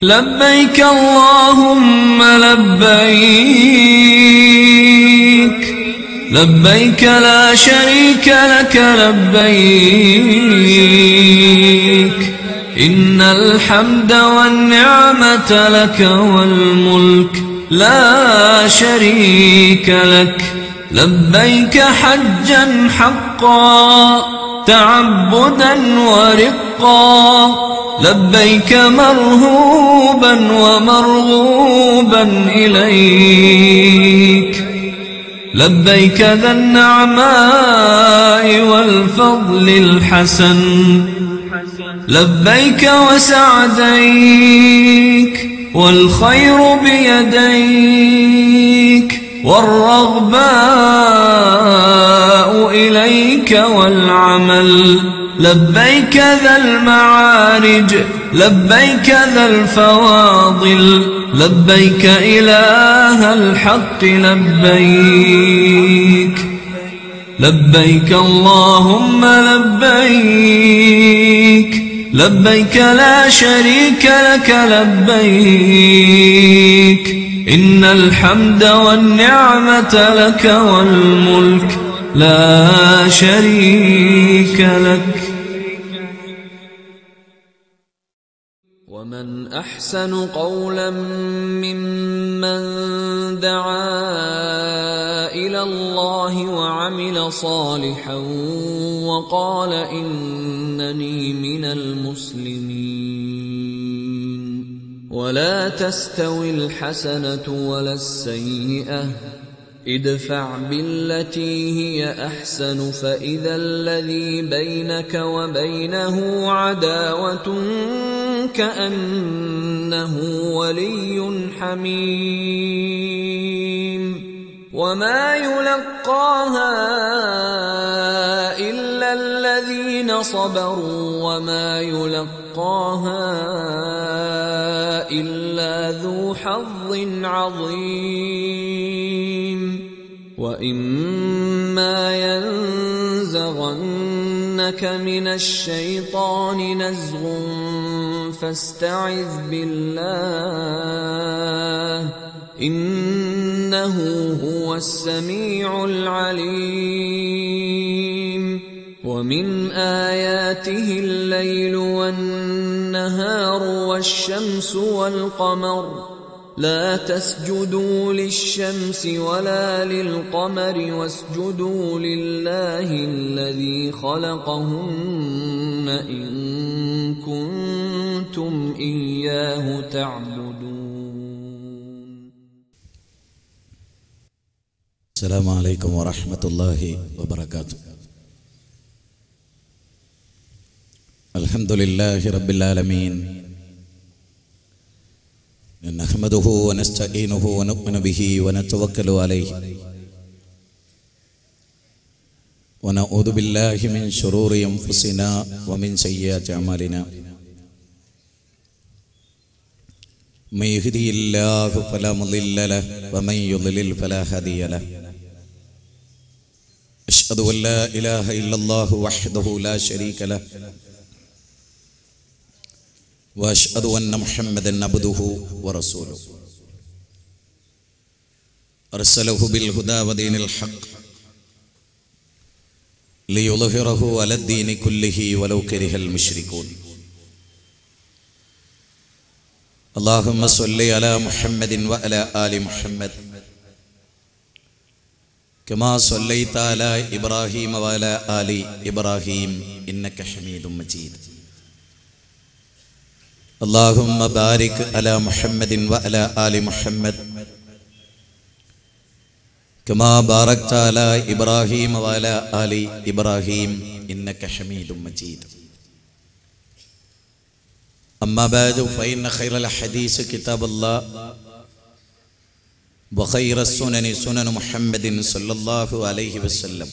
لبيك اللهم لبيك لبيك لا شريك لك لبيك إن الحمد والنعمة لك والملك لا شريك لك لبيك حجا حقا تعبدا ورقا لبيك مرهوبا ومرغوبا إليك لبيك ذا النعماء والفضل الحسن لبيك وسعديك والخير بيديك والرغباء إليك والعمل لبيك ذا المعارج لبيك ذا الفواضل لبيك إله الحق لبيك لبيك اللهم لبيك لبيك لا شريك لك لبيك إن الحمد والنعمة لك والملك لا شريك لك. ومن أحسن قولا ممن دعا إلى الله وعمل صالحا وقال إنني من المسلمين. ولا تستوي الحسنة ولا السيئة ادفع بالتي هي أحسن فإذا الذي بينك وبينه عداوة كأنه ولي حميم. وما يلقاها إلا الذين صبروا وما يلقاها إلا ذو حظ عظيم. وإما ينزغنك من الشيطان نزغ فاستعذ بالله إنه هو السميع العليم. ومن آياته الليل والنهار والشمس والقمر لا تسجدوا للشمس ولا للقمر واسجدوا لله الذي خلقهن إن كنتم إياه تعبدون. السلام عليكم ورحمة الله وبركاته. الحمد لله رب العالمين نحمده ونستعينه ونؤمن به ونتوكل عليه ونعوذ بالله من شرور أنفسنا ومن سيئات أعمالنا. من يهده الله فلا مضل له ومن يضلل فلا هادي له. أشهد أن لا إله إلا الله وحده لا شريك له وأشهد أن محمدا عبده ورسوله أرسله بالهدى ودين الحق ليظهره على الدين كله ولو كره المشركون. اللهم صل على محمد وعلى آل محمد كما صليت على إبراهيم وعلى آل إبراهيم إنك حميد مجيد. اللهم بارك على محمد وعلى آل محمد كما باركت على إبراهيم وعلى آل إبراهيم إنك حميد مجيد. أما بعد فإن خير الحديث كتاب الله وخير السنن سنن محمد صلى الله عليه وسلم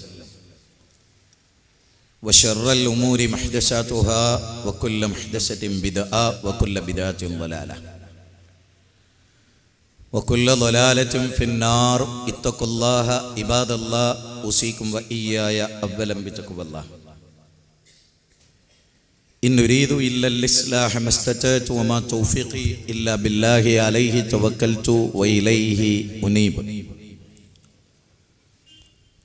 وشر الأمور محدثاتها وكل محدثة بدعة وكل بدعة ضلالة وكل ضلالة في النار. اتقوا الله عباد الله أوصيكم وإياي أولا بتقوى الله. إن أريد إلا الإصلاح ما استطعت وما توفيقي إلا بالله عليه توكلت وإليه أنيب.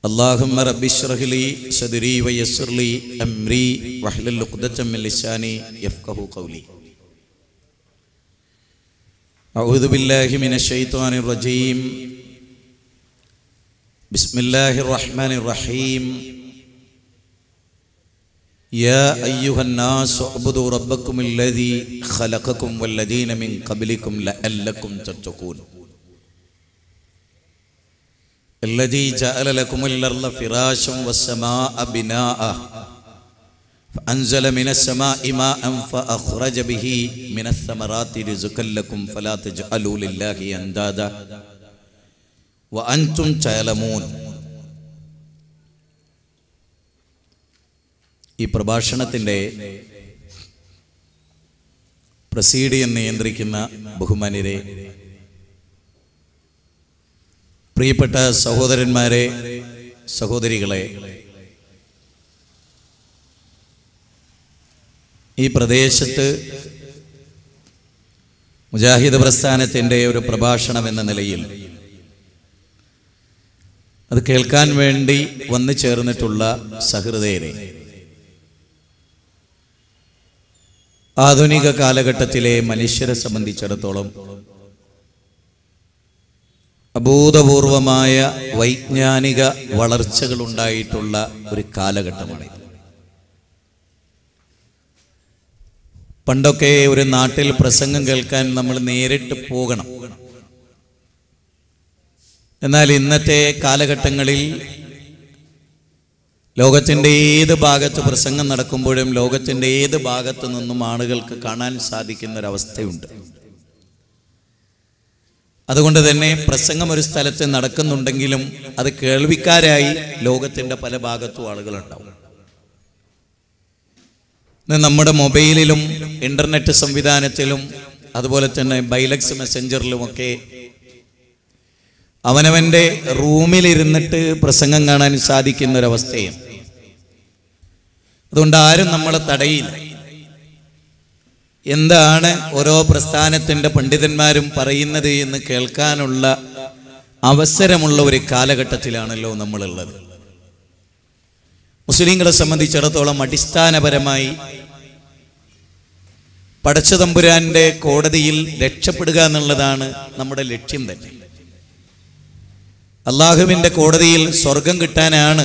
اللهم رب اشرح لي صدري ويسر لي أمري واحلل عقدة من لساني يفقهوا قولي. أعوذ بالله من الشيطان الرجيم. بسم الله الرحمن الرحيم. يا أيها الناس اعبدوا ربكم الذي خلقكم والذين من قبلكم لعلكم تتقون. الذي جعل لكم الأرض فراشا والسماء بناء فأنزل من السماء ماء فأخرج به من الثمرات رزقا لكم فلا تجعلوا لله أندادا وأنتم تعلمون. ഈ പ്രഭാഷണത്തിൻ്റെ പ്രസീഡിയൻ നിയന്ത്രിക്കുന്ന ബഹുമാന്യരെ, പ്രിയപ്പെട്ട സഹോദരന്മാരെ, സഹോദരികളെ, ഈ പ്രദേശത്ത് മുജാഹിദ് പ്രസ്ഥാനത്തിൻ്റെ ഒരു പ്രഭാഷണം എന്ന നിലയിൽ അത് കേൾക്കാൻ വേണ്ടി വന്നു ചേർന്നിട്ടുള്ള സഹൃദയരെ, ആധുനിക കാലഘട്ടത്തിലെ മനുഷ്യരെ സംബന്ധിച്ചിടത്തോളം അഭൂതപൂർവമായ വൈജ്ഞാനിക വളർച്ചകൾ ഉണ്ടായിട്ടുള്ള ഒരു കാലഘട്ടമാണ്. പണ്ടൊക്കെ ഒരു നാട്ടിൽ പ്രസംഗം കേൾക്കാൻ നമ്മൾ നേരിട്ട് പോകണം. എന്നാൽ ഇന്നത്തെ കാലഘട്ടങ്ങളിൽ ലോകത്തിൻ്റെ ഏത് ഭാഗത്ത് പ്രസംഗം നടക്കുമ്പോഴും ലോകത്തിൻ്റെ ഏത് ഭാഗത്തു നിന്നും ആളുകൾക്ക് കാണാൻ സാധിക്കുന്ന ഒരവസ്ഥയുണ്ട്. അതുകൊണ്ട് തന്നെ പ്രസംഗം ഒരു സ്ഥലത്ത് നടക്കുന്നുണ്ടെങ്കിലും അത് കേൾവിക്കാരായി ലോകത്തിൻ്റെ പല ഭാഗത്തും ആളുകളുണ്ടാവും. നമ്മുടെ മൊബൈലിലും ഇന്റർനെറ്റ് സംവിധാനത്തിലും അതുപോലെ തന്നെ ബൈലക്സ് മെസ്സഞ്ചറിലുമൊക്കെ അവനവൻ്റെ റൂമിലിരുന്നിട്ട് പ്രസംഗം കാണാൻ സാധിക്കുന്ന ഒരവസ്ഥയും. അതുകൊണ്ട് ആരും നമ്മളെ തടയില്ല. എന്താണ് ഓരോ പ്രസ്ഥാനത്തിൻ്റെ പണ്ഡിതന്മാരും പറയുന്നത് എന്ന് കേൾക്കാനുള്ള അവസരമുള്ള ഒരു കാലഘട്ടത്തിലാണല്ലോ നമ്മളുള്ളത്. മുസ്ലിങ്ങളെ സംബന്ധിച്ചിടത്തോളം അടിസ്ഥാനപരമായി പടച്ചതമ്പുരാന്റെ കോടതിയിൽ രക്ഷപ്പെടുക എന്നുള്ളതാണ് നമ്മുടെ ലക്ഷ്യം തന്നെ. അള്ളാഹുവിൻ്റെ കോടതിയിൽ സ്വർഗം കിട്ടാനാണ്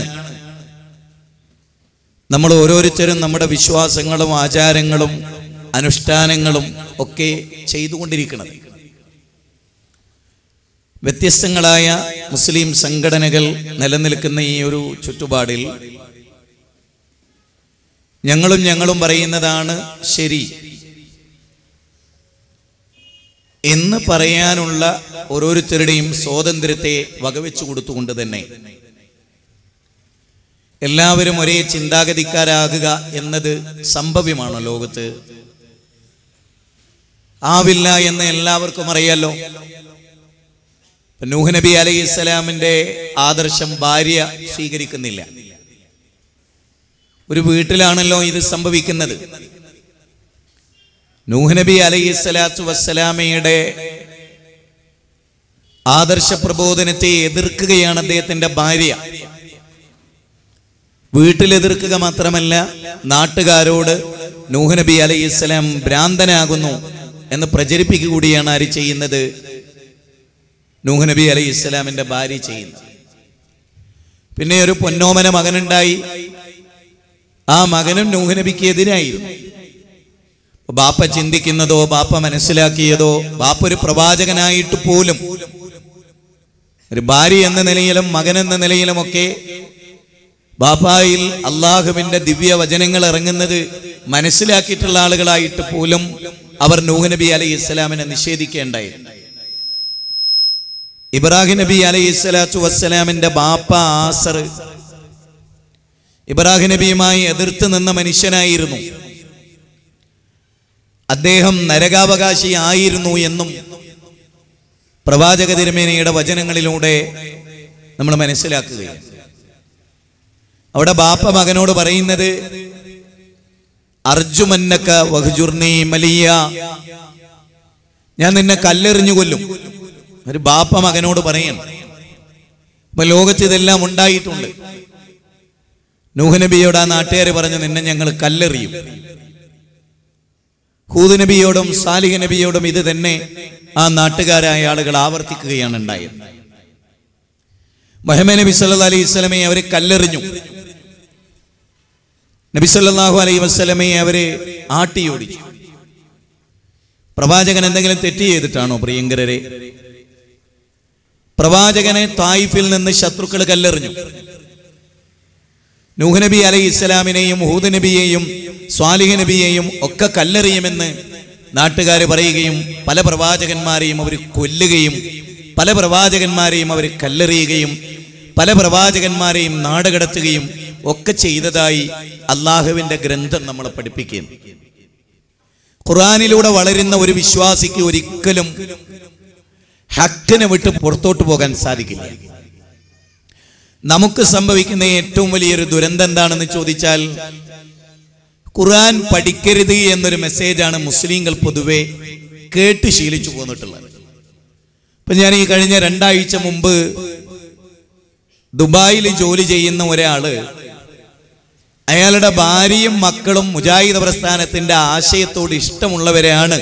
നമ്മൾ ഓരോരുത്തരും നമ്മുടെ വിശ്വാസങ്ങളും ആചാരങ്ങളും അനുഷ്ഠാനങ്ങളും ഒക്കെ ചെയ്തുകൊണ്ടിരിക്കുന്നത്. വ്യത്യസ്തങ്ങളായ മുസ്ലിം സംഘടനകൾ നിലനിൽക്കുന്ന ഈ ഒരു ചുറ്റുപാടിൽ ഞങ്ങളും പറയുന്നതാണ് ശരി എന്ന് പറയാനുള്ള ഓരോരുത്തരുടെയും സ്വാതന്ത്ര്യത്തെ വകവെച്ചു കൊടുത്തുകൊണ്ട് തന്നെ എല്ലാവരും ഒരേ ചിന്താഗതിക്കാരാകുക എന്നത് സംഭവ്യമാണോ ലോകത്ത്? ആവില്ല എന്ന് എല്ലാവർക്കും അറിയാലോ. നൂഹ് നബി അലൈഹിസ്സലാമിന്റെ ആദർശം ഭാര്യ സ്വീകരിക്കുന്നില്ല. ഒരു വീട്ടിലാണല്ലോ ഇത് സംഭവിക്കുന്നത്. നൂഹ് നബി അലൈഹിസ്സലാത്തു വസ്സലാമയുടെ ആദർശ പ്രബോധനത്തെ എതിർക്കുകയാണ് അദ്ദേഹത്തിന്റെ ഭാര്യ. വീട്ടിലെതിർക്കുക മാത്രമല്ല, നാട്ടുകാരോട് നൂഹ് നബി അലൈഹിസ്സലാം ഭ്രാന്തനാകുന്നു എന്ന് പ്രചരിപ്പിക്കുക കൂടിയാണ് ആര് ചെയ്യുന്നത്? നൂഹ് നബി അലൈഹിസ്സലാമിന്റെ ഭാര്യ ചെയ്യുന്നത്. പിന്നെ ഒരു പൊന്നോമന മകനുണ്ടായി. ആ മകനും നൂഹ് നബിക്ക് എതിരായിരുന്നു. ബാപ്പ ചിന്തിക്കുന്നതോ ബാപ്പ മനസ്സിലാക്കിയതോ, ബാപ്പ ഒരു പ്രവാചകനായിട്ട് പോലും ഒരു ഭാര്യ എന്ന നിലയിലും മകൻ എന്ന നിലയിലുമൊക്കെ ബാപ്പായിൽ അള്ളാഹുവിന്റെ ദിവ്യ വചനങ്ങൾ ഇറങ്ങുന്നത് മനസ്സിലാക്കിയിട്ടുള്ള ആളുകളായിട്ട് പോലും അവർ നൂഹ് നബി അലൈഹിസ്സലാമിനെ നിഷേധിക്കേണ്ടായി. ഇബ്രാഹിം നബി അലൈഹിസ്സലാത്തു വസ്സലാമിന്റെ ബാപ്പ ആസർ ഇബ്രാഹിം നബിയുമായി എതിർത്ത് നിന്ന മനുഷ്യനായിരുന്നു. അദ്ദേഹം നരകാവകാശി ആയിരുന്നു എന്നും പ്രവാചക തിരുമേനിയുടെ വചനങ്ങളിലൂടെ നമ്മൾ മനസ്സിലാക്കുകയാണ്. അവിടെ ബാപ്പ മകനോട് പറയുന്നത്, അർജുമന്നക വഹ്ജുർനി മലിയ, ഞാൻ നിന്നെ കല്ലെറിഞ്ഞു കൊല്ലും. ഒരു ബാപ്പ മകനോട് പറയണം. അപ്പൊ ലോകത്ത് ഇതെല്ലാം ഉണ്ടായിട്ടുണ്ട്. നൂഹ് നബിയോട് ആ നാട്ടുകാർ പറഞ്ഞു, നിന്നെ ഞങ്ങൾ കല്ലെറിയും. ഹൂദ് നബിയോടും സാലിഹ് നബിയോടും ഇത് തന്നെ ആ നാട്ടുകാരായ ആളുകൾ ആവർത്തിക്കുകയാണ് ഉണ്ടായത്. മുഹമ്മദ് നബി സല്ലല്ലാഹു അലൈഹി വസല്ലമയെ അവരെ കല്ലെറിഞ്ഞു. നബി സല്ലല്ലാഹു അലൈഹി വസല്ലമയെ അവരെ ആട്ടിയോടിച്ചു. പ്രവാചകൻ എന്തെങ്കിലും തെറ്റ് ചെയ്തിട്ടാണോ പ്രിയങ്കരരെ? പ്രവാചകനെ തായിഫിൽ നിന്ന് ശത്രുക്കൾ കല്ലെറിഞ്ഞു. നൂഹ് നബി അലൈഹി ഇസ്ലാമിനെയും ഹൂദ് നബിയെയും സ്വാലിഹ് നബിയെയും ഒക്കെ കല്ലെറിയുമെന്ന് നാട്ടുകാർ പറയുകയും പല പ്രവാചകന്മാരെയും അവർ കൊല്ലുകയും പല പ്രവാചകന്മാരെയും അവർ കല്ലെറിയുകയും പല പ്രവാചകന്മാരെയും നാടുകടത്തുകയും ഒക്കെ ചെയ്തതായി അള്ളാഹുവിന്റെ ഗ്രന്ഥം നമ്മളെ പഠിപ്പിക്കുന്നു. ഖുർആനിലൂടെ വളരുന്ന ഒരു വിശ്വാസിക്ക് ഒരിക്കലും ഹക്കിനെ വിട്ട് പുറത്തോട്ട് പോകാൻ സാധിക്കില്ല. നമുക്ക് സംഭവിക്കുന്ന ഏറ്റവും വലിയൊരു ദുരന്തം എന്താണെന്ന് ചോദിച്ചാൽ, ഖുർആൻ പഠിക്കരുത് എന്നൊരു മെസ്സേജാണ് മുസ്ലിങ്ങൾ പൊതുവെ കേട്ട് ശീലിച്ചു പോന്നിട്ടുള്ളത്. ഇപ്പൊ ഞാൻ ഈ കഴിഞ്ഞ 2 ആഴ്ച മുമ്പ് ദുബായിൽ ജോലി ചെയ്യുന്ന ഒരാള്, അയാളുടെ ഭാര്യയും മക്കളും മുജാഹിദ് പ്രസ്ഥാനത്തിന്റെ ആശയത്തോട് ഇഷ്ടമുള്ളവരാണ്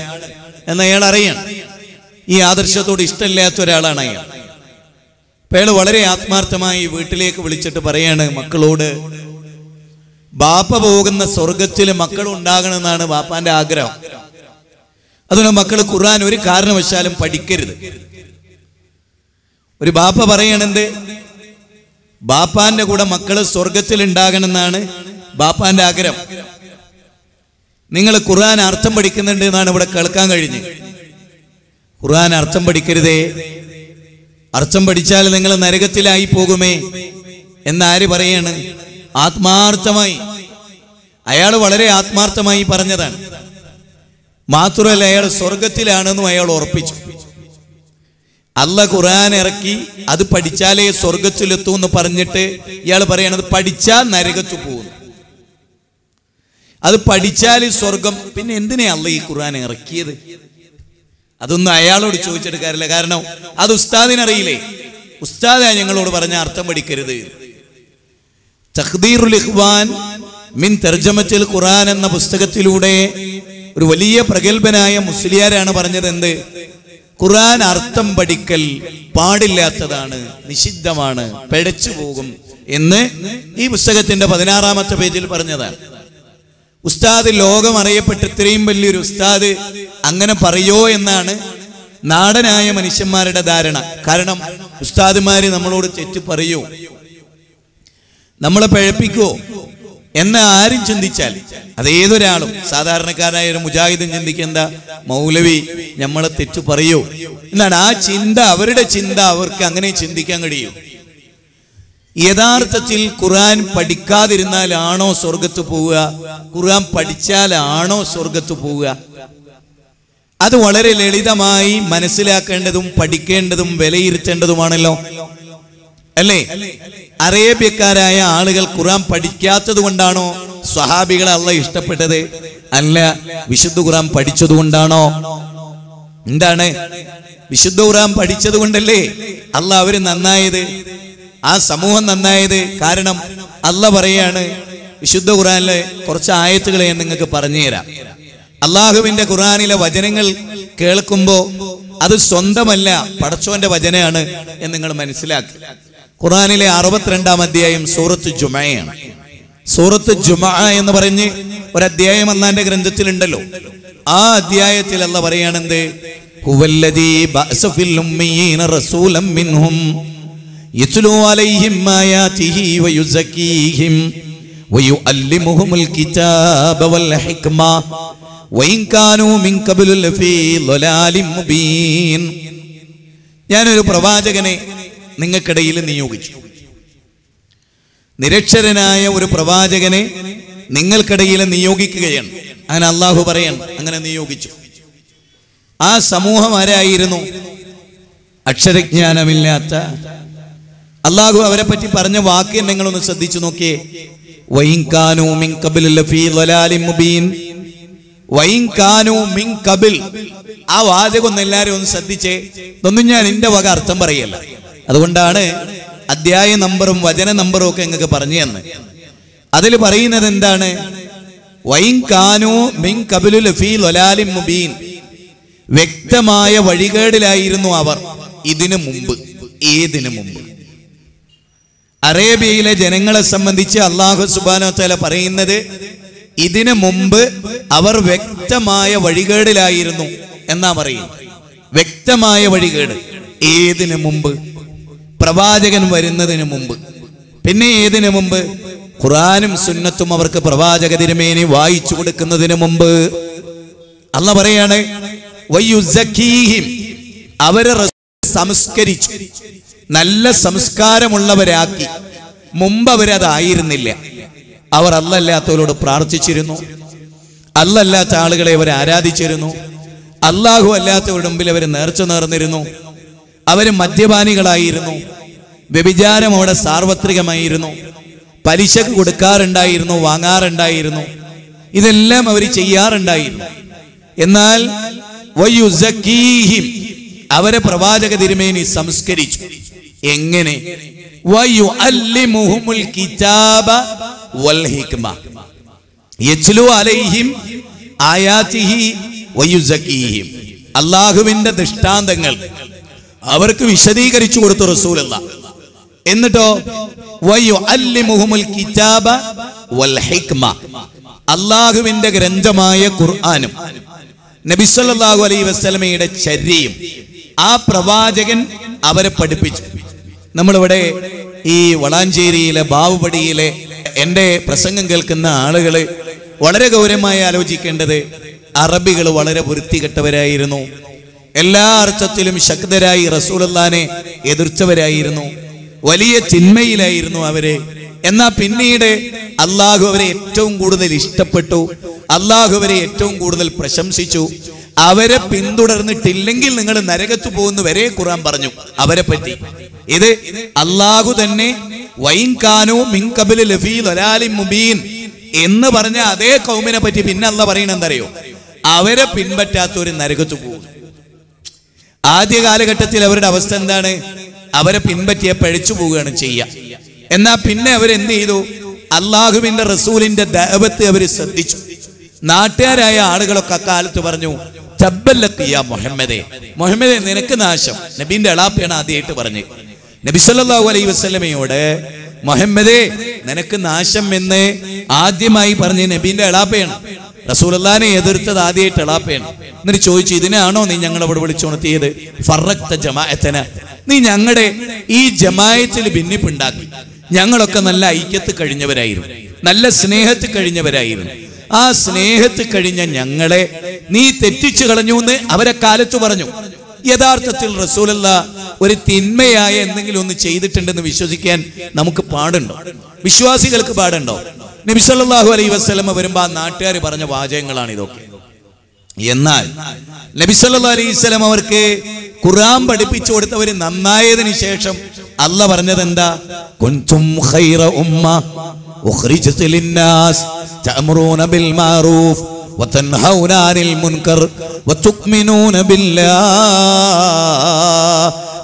എന്ന് അയാൾ അറിയണം. ഈ ആദർശത്തോട് ഇഷ്ടമില്ലാത്ത ഒരാളാണ് അയാൾ. അപ്പൊ അയാൾ വളരെ ആത്മാർത്ഥമായി വീട്ടിലേക്ക് വിളിച്ചിട്ട് പറയാണ് മക്കളോട്, ബാപ്പ പോകുന്ന സ്വർഗത്തിൽ മക്കൾ ഉണ്ടാകണമെന്നാണ് ബാപ്പാന്റെ ആഗ്രഹം. അതുകൊണ്ട് മക്കൾ ഖുർആൻ ഒരു കാരണവശാലും പഠിക്കരുത്. ഒരു ബാപ്പ പറയണെന്ത്, ബാപ്പാന്റെ കൂടെ മക്കള് സ്വർഗത്തിൽ ഉണ്ടാകണമെന്നാണ് ബാപ്പാന്റെ ആഗ്രഹം. നിങ്ങൾ ഖുർആൻ അർത്ഥം പഠിക്കുന്നുണ്ട് എന്നാണ് ഇവിടെ കേൾക്കാൻ കഴിഞ്ഞ്. ഖുർആൻ അർത്ഥം പഠിക്കരുതേ, അർത്ഥം പഠിച്ചാൽ നിങ്ങൾ നരകത്തിലായി പോകുമേ എന്നാര് പറയാണ്? ആത്മാർത്ഥമായി, അയാൾ വളരെ ആത്മാർത്ഥമായി പറഞ്ഞതാണ്. മാത്രമല്ല അയാൾ സ്വർഗത്തിലാണെന്നും അയാൾ ഉറപ്പിച്ചു. അല്ലാഹ് ഖുർആൻ ഇറക്കി അത് പഠിച്ചാലേ സ്വർഗത്തിലെത്തൂ എന്ന് പറഞ്ഞിട്ട് ഇയാൾ പറയണത് പഠിച്ചാൽ നരകത്തു പോകുന്നു. അത് പഠിച്ചാൽ സ്വർഗം. പിന്നെ എന്തിനാ അല്ലാഹ് ഈ ഖുർആൻ ഇറക്കിയത്? അതൊന്നും അയാളോട് ചോദിച്ചെടുക്കാറില്ല. കാരണം അത് ഉസ്താദിനറിയില്ലേ. ഉസ്താദാ ഞങ്ങളോട് പറഞ്ഞ അർത്ഥം പഠിക്കരുത്. തഖ്ദീറുൽ ഇഖ്വാൻ മിൻ തർജമത്തിൽ ഖുർആൻ എന്ന പുസ്തകത്തിലൂടെ ഒരു വലിയ പ്രഗത്ഭനായ മുസ്ലിയാരാണ് പറഞ്ഞത് എന്ത്? ഖുർആൻ അർത്ഥം പഠിക്കൽ പാടില്ലാത്തതാണ്, നിഷിദ്ധമാണ്, പിഴച്ചു പോകും എന്ന് ഈ പുസ്തകത്തിന്റെ 16-ാമത്തെ പേജിൽ പറഞ്ഞതാണ്. ഉസ്താദ് ലോകം അറിയപ്പെട്ട ഇത്രയും വലിയൊരു ഉസ്താദ് അങ്ങനെ പറയോ എന്നാണ് നാടനായ മനുഷ്യന്മാരുടെ ധാരണ. കാരണം ഉസ്താദുമാര് നമ്മളോട് തെറ്റ് പറയോ, നമ്മളെ പിഴപ്പിക്കുവോ എന്ന് ആരും ചിന്തിച്ചാൽ, അതേതൊരാളും സാധാരണക്കാരനായ ഒരു മുജാഹിദും ചിന്തിക്കേണ്ട, മൗലവി നമ്മളെ തെറ്റു പറയോ എന്നാണ് ആ ചിന്ത. അവരുടെ ചിന്ത, അവർക്ക് അങ്ങനെ ചിന്തിക്കാൻ കഴിയും. യഥാർത്ഥത്തിൽ ഖുർആൻ പഠിക്കാതിരുന്നാലാണോ സ്വർഗത്ത് പോവുക? ഖുർആൻ പഠിച്ചാലാണോ സ്വർഗത്ത് പോവുക? അത് വളരെ ലളിതമായി മനസ്സിലാക്കേണ്ടതും പഠിക്കേണ്ടതും വിലയിരുത്തേണ്ടതുമാണല്ലോ, അല്ലേ? അറേബ്യക്കാരായ ആളുകൾ ഖുർആൻ പഠിക്കാത്തത് കൊണ്ടാണോ സ്വഹാബികളെ അല്ലാഹ് ഇഷ്ടപ്പെട്ടത്? അല്ല, വിശുദ്ധ ഖുർആൻ പഠിച്ചത് കൊണ്ടാണോ? എന്താണ്? വിശുദ്ധ ഖുർആൻ പഠിച്ചത് കൊണ്ടല്ലേ അല്ലാഹ് അവര് നന്നായത്, ആ സമൂഹം നന്നായത്. കാരണം അല്ലാഹ് പറയാണ് വിശുദ്ധ ഖുർആനിലെ കുറച്ച് ആയത്തുകളെ ഞാൻ നിങ്ങൾക്ക് പറഞ്ഞു തരാം. അള്ളാഹുവിന്റെ ഖുർആനിലെ വചനങ്ങൾ കേൾക്കുമ്പോ അത് സ്വന്തമല്ല, പടച്ചോന്റെ വചനമാണ് എന്ന് നിങ്ങൾ മനസ്സിലാക്കുക. ഖുർആനിലെ 62-ാം അധ്യായം സൂറത്ത് ജുമഅയാണ്. സൂറത്ത് ജുമഅ എന്ന് പറഞ്ഞ് ഒരധ്യായം അല്ലാഹുവിന്റെ ഗ്രന്ഥത്തിലുണ്ടല്ലോ. ആ അധ്യായത്തിൽ അല്ലാഹ് പറയാണെന്ത്? ഹുവല്ലദീ ബഅസ ഫിൽ ഉമ്മീന റസൂലൻ മിൻഹും യത്ലൂ അലൈഹിം ആയാതിഹി വയുസക്കീഹിം വയുഅല്ലിമുഹുൽ കിതാബ വൽ ഹിക്മ വഇൻ കാനൂ മിൻ ഖബ്ലു ലഫീ ളലാലിൻ മുബീൻ. ഞാനൊരു പ്രവാചകനെ നിങ്ങൾക്കിടയിൽ നിയോഗിച്ചു. നിരക്ഷരനായ ഒരു പ്രവാചകനെ നിങ്ങൾക്കിടയിൽ നിയോഗിക്കുകയാണ്. അങ്ങനെ അള്ളാഹു പറയാണ്, അങ്ങനെ നിയോഗിച്ചു. ആ സമൂഹം ആരായിരുന്നു? അക്ഷരജ്ഞാനമില്ലാത്ത. അള്ളാഹു അവരെ പറ്റി പറഞ്ഞ വാക്ക് നിങ്ങളൊന്ന് ശ്രദ്ധിച്ചു നോക്കിയേ. വഇൻ കാനൂ മിൻ ഖബ്ലി ലഫീ ളലാലിൻ മുബീൻ. വഇൻ കാനൂ മിൻ ഖബ്ൽ, ആ വാചകം ഒന്ന് എല്ലാവരും ഒന്ന് ശ്രദ്ധിച്ചേ. ഇതൊന്നും ഞാൻ എന്റെ വക അർത്ഥം പറയല്ല, അതുകൊണ്ടാണ് അധ്യായ നമ്പറും വചന നമ്പറും ഒക്കെ നിങ്ങൾക്ക് പറഞ്ഞു തന്നെ. അതിൽ പറയുന്നത് എന്താണ്? വഇൻ കാനൂ മിൻ ഖബ്ലി ലഫീ ളലാലിൻ മുബീൻ, വ്യക്തമായ വഴികേടിലായിരുന്നു അവർ ഇതിനു മുമ്പ്. ഏതിനു മുമ്പ്? അറേബ്യയിലെ ജനങ്ങളെ സംബന്ധിച്ച് അല്ലാഹു സുബ്ഹാനഹു വ തആല പറയുന്നത് ഇതിനു മുമ്പ് അവർ വ്യക്തമായ വഴികേടിലായിരുന്നു എന്നാ പറയുന്നത്. വ്യക്തമായ വഴികേട്. ഏതിനു മുമ്പ്? പ്രവാചകൻ വരുന്നതിന് മുമ്പ്. പിന്നെ ഏതിനു മുമ്പ്? ഖുർആനും സുന്നത്തും അവർക്ക് പ്രവാചക തിരുമേനി വായിച്ചു കൊടുക്കുന്നതിന് മുമ്പ്. അല്ലാഹ് പറയാണ് വയുസക്കീഹിം, അവരെ സംസ്കരിച്ചു, നല്ല സംസ്കാരമുള്ളവരാക്കി. മുമ്പ് അവരതായിരുന്നില്ല. അവർ അല്ലാത്തവരോട് പ്രാർത്ഥിച്ചിരുന്നു, അല്ലാത്ത ആളുകളെ അവർ ആരാധിച്ചിരുന്നു, അല്ലാഹു അല്ലാത്തവരുടെ മുമ്പിൽ അവർ നേർച്ച നേർന്നിരുന്നു. അവർ മദ്യപാനികളായിരുന്നു, വ്യഭിചാരം അവിടെ സാർവത്രികമായിരുന്നു, പലിശക്ക് കൊടുക്കാറുണ്ടായിരുന്നു, വാങ്ങാറുണ്ടായിരുന്നു, ഇതെല്ലാം അവർ ചെയ്യാറുണ്ടായിരുന്നു. എന്നാൽ വയുസക്കീഹിം, അവരെ പ്രവാചക തിരുമേനി സംസ്കരിച്ചു. എങ്ങനെ? വയുഅല്ലിമുഹുൽ കിതാബ വൽ ഹിക്മ യത്ലു അലൈഹിം ആയാതിഹി വയുസക്കീഹിം. അല്ലാഹുവിന്റെ ദൃഷ്ടാന്തങ്ങൾ അവർക്ക് വിശദീകരിച്ചു കൊടുത്തു റസൂലുള്ളാഹ്. എന്നിട്ടോ വയുഅല്ലിമുഹുൽ കിതാബ വൽ ഹിക്മ, അല്ലാഹുവിന്റെ ഗ്രന്ഥമായ ഖുർആനും നബി സല്ലല്ലാഹു അലൈഹി വസല്ലമയുടെ ചര്യയും ആ പ്രവാചകൻ അവരെ പഠിപ്പിച്ചു. നമ്മളിവിടെ ഈ വളാഞ്ചേരിയിലെ ബാവുപടിയിലെ എൻ്റെ പ്രസംഗം കേൾക്കുന്ന ആളുകൾ വളരെ ഗൗരവമായി ആലോചിക്കേണ്ടത്, അറബികൾ വളരെ വൃത്തികെട്ടവരായിരുന്നു. എല്ലാ അർത്ഥത്തിലും ശക്തരായി റസൂലുള്ളാഹിനെ എതിർത്തവരായിരുന്നു. വലിയ ചിന്മയിലായിരുന്നു അവര്. എന്നാൽ പിന്നീട് അള്ളാഹു അവരെ ഏറ്റവും കൂടുതൽ ഇഷ്ടപ്പെട്ടു, അള്ളാഹു അവരെ ഏറ്റവും കൂടുതൽ പ്രശംസിച്ചു. അവരെ പിന്തുടർന്നിട്ടില്ലെങ്കിൽ നിങ്ങൾ നരകത്തു പോകുന്നു വരെ ഖുർആൻ പറഞ്ഞു അവരെ പറ്റി. ഇത് അള്ളാഹു തന്നെ വഇൻ കാനൂ മിൻ ഖബ്ലി ലഫീ ളലാലിൻ മുബീൻ എന്ന് പറഞ്ഞ അതേ കൗമിനെ പറ്റി പിന്നെ അള്ളാഹ് പറയുന്നത് എന്തറിയോ? അവരെ പിൻപറ്റാത്തവർ നരകത്തു പോകും. ആദ്യ കാലഘട്ടത്തിൽ അവരുടെ അവസ്ഥ എന്താണ്? അവരെ പിൻപറ്റിയ പഴിച്ചു പോവുകയാണ് ചെയ്യുക. എന്നാൽ പിന്നെ അവരെന്ത് ചെയ്തു? അള്ളാഹുവിന്റെ റസൂലിന്റെ ദഅവത്ത് അവർ ശ്രദ്ധിച്ചു. നാട്ടുകാരായ ആളുകളൊക്കെ അക്കാലത്ത് പറഞ്ഞു, തബ്ബല്ലഖിയ മുഹമ്മദേ, മുഹമ്മദേ നിനക്ക് നാശം. നബീന്റെ എളാപ്പയാണ് ആദ്യമായിട്ട് പറഞ്ഞ്. നബി സല്ലല്ലാഹു അലൈഹി വസല്ലമയോട് മുഹമ്മദേ നിനക്ക് നാശം എന്ന് ആദ്യമായി പറഞ്ഞ നബീന്റെ എളാപ്പയാണ്. റസൂലുള്ളാഹിനെ എതിർത്തത് ആദ്യമായിട്ട് എളാപ്പയാണ്. എന്നിട്ട് ചോദിച്ചു, ഇതിനാണോ നീ ഞങ്ങളവിടെ വിളിച്ചുണർത്തിയത്? ഫറഖ്ത ജമാഅതന, നീ ഞങ്ങളുടെ ഈ ജമാഅത്തിൽ ഭിന്നിപ്പുണ്ടാക്കി. ഞങ്ങളൊക്കെ നല്ല ഐക്യത്ത് കഴിഞ്ഞവരായിരുന്നു, നല്ല സ്നേഹത്ത് കഴിഞ്ഞവരായിരുന്നു. ആ സ്നേഹത്ത് കഴിഞ്ഞ ഞങ്ങളെ നീ തെറ്റിച്ചു കളഞ്ഞു എന്ന് അവരെ കാലത്ത് പറഞ്ഞു. യഥാർത്ഥത്തിൽ റസൂലുള്ളാഹ് ഒരു തിന്മയായ എന്തെങ്കിലും ഒന്ന് ചെയ്തിട്ടുണ്ടെന്ന് വിശ്വസിക്കാൻ നമുക്ക് പാടുണ്ടോ? വിശ്വാസികൾക്ക് പാടുണ്ടോ? നബി സല്ലല്ലാഹു അലൈഹി വസല്ലം വരുമ്പോ ആ നാട്ടുകാർ പറഞ്ഞ വാചകങ്ങളാണ് ഇതൊക്കെ. എന്നാൽ നബി സല്ലല്ലാഹു അലൈഹി വസല്ലം അവർക്ക് ഖുർആൻ പഠിപ്പിച്ചു കൊടുത്തവർ നന്നായതിനു ശേഷം അല്ലാഹ് പറഞ്ഞത് എന്താ? കുൻതും ഖൈറ ഉമ്മ ഉഖ്രിജത് ലിന്നാസ് തഅമുറൂന ബിൽ മഅറൂഫ് വതൻഹൗന അനിൽ മുൻകർ വതുഅ്മിനൂന ബില്ലാഹ്.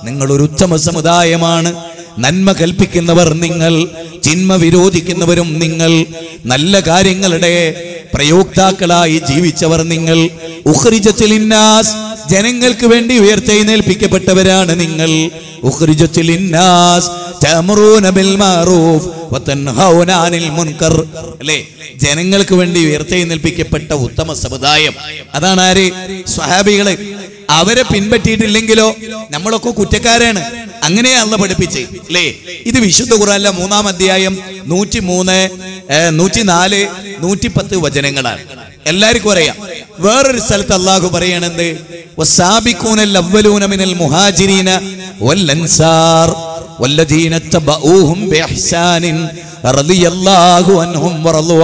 നിങ്ങൾ ഒരു ഉത്തമ സമുദായമാണ്. നന്മ കൽപ്പിക്കുന്നവർ നിങ്ങൾ, തിന്മ വിരോധിക്കുന്നവരും നിങ്ങൾ, നല്ല കാര്യങ്ങളുടെ പ്രയോക്താക്കളായി ജീവിച്ചവർ നിങ്ങൾ. ഉഖ്രിജത് ലിന്നാസ്, ജനങ്ങൾക്ക് വേണ്ടി ഉയർത്തെഴുന്നേൽപ്പിക്കപ്പെട്ടവരാണ് നിങ്ങൾ. ഉഖ്രിജത് ലിന്നാസ് തഅമുറൂന ബിൽ മഅറൂഫ് വതൻഹൗന അനിൽ മുൻകർ. അല്ലേ? ജനങ്ങൾക്ക് വേണ്ടി ഉയർത്തെഴുന്നേൽപ്പിക്കപ്പെട്ട ഉത്തമ സമുദായം. അതാണ് ആര്? സ്വഹാബികള്. അവരെ പിൻപറ്റിയിട്ടില്ലെങ്കിലോ നമ്മളൊക്കെ കുറ്റക്കാരാണ്. അങ്ങനെയാ അല്ലാഹ് പഠിപ്പിച്ചേ. അല്ലേ? ഇത് വിശുദ്ധ ഖുർആനിലെ 3-ാം അധ്യായം 103, 104, 110 വചനങ്ങളാണ്. എല്ലാവർക്കും അറിയാം. വേറൊരു സ്ഥലത്ത് അല്ലാഹു പറയണത് വസാബിഖൂനൽ അവ്വലൂന മിനൽ മുഹാജിരീന വൽ അൻസാർ വല്ലദീന തബഊഹും ബിഇഹ്സാനിൻ റളിയല്ലാഹു അൻഹും വറളു.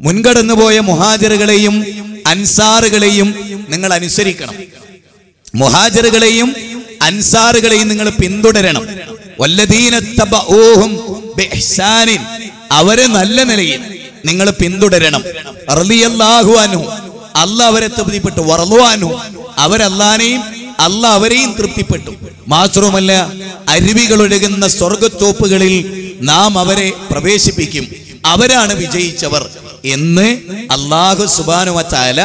മുൻകടന്നുപോയ മുഹാജിറുകളെയും അൻസാറുകളെയും നിങ്ങൾ അനുസരിക്കണം. മുഹാജിറുകളെയും അൻസാറുകളെയും നിങ്ങൾ പിന്തുടരണം. വല്ലദീന തബഊഹും ബിഇഹ്സാനിൻ, അവരെ നല്ല നിലയിൽ നിങ്ങൾ പിന്തുടരണം. റളിയല്ലാഹു അൻഹു, അല്ലാഹ് അവരെ തൃപ്തിപ്പെട്ടു. വറളു അൻഹു, അവരല്ലാനെയും അല്ലാഹ് അവരെയും തൃപ്തിപ്പെട്ടു. മാത്രവുമല്ല, അരുവികൾ ഒഴുകുന്ന സ്വർഗത്തോപ്പുകളിൽ നാം അവരെ പ്രവേശിപ്പിക്കും. അവരാണ് വിജയിച്ചവർ എന്ന് അല്ലാഹു സുബ്ഹാനഹു വ തആല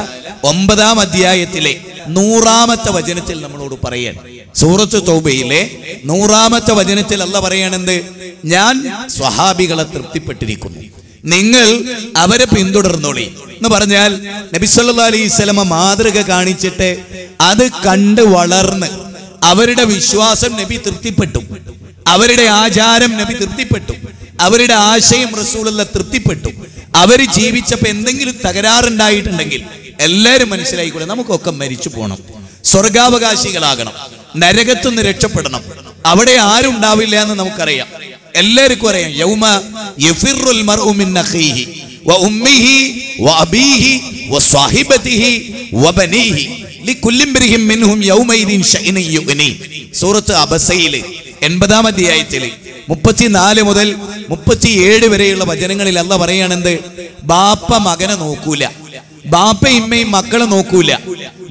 9-ാം അധ്യായത്തിലെ 100-ാമത്തെ വചനത്തിൽ നമ്മളോട് പറയാൻ. സൂറത്ത് തൗബയിലെ 100-ാമത്തെ വചനത്തിൽ അല്ലാഹ് പറയാണെന്ത്? ഞാൻ സ്വഹാബികളെ തൃപ്തിപ്പെട്ടിരിക്കുന്നു, നിങ്ങൾ അവരെ പിന്തുടർന്നോളി എന്ന് പറഞ്ഞാൽ നബി സല്ലല്ലാഹു അലൈഹി വസല്ലമ മാതൃക കാണിച്ചിട്ട് അത് കണ്ട് വളർന്ന് അവരുടെ വിശ്വാസം നബി തൃപ്തിപ്പെട്ടു, അവരുടെ ആചാരം നബി തൃപ്തിപ്പെട്ടു, അവരുടെ ആശയം റസൂലുള്ളാഹി തൃപ്തിപ്പെട്ടു. അവർ ജീവിച്ചപ്പോൾ എന്തെങ്കിലും തകരാറുണ്ടായിട്ടുണ്ടെങ്കിൽ എല്ലാവരും മനസ്സിലായിക്കൂടെ, നമുക്കൊക്കെ മരിച്ചു പോകണം, സ്വർഗാവകാശികളാകണം, നരകത്തുനിന്ന് രക്ഷപ്പെടണം, അവിടെ ആരും ഉണ്ടാവില്ല എന്ന് നമുക്കറിയാം. എല്ലാവർക്കും അറിയാം, യൗമ യഫിറുൽ മർഉ മിൻ അഖീഹി വ ഉമ്മിഹി വ അബീഹി വ സ്വഹിബതിഹി വ ബനീഹി ലികുല്ലി ഇംറിഹിൻ മിൻഹും യൗമൈദിൻ ശഅ്നു യുഗ്നി. സൂറത്ത് അബസയിലെ 80-ാം അധ്യായത്തിലെ 34 മുതൽ 37 വരെയുള്ള വചനങ്ങളിൽ അല്ലാഹ് പറയാണെന്ത്? ബാപ്പ മകനെ നോക്കൂല, ബാപ്പ ഇമ്മയും മക്കളെ നോക്കൂല,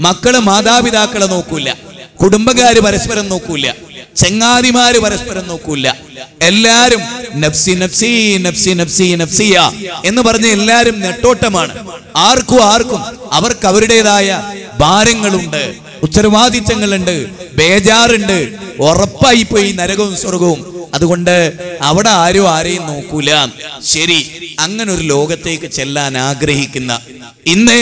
മക്കള് മാതാപിതാക്കളെ നോക്കൂല, കുടുംബക്കാര് പരസ്പരം നോക്കൂല, ചെങ്ങാതിമാര് പരസ്പരം നോക്കൂല. എല്ലാരും നഫ്സി നഫ്സി നഫ്സി നഫ്സി നഫ്സിയ എന്ന് പറഞ്ഞ് എല്ലാരും നെട്ടോട്ടമാണ്. ആർക്കും അവർക്ക് അവരുടേതായ ഭാരങ്ങളുണ്ട്, ഉത്തരവാദിത്തങ്ങളുണ്ട്, ബേജാറുണ്ട്. ഉറപ്പായി പോയി നരകവും സ്വർഗവും. അതുകൊണ്ട് അവിടെ ആരും ആരെയും നോക്കൂല. ശരി, അങ്ങനെ ഒരു ലോകത്തേക്ക് ചെല്ലാൻ ആഗ്രഹിക്കുന്ന ഇന്ന്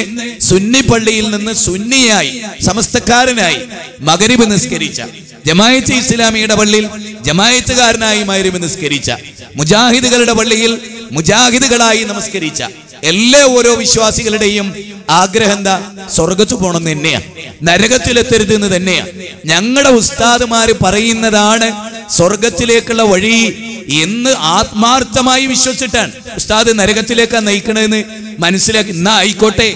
സുന്നി പള്ളിയിൽ നിന്ന് സുന്നിയായി സമസ്തക്കാരനായി മഗ്രിബ് നിസ്കരിച്ച, ജമാഅത്തെ ഇസ്ലാമിയുടെ പള്ളിയിൽ ജമാഅത്തുകാരനായി മഗ്രിബ് നിസ്കരിച്ച, മുജാഹിദുകളുടെ പള്ളിയിൽ മുജാഹിദുകളായി നമസ്കരിച്ച എല്ലാ ഓരോ വിശ്വാസികളുടെയും ആഗ്രഹം എന്താ? സ്വർഗത്ത് പോകണം തന്നെയാണ്, നരകത്തിലെത്തരുതെന്ന് തന്നെയാണ്. ഞങ്ങളുടെ ഉസ്താദുമാര് പറയുന്നതാണ് സ്വർഗത്തിലേക്കുള്ള വഴി എന്ന് ആത്മാർത്ഥമായി വിശ്വസിച്ചിട്ടാണ്. ഉസ്താദ് നരകത്തിലേക്കാ നയിക്കണമെന്ന് മനസ്സിലാക്കി എന്നാ ആയിക്കോട്ടെ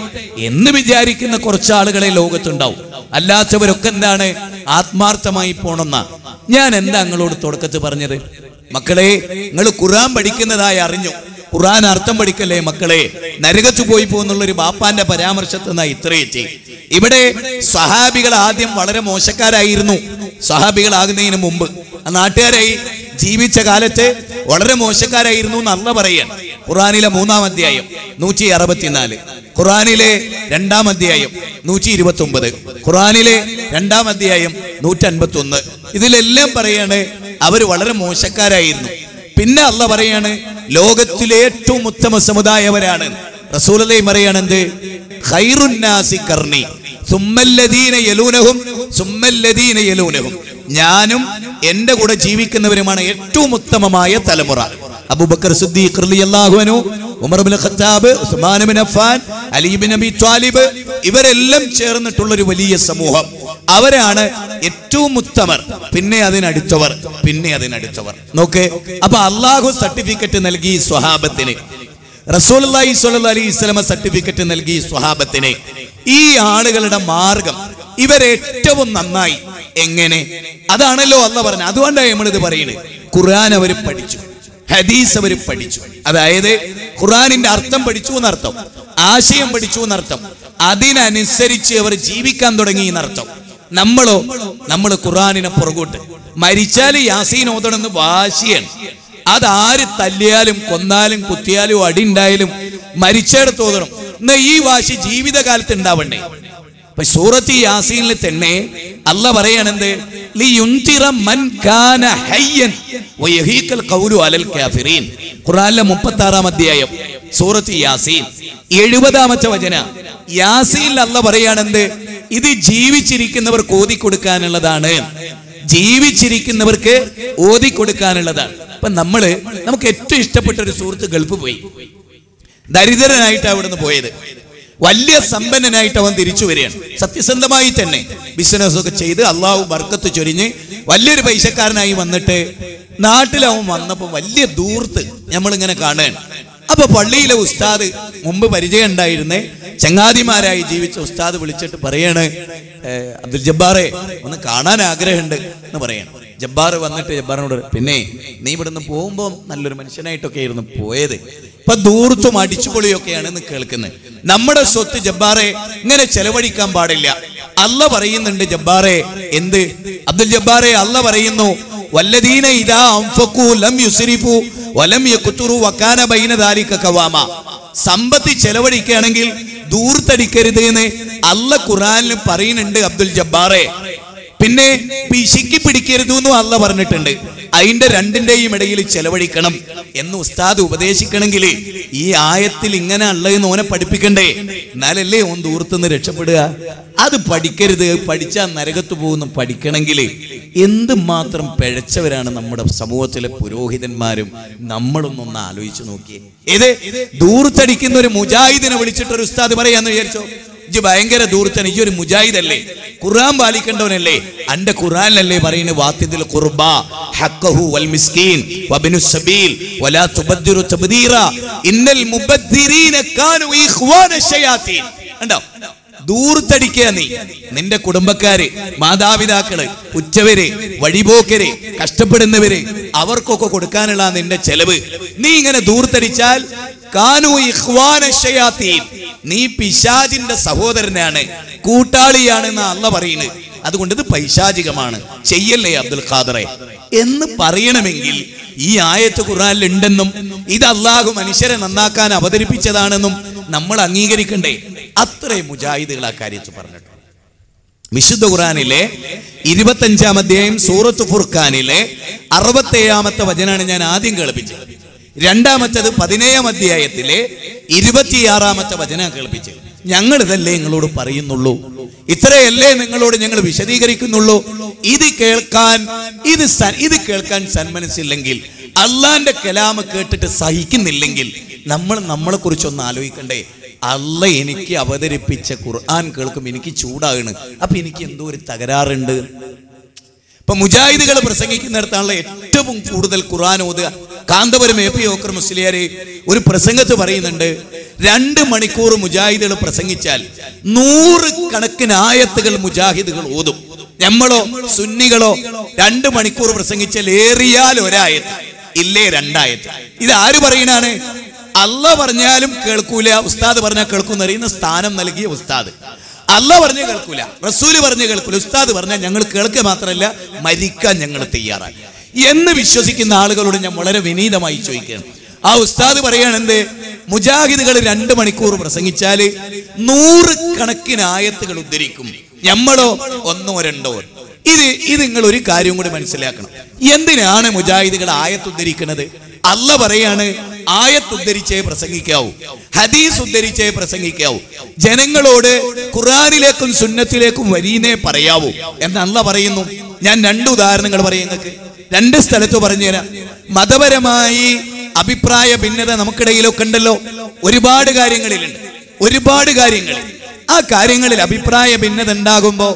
എന്ന് വിചാരിക്കുന്ന കുറച്ച് ആളുകളെ ലോകത്തുണ്ടാവും. അല്ലാത്തവരൊക്കെ എന്താണ്? ആത്മാർത്ഥമായി പോണെന്നാ. ഞാൻ എന്താ നിങ്ങളോട് തുടക്കത്തിൽ പറഞ്ഞത്? മക്കളെ, നിങ്ങൾ ഖുർആൻ പഠിക്കുന്നതായി അറിഞ്ഞു, ഖുർആൻ അർത്ഥം പഠിക്കല്ലേ മക്കളെ, നരകത്ത് പോയി പോകുന്നുള്ളൊരു ബാപ്പാന്റെ പരാമർശത്തിൽ നിന്നാ ഇത്രയെത്തി. ഇവിടെ സ്വഹാബികൾ ആദ്യം വളരെ മോശക്കാരായിരുന്നു. സ്വഹാബികളാകുന്നതിന് മുമ്പ് നാട്ടുകാരായി ജീവിച്ച കാലത്ത് വളരെ മോശക്കാരായിരുന്നു എന്ന് അല്ലാഹ് പറയാൻ. ഖുർആനിലെ 3-ാം അധ്യായം 164, ഖുർആനിലെ 2-ാം അധ്യായം 129, ഖുർആനിലെ 2-ാം അധ്യായം 151. ഇതിലെല്ലാം പറയാണ് അവർ വളരെ മോശക്കാരായിരുന്നു. പിന്നെ അല്ലാഹ് പറയാണ് ലോകത്തിലെ ഏറ്റവും ഉത്തമ സമുദായവരാണ്. റസൂലുള്ളാഹി പറയാണെന്ത്? ഖൈറുൻ നാസി ഖർനി സുമ്മല്ലദീന യലൂനഹും സുമ്മല്ലദീന യലൂനഹും. ഞാനും എന്റെ കൂടെ ജീവിക്കുന്നവരുമാണ് ഏറ്റവും ഉത്തമമായ തലമുറ. അബൂബക്കർ സിദ്ദീഖ് റളിയല്ലാഹു അൻഹു, ഉമർ ഇബ്നു ഖത്താബ്, ഉസ്മാൻ ഇബ്നു അഫ്ഫാൻ, അലി ഇബ്നു അബി ത്വാലിബ്, ഇവരെല്ലാം ചേർന്നിട്ടുള്ള ഒരു വലിയ സമൂഹം. അവരാണ് ഏറ്റവും ഉത്തമർ. പിന്നെ അതിനടുത്തവർ, പിന്നെ അതിനടുത്തവർ. നോക്ക്, അപ്പൊ അല്ലാഹു സർട്ടിഫിക്കറ്റ് നൽകി സ്വഹാബത്തിന്, റസൂലുള്ളാഹി സ്വല്ലല്ലാഹി അലൈഹി വസല്ലം സർട്ടിഫിക്കറ്റ് നൽകി സ്വഹാബത്തിന്. ഈ ആളുകളുടെ മാർഗം ഇവരേറ്റവും നന്നായി എങ്ങനെ? അതാണല്ലോ അല്ലാഹ് പറഞ്ഞത്. അതുകൊണ്ടാണ് നമ്മളിത് പറയുന്നത്. ഖുർആൻ അവർ പഠിച്ചു, ഹദീസ് അവർ പഠിച്ചു. അതായത് ഖുർആനിന്റെ അർത്ഥം പഠിച്ചു എന്നർത്ഥം, ആശയം പഠിച്ചു എന്നർത്ഥം, അതിനനുസരിച്ച് അവർ ജീവിക്കാൻ തുടങ്ങി എന്നർത്ഥം. നമ്മൾ ഖുർആനിനെ പുറകോട്ട് മരിച്ചാൽ യാസീൻ ഓതണമെന്ന് വാശിയാണ്. അതാര് തല്ലിയാലും കൊന്നാലും കുത്തിയാലും അടിണ്ടായാലും മരിച്ചെടുത്ത് ഓതണം എന്നാ ഈ വാശി ജീവിതകാലത്ത് ഉണ്ടാവണ്ടേ? അപ്പൊ സൂറത്ത് യാസീനിൽ തന്നെ അല്ലാഹ് പറയാണെന്ത്? ലിയുൻതിറ മൻ കാന ഹയ്യൻ വയഹീഖൽ ഖൗലു അലൽ കാഫിരീൻ. ഖുർആനിലെ 36-ാം അധ്യായം സൂറത്ത് യാസീൻ 70-ാമത്തെ വചന. യാസീനിൽ അല്ലാഹ് പറയാണെന്ത്? ഇത് ജീവിച്ചിരിക്കുന്നവർക്ക് ഓതിക്കൊടുക്കാനുള്ളതാണ്, ജീവിച്ചിരിക്കുന്നവർക്ക് ഓതിക്കൊടുക്കാനുള്ളതാണ്. അപ്പൊ നമുക്ക് ഏറ്റവും ഇഷ്ടപ്പെട്ട ഒരു സുഹൃത്ത് ഗൾഫ് പോയി, ദരിദ്രനായിട്ട് അവിടുന്ന് പോയത്, വലിയ സമ്പന്നനായിട്ട് അവൻ തിരിച്ചു വരികയാണ്. സത്യസന്ധമായി തന്നെ ബിസിനസ് ഒക്കെ ചെയ്ത് അള്ളാഹു ബർക്കത്ത് ചൊരിഞ്ഞ് വലിയൊരു പൈസക്കാരനായി വന്നിട്ട് നാട്ടിലവൻ വന്നപ്പോ വലിയ ദൂർത്ത് നമ്മളിങ്ങനെ കാണുകയാണ്. അപ്പൊ പള്ളിയിലെ ഉസ്താദ്, മുമ്പ് പരിചയം ഉണ്ടായിരുന്നേ ചങ്ങാതിമാരായി ജീവിച്ച ഉസ്താദ് വിളിച്ചിട്ട് പറയാണ്, അബ്ദുൽ ജബ്ബാറെ ഒന്ന് കാണാൻ ആഗ്രഹമുണ്ട് എന്ന് പറയണം. ജബ്ബാർ വന്നിട്ട് ജബ്ബാറിനോട്, പിന്നെ നീ ഇവിടുന്ന് പോകുമ്പോൾ നല്ലൊരു മനുഷ്യനായിട്ടൊക്കെ ആയിരുന്നു പോയത്, ഇപ്പൊ ദൂർത്തും അടിച്ചുപൊളിയൊക്കെയാണെന്ന് കേൾക്കുന്നത്. നമ്മുടെ സ്വത്ത് ജബ്ബാറെ ഇങ്ങനെ ചെലവഴിക്കാൻ പാടില്ല. അല്ല പറയുന്നുണ്ട് ജബ്ബാറെ, എന്ത് അബ്ദുൽ ജബ്ബാറെ? അല്ല പറയുന്നു, വല്ലദീന ഇദാ അൻഫഖൂ ലം യുസ്രിഫു വലം യഖ്തുറു വകാന ബൈന ദാലിക ഖവാമ. സമ്പത്ത് ചെലവഴിക്കുകയാണെങ്കിൽ ദൂർത്തടിക്കരുത് എന്ന് അല്ല ഖുർആനിൽ പറയുന്നുണ്ട് അബ്ദുൽ ജബ്ബാറെ. പിന്നെ പിശുക്കി പിടിക്കരുത് എന്നും അല്ല പറഞ്ഞിട്ടുണ്ട്. അതിന്റെ രണ്ടിന്റെയും ഇടയിൽ ചെലവഴിക്കണം എന്ന് ഉസ്താദ് ഉപദേശിക്കണമെങ്കിൽ ഈ ആയത്തിൽ ഇങ്ങനെ ഉള്ളതെന്ന് ഓനെ പഠിപ്പിക്കണ്ടേ? എന്നാലല്ലേ ഓൻ ദൂരത്തുനിന്ന് രക്ഷപ്പെടുക. അത് പഠിക്കരുത്, പഠിച്ചാൽ നരകത്ത് പോകുന്നു. പഠിക്കണമെങ്കിൽ എന്തുമാത്രം പിഴച്ചവരാണ് നമ്മുടെ സമൂഹത്തിലെ പുരോഹിതന്മാരും. നമ്മളൊന്നൊന്ന് ആലോചിച്ച് നോക്കിയേ. ഏത് ദൂർത്തടിക്കുന്ന ഒരു മുജാഹിദിനെ വിളിച്ചിട്ടൊരു ഉസ്താദ് പറയാന്ന് വിചാരിച്ചോ? ഇജ്ജ് ഭയങ്കര ദൂർത്തന്, ഇജ്ജ് ഒരു മുജാഹിദല്ലേ, ഖുർആൻ പാലിക്കേണ്ടവനല്ലേ? അന്റെ ഖുർആനിലല്ലേ പറയുന്നത്, വാത്തിദിൽ ഖുർബാ ഹഖഹു വൽ മിസ്കീൻ വബ്നുസ് സബീൽ വലാ തുബദ്ദിറു തബ്ദീറ ഇന്നൽ മുബദ്ദിരീന കാനൂ ഇഖ്വാന ശയാതീൻ. കണ്ടോ? ദൂർത്തടിക്കുക. നീ നിന്റെ കുടുംബക്കാര്, മാതാപിതാക്കള്, ഉച്ചവര്, വഴിപോക്കര്, കഷ്ടപ്പെടുന്നവര്, അവർക്കൊക്കെ കൊടുക്കാനുള്ള നിന്റെ ചെലവ് നീ ഇങ്ങനെ ദൂർത്തടിച്ചാൽ കാനൂ ഇഖ്വാന ശയാതീൻ, നീ പിശാചിന്റെ സഹോദരനാണ്, കൂട്ടാളിയാണെന്ന് അല്ല പറയുന്നത്. അതുകൊണ്ട് ഇത് പൈശാചികമാണ്, ചെയ്യല്ലേ അബ്ദുൽ ഖാദറെ എന്ന് പറയണമെങ്കിൽ ഈ ആയത്ത് ഖുർആനിൽ ഉണ്ടെന്നും ഇത് അള്ളാഹു മനുഷ്യരെ നന്നാക്കാൻ അവതരിപ്പിച്ചതാണെന്നും നമ്മൾ അംഗീകരിക്കണ്ടേ? അത്രയും മുജാഹിദുകൾ ആ കാര്യത്തിൽ പറഞ്ഞിട്ടുണ്ട്. വിശുദ്ധ ഖുർആനിലെ 25-ാം അധ്യായം സൂറത്ത് ഫുർഖാനിലെ 67-ാമത്തെ വചനാണ് ഞാൻ ആദ്യം കേൾപ്പിച്ചത്. രണ്ടാമത്തത് 17-ാം അധ്യായത്തിലെ 26-ാമത്തെ വചനം കേൾപ്പിച്ചത്. ഞങ്ങൾ ഇതല്ലേ നിങ്ങളോട് പറയുന്നുള്ളൂ, ഇത്രയല്ലേ നിങ്ങളോട് ഞങ്ങൾ വിശദീകരിക്കുന്നുള്ളൂ. ഇത് കേൾക്കാൻ സന്മനസ്സില്ലെങ്കിൽ, അള്ളാന്റെ കലാമ് കേട്ടിട്ട് സഹിക്കുന്നില്ലെങ്കിൽ നമ്മൾ നമ്മളെ കുറിച്ചൊന്ന് ആലോചിക്കണ്ടേ? അല്ല എനിക്ക് അവതരിപ്പിച്ച ഖുർആൻ കേൾക്കും എനിക്ക് ചൂടാകണ്, അപ്പൊ എനിക്ക് എന്തോ ഒരു തകരാറുണ്ട്. ഇപ്പൊ മുജാഹിദുകൾ പ്രസംഗിക്കുന്നിടത്താണല്ലോ ഏറ്റവും കൂടുതൽ ഖുർആൻ ഓതുക. Kanthapuram A P ochre Musliyar ഒരു പ്രസംഗത്ത് പറയുന്നുണ്ട്, 2 മണിക്കൂർ മുജാഹിദുകൾ പ്രസംഗിച്ചാൽ 100 കണക്കിന് ആയത്തുകൾ മുജാഹിദുകൾ ഓതും. നമ്മളോ സുന്നികളോ 2 മണിക്കൂർ പ്രസംഗിച്ചാൽ ഏറിയാൽ ഒരായത്ത്, ഇല്ലേ 2 ആയത്ത്. ഇത് ആര് പറയണാണ്? അല്ല പറഞ്ഞാലും കേൾക്കൂല, ഉസ്താദ് പറഞ്ഞാൽ കേൾക്കും അറിയുന്ന സ്ഥാനം നൽകിയ ഉസ്താദ്. അല്ല പറഞ്ഞ് കേൾക്കൂല, റസൂല് പറഞ്ഞ് കേൾക്കൂല, ഉസ്താദ് പറഞ്ഞാൽ ഞങ്ങൾ കേൾക്കുക മാത്രമല്ല മരിക്കാൻ ഞങ്ങൾ തയ്യാറാണ് എന്ന് വിശ്വസിക്കുന്ന ആളുകളോട് ഞാൻ വളരെ വിനീതമായി ചോദിക്കുകയാണ്. ആ ഉസ്താദ് പറയാണെന്ത്, മുജാഹിദുകൾ 2 മണിക്കൂർ പ്രസംഗിച്ചാല് 100 കണക്കിന് ആയത്തുകൾ ഉദ്ധരിക്കും, നമ്മളോ 1 or 2. ഇത് നിങ്ങൾ ഒരു കാര്യം കൂടി മനസ്സിലാക്കണം. എന്തിനാണ് മുജാഹിദുകൾ ആയത്ത് ഉദ്ധരിക്കുന്നത്? അല്ല പറയാണ് ആയത്ത് ഉദ്ധരിച്ചേ പ്രസംഗിക്കാവൂ, ഹദീസ് ഉദ്ധരിച്ചേ പ്രസംഗിക്കാവൂ, ജനങ്ങളോട് ഖുർആനിലേക്കും സുന്നത്തിലേക്കും വരീനേ പറയാവൂ എന്ന് അല്ല പറയുന്നു. ഞാൻ 2 ഉദാഹരണങ്ങൾ പറയാം, നിങ്ങൾക്ക് 2 സ്ഥലത്ത് പറഞ്ഞുതരാം. മതപരമായി അഭിപ്രായ ഭിന്നത നമുക്കിടയിലൊക്കെ ഉണ്ടല്ലോ, ഒരുപാട് കാര്യങ്ങളിലുണ്ട്, ഒരുപാട് കാര്യങ്ങളിൽ. ആ കാര്യങ്ങളിൽ അഭിപ്രായ ഭിന്നത ഉണ്ടാകുമ്പോ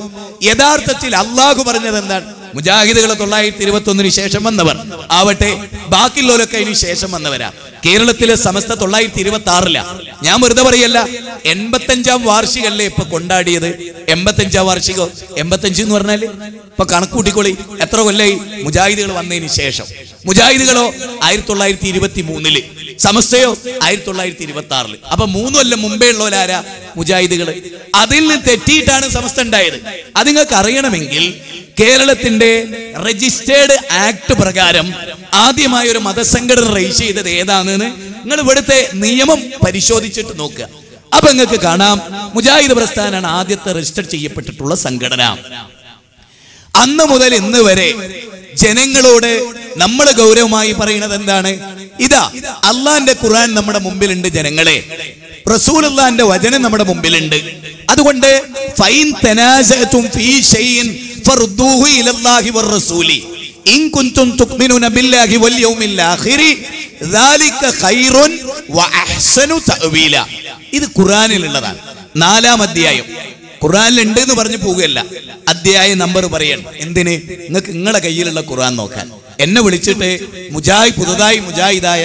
യഥാർത്ഥത്തിൽ അള്ളാഹു പറഞ്ഞത് എന്താണ്? മുജാഹിദുകൾ 921 ശേഷം വന്നവർ ആവട്ടെ, ബാക്കിയുള്ളവരൊക്കെ അതിന് ശേഷം വന്നവരാ. കേരളത്തിലെ സമസ്ത 926 ഞാൻ വെറുതെ പറയല്ല, 85-ാം വാർഷികല്ലേ ഇപ്പൊ കൊണ്ടാടിയത്. 85-ാം വാർഷികം, 85 എന്ന് പറഞ്ഞാല് ഇപ്പൊ കണക്കൂട്ടിക്കൊള്ളി എത്ര കൊല്ലായി മുജാഹിദുകൾ വന്നതിന് ശേഷം. മുജാഹിദുകളോ 1923, സമസ്തയോ 1926. അപ്പൊ 3 കൊല്ലം മുമ്പേ ഉള്ളവരാരാ? മുജാഹിദുകള്. അതിൽ നിന്ന് തെറ്റിയിട്ടാണ് സമസ്ത ഉണ്ടായത്. അത് നിങ്ങൾക്ക് അറിയണമെങ്കിൽ കേരളത്തിന്റെ രജിസ്റ്റേർഡ് ആക്ട് പ്രകാരം ആദ്യമായി ഒരു മതസംഘടന രജിസ്റ്റർ ചെയ്തത് ഏതാണെന്ന് നിങ്ങൾ ഇവിടുത്തെ നിയമം പരിശോധിച്ചിട്ട് നോക്കുക. അപ്പൊ നിങ്ങൾക്ക് കാണാം, മുജാഹിദ് പ്രസ്ഥാനാണ് ആദ്യത്തെ രജിസ്റ്റർ ചെയ്യപ്പെട്ടിട്ടുള്ള സംഘടന. അന്ന് മുതൽ ഇന്ന് വരെ ജനങ്ങളോട് നമ്മൾ ഗൗരവമായി പറയുന്നത് എന്താണ്? ഇതാ അള്ളാന്റെ ഖുർആൻ നമ്മുടെ മുമ്പിലുണ്ട് ജനങ്ങളെ, റസൂലുള്ളാഹിന്റെ വചനം നമ്മുടെ മുമ്പിലുണ്ട്. അതുകൊണ്ട് ഫൈൻ തനാസഅതും ഫീ ഷൈഇൻ ഫർദൂഹു ഇലല്ലാഹി വറസൂലി ഇൻ കുൻതും തുഅ്മിനൂന ബില്ലാഹി വൽ യൗമിൽ ആഖിരി ദാലിക ഖൈറുൻ വഅഹ്സനു തഅവീല. ഇത് ഖുർആനിലുള്ളതാണ്. 4-ാം അധ്യായം ഖുർആനിൽ ഉണ്ട് എന്ന് പറഞ്ഞു പോവുകയല്ല, അധ്യായ നമ്പർ പറയണം. എന്തിന്? നിങ്ങൾക്ക് നിങ്ങളുടെ കയ്യിലുള്ള ഖുർആൻ നോക്കാൻ. എന്നെ വിളിച്ചിട്ട് പുതുതായി മുജാഹിദായ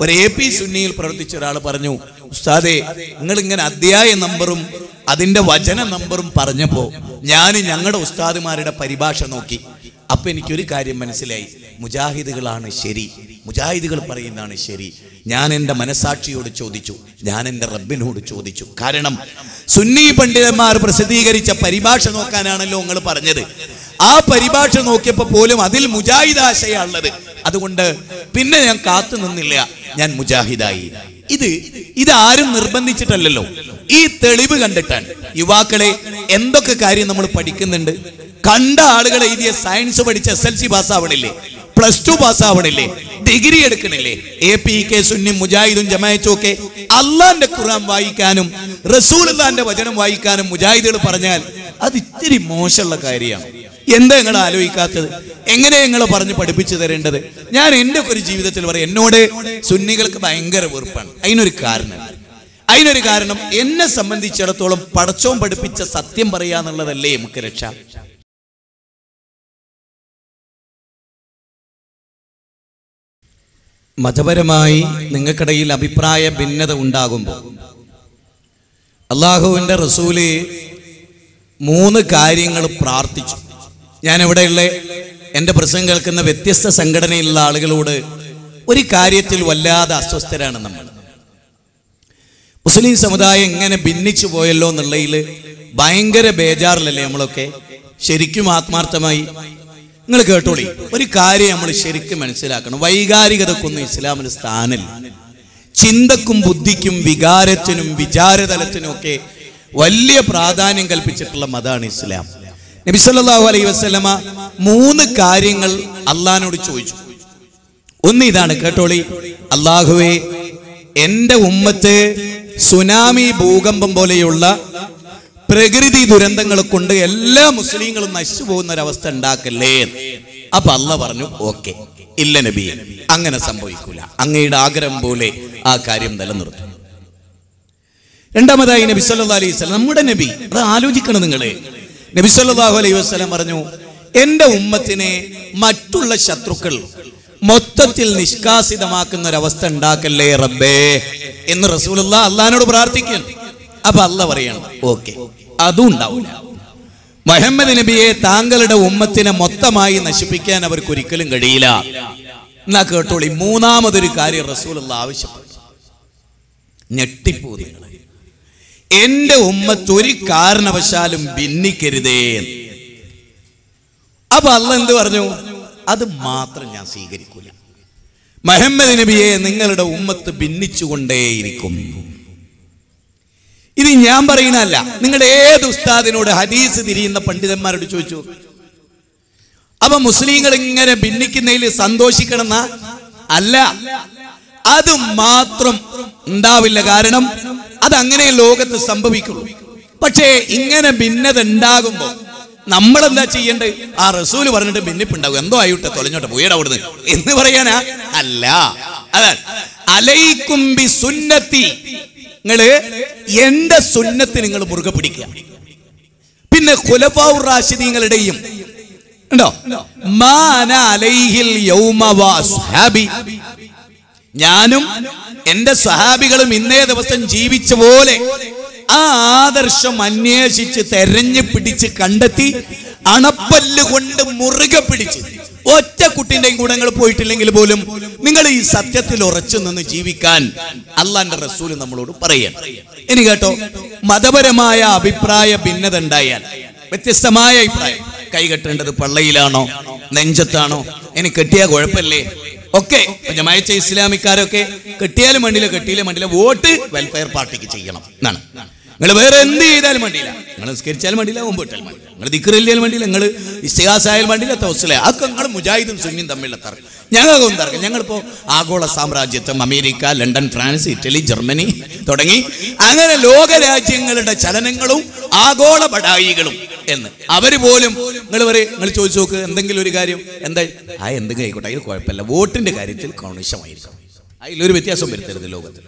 ഒരു AP സുന്നിയിൽ പ്രവർത്തിച്ച ഒരാൾ പറഞ്ഞു, ഉസ്താദേ നിങ്ങൾ ഇങ്ങനെ അധ്യായ നമ്പറും അതിന്റെ വചന നമ്പറും പറഞ്ഞപ്പോ ഞാൻ ഞങ്ങളുടെ ഉസ്താദുമാരുടെ പരിഭാഷ നോക്കി. അപ്പൊ എനിക്കൊരു കാര്യം മനസ്സിലായി, മുജാഹിദുകളാണ് ശരി, മുജാഹിദുകൾ പറയുന്നതാണ് ശരി. ഞാൻ എൻ്റെ മനസാക്ഷിയോട് ചോദിച്ചു, ഞാൻ എൻ്റെ റബ്ബിനോട് ചോദിച്ചു. കാരണം സുന്നി പണ്ഡിതന്മാർ പ്രസിദ്ധീകരിച്ച പരിഭാഷ നോക്കാനാണല്ലോ നിങ്ങൾ പറഞ്ഞത്. ആ പരിഭാഷ നോക്കിയപ്പോൾ പോലും അതിൽ മുജാഹിദ് ആശയമുള്ളത്. അതുകൊണ്ട് പിന്നെ ഞാൻ കാത്തു നിന്നില്ല, ഞാൻ മുജാഹിദായി. ഇത് ആരും നിർബന്ധിച്ചിട്ടല്ലല്ലോ, ഈ തെളിവ് കണ്ടിട്ടാണ്. യുവാക്കളെ, എന്തൊക്കെ കാര്യം നമ്മൾ പഠിക്കുന്നുണ്ട്. കണ്ട ആളുകൾ എഴുതിയ സയൻസ് പഠിച്ച SLC പാസ്സാവണില്ലേ, +2 പാസ്സാവണില്ലേ, ഡിഗ്രി എടുക്കണില്ലേ? APK സുന്നി മുജാഹിദും ജമാഅത്തും ഒക്കെ അള്ളാന്റെ ഖുർആൻ വായിക്കാനും റസൂലുള്ളാഹിന്റെ വചനം വായിക്കാനും മുജാഹിദുകൾ പറഞ്ഞാൽ അത് ഇത്തിരി മോശമുള്ള കാര്യമാണ്. എന്താ നിങ്ങൾ ആലോചിക്കാത്തത്? എങ്ങനെ നിങ്ങൾ പറഞ്ഞ് പഠിപ്പിച്ചു തരേണ്ടത്? ഞാൻ എൻ്റെ ഒരു ജീവിതത്തിൽ പറയും, എന്നോട് സുന്നികൾക്ക് ഭയങ്കര വെറുപ്പാണ്. അതിനൊരു കാരണം എന്നെ സംബന്ധിച്ചിടത്തോളം പടച്ചോൻ പഠിപ്പിച്ച സത്യം പറയാന്നുള്ളതല്ലേ നമുക്ക് രക്ഷ. മതപരമായി നിങ്ങൾക്കിടയിൽ അഭിപ്രായ ഭിന്നത ഉണ്ടാകുമ്പോൾ അള്ളാഹുവിൻ്റെ റസൂല് 3 കാര്യങ്ങൾ പ്രാർത്ഥിച്ചു. ഞാൻ ഇവിടെയുള്ള എൻ്റെ പ്രസംഗം കേൾക്കുന്ന വ്യത്യസ്ത സംഘടനയിലുള്ള ആളുകളോട് ഒരു കാര്യത്തിൽ വല്ലാതെ അസ്വസ്ഥരാണ് നമ്മൾ. മുസ്ലിം സമുദായം ഇങ്ങനെ ഭിന്നിച്ചു പോയല്ലോ എന്നുള്ളതിൽ ഭയങ്കര ബേജാറിലല്ലേ നമ്മളൊക്കെ? ശരിക്കും ആത്മാർത്ഥമായി നിങ്ങൾ കേട്ടോളി, ഒരു കാര്യം നമ്മൾ ശരിക്കും മനസ്സിലാക്കണം. വൈകാരികതക്കൊന്നും ഇസ്ലാമിൽ സ്ഥാനമില്ല. ചിന്തക്കും ബുദ്ധിക്കും വികാരത്തിനും വിചാരതലത്തിനും ഒക്കെ വലിയ പ്രാധാന്യം കൽപ്പിച്ചിട്ടുള്ള മതമാണ് ഇസ്ലാം. നബി സല്ലല്ലാഹു അലൈഹി വസല്ലമ 3 കാര്യങ്ങൾ അള്ളാഹിനോട് ചോദിച്ചു. ഒന്ന് ഇതാണ്, കേട്ടോളി. അള്ളാഹുവേ, എൻ്റെ ഉമ്മത്ത് സുനാമി, ഭൂകമ്പം പോലെയുള്ള പ്രകൃതി ദുരന്തങ്ങൾ കൊണ്ട് എല്ലാ മുസ്ലിങ്ങളും നശിച്ചു പോകുന്ന ഒരവസ്ഥ ഉണ്ടാക്കല്ലേ. അപ്പൊ അള്ളാഹ് പറഞ്ഞു, ഓക്കെ, ഇല്ല നബിയെ, അങ്ങനെ സംഭവിക്കൂല, അങ്ങയുടെ ആഗ്രഹം പോലെ ആ കാര്യം നിലനിർത്തും. രണ്ടാമതായി നബി സല്ലല്ലാഹു അലൈഹി വസല്ലം, നമ്മുടെ നബി, അത് ആലോചിക്കണം നിങ്ങളെ. നബി സല്ലല്ലാഹു അലൈഹി വസല്ലം പറഞ്ഞു, എൻ്റെ ഉമ്മത്തിനെ മറ്റുള്ള ശത്രുക്കൾ മൊത്തത്തിൽ നിഷ്കാസിതമാക്കുന്ന ഒരവസ്ഥ ഉണ്ടാക്കല്ലേ റബ്ബേ എന്ന് റസൂലുള്ളാഹി അള്ളാഹിനോട് പ്രാർത്ഥിക്കുന്നു. അപ്പൊ അള്ളാഹ് പറയണം, ഓക്കെ, അതും ഉണ്ടാവില്ല. മുഹമ്മദ് നബിയെ, താങ്കളുടെ ഉമ്മത്തിനെ മൊത്തമായി നശിപ്പിക്കാൻ അവർക്ക് ഒരിക്കലും കഴിയില്ല. എന്നാ കേട്ടോളി, 3-മതൊരു കാര്യം റസൂലുള്ളാഹി ആവശ്യപ്പെട്ടു. ഞെട്ടിപ്പോ നിങ്ങൾ, എന്റെ ഉമ്മത്ത് ഒരു കാരണവശാലും ഭിന്നിക്കരുതേ. അപ്പൊ അള്ളാഹ് എന്ത് പറഞ്ഞു? അത് മാത്രം ഞാൻ സ്വീകരിക്കൂല. മുഹമ്മദ് നബിയെ, നിങ്ങളുടെ ഉമ്മത്ത് ഭിന്നിച്ചുകൊണ്ടേയിരിക്കും. ഇത് ഞാൻ പറയുന്നതല്ല, നിങ്ങളുടെ ഏത് ഉസ്താദിനോട്, ഹദീസ് തിരിയുന്ന പണ്ഡിതന്മാരോട് ചോദിച്ചു. അപ്പൊ മുസ്ലിങ്ങൾ ഇങ്ങനെ ഭിന്നിക്കുന്നതിൽ സന്തോഷിക്കണം അല്ല, അത് മാത്രം ഉണ്ടാവില്ല. കാരണം അതങ്ങനെ ലോകത്ത് സംഭവിക്കുള്ളൂ. പക്ഷേ ഇങ്ങനെ ഭിന്നത ഉണ്ടാകുമ്പോ നമ്മളെന്താ ചെയ്യേണ്ടത്? ആ റസൂല് പറഞ്ഞിട്ട് ഭിന്നിപ്പുണ്ടാവും, എന്തോ ആയിട്ടെ, തൊലഞ്ഞോട്ടെ, പോയിട അവിടുന്ന് എന്ന് പറയാനാ? അല്ല, അതാണ് അലൈക്കും ബി സുന്നത്തി, നിങ്ങള് എന്റെ സുന്നത്ത് നിങ്ങൾ മുറുകെ പിടിക്കുക. പിന്നെ ഖുലഫാഉർ റാഷിദീങ്ങളുടെയും ഉണ്ടോ, മാന അലൈഹിൽ യൗമ വഅസ്ഹാബി, ഞാനും എന്റെ സഹാബികളും ഇന്നേ ദിവസം ജീവിച്ച പോലെ ആ ആദർശം അന്വേഷിച്ച് തെരഞ്ഞു പിടിച്ച് കണ്ടെത്തി അണപ്പല്ല് കൊണ്ട് മുറുകെ പിടിച്ച്, ഒറ്റ കുട്ടിന്റെയും കൂടെ നിങ്ങൾ പോയിട്ടില്ലെങ്കിൽ പോലും നിങ്ങൾ ഈ സത്യത്തിൽ ഉറച്ചു നിന്ന് ജീവിക്കാൻ അള്ളാന്റെ റസൂൽ നമ്മളോട് പറയാൻ. ഇനി കേട്ടോ, മതപരമായ അഭിപ്രായ ഭിന്നത ഉണ്ടായാൽ, വ്യത്യസ്തമായ അഭിപ്രായം, കൈകെട്ടേണ്ടത് പള്ളയിലാണോ നെഞ്ചത്താണോ, ഇനി കെട്ടിയാ കുഴപ്പമില്ലേ, ഒക്കെ ജമാഅത്തെ ഇസ്ലാമിക്കാരൊക്കെ കെട്ടിയാലും മണ്ടിയില്ല, കെട്ടിയിലും മണ്ടിയില്ല, വോട്ട് വെൽഫെയർ പാർട്ടിക്ക് ചെയ്യണം എന്നാണ്. നിങ്ങൾ വേറെ എന്ത് ചെയ്താലും വേണ്ടിയില്ല, നിങ്ങൾ നിസ്കരിച്ചാലും വേണ്ടിയില്ല, മുമ്പ് ഇട്ടാലും വേണ്ടിയില്ല, നിങ്ങൾ ദിക്റില്ലാലും വേണ്ടിയില്ല, നിങ്ങൾ ഇസ്തിഗാസയാലും വേണ്ടിയില്ല, തവസ്സുല, അതൊക്കെ നിങ്ങൾ മുജാഹിദും സുന്നിയും തമ്മിലുള്ള തർക്കം. ഞങ്ങൾക്കൊന്നും തർക്കം. ഞങ്ങളിപ്പോ ആഗോള സാമ്രാജ്യത്വം, America, London, France, Italy, Germany തുടങ്ങി അങ്ങനെ ലോകരാജ്യങ്ങളുടെ ചലനങ്ങളും ആഗോള ബഡായികളും എന്ന് അവര് പോലും നിങ്ങൾ ചോദിച്ചു നോക്ക്, എന്തെങ്കിലും ഒരു കാര്യം എന്താ എന്തെങ്കിലും ആയിക്കോട്ടെ, അതിൽ കുഴപ്പമില്ല, വോട്ടിന്റെ കാര്യത്തിൽ കണിശമായിരിക്കും, അതിലൊരു വ്യത്യാസം വരുത്തരുത് ലോകത്തിൽ.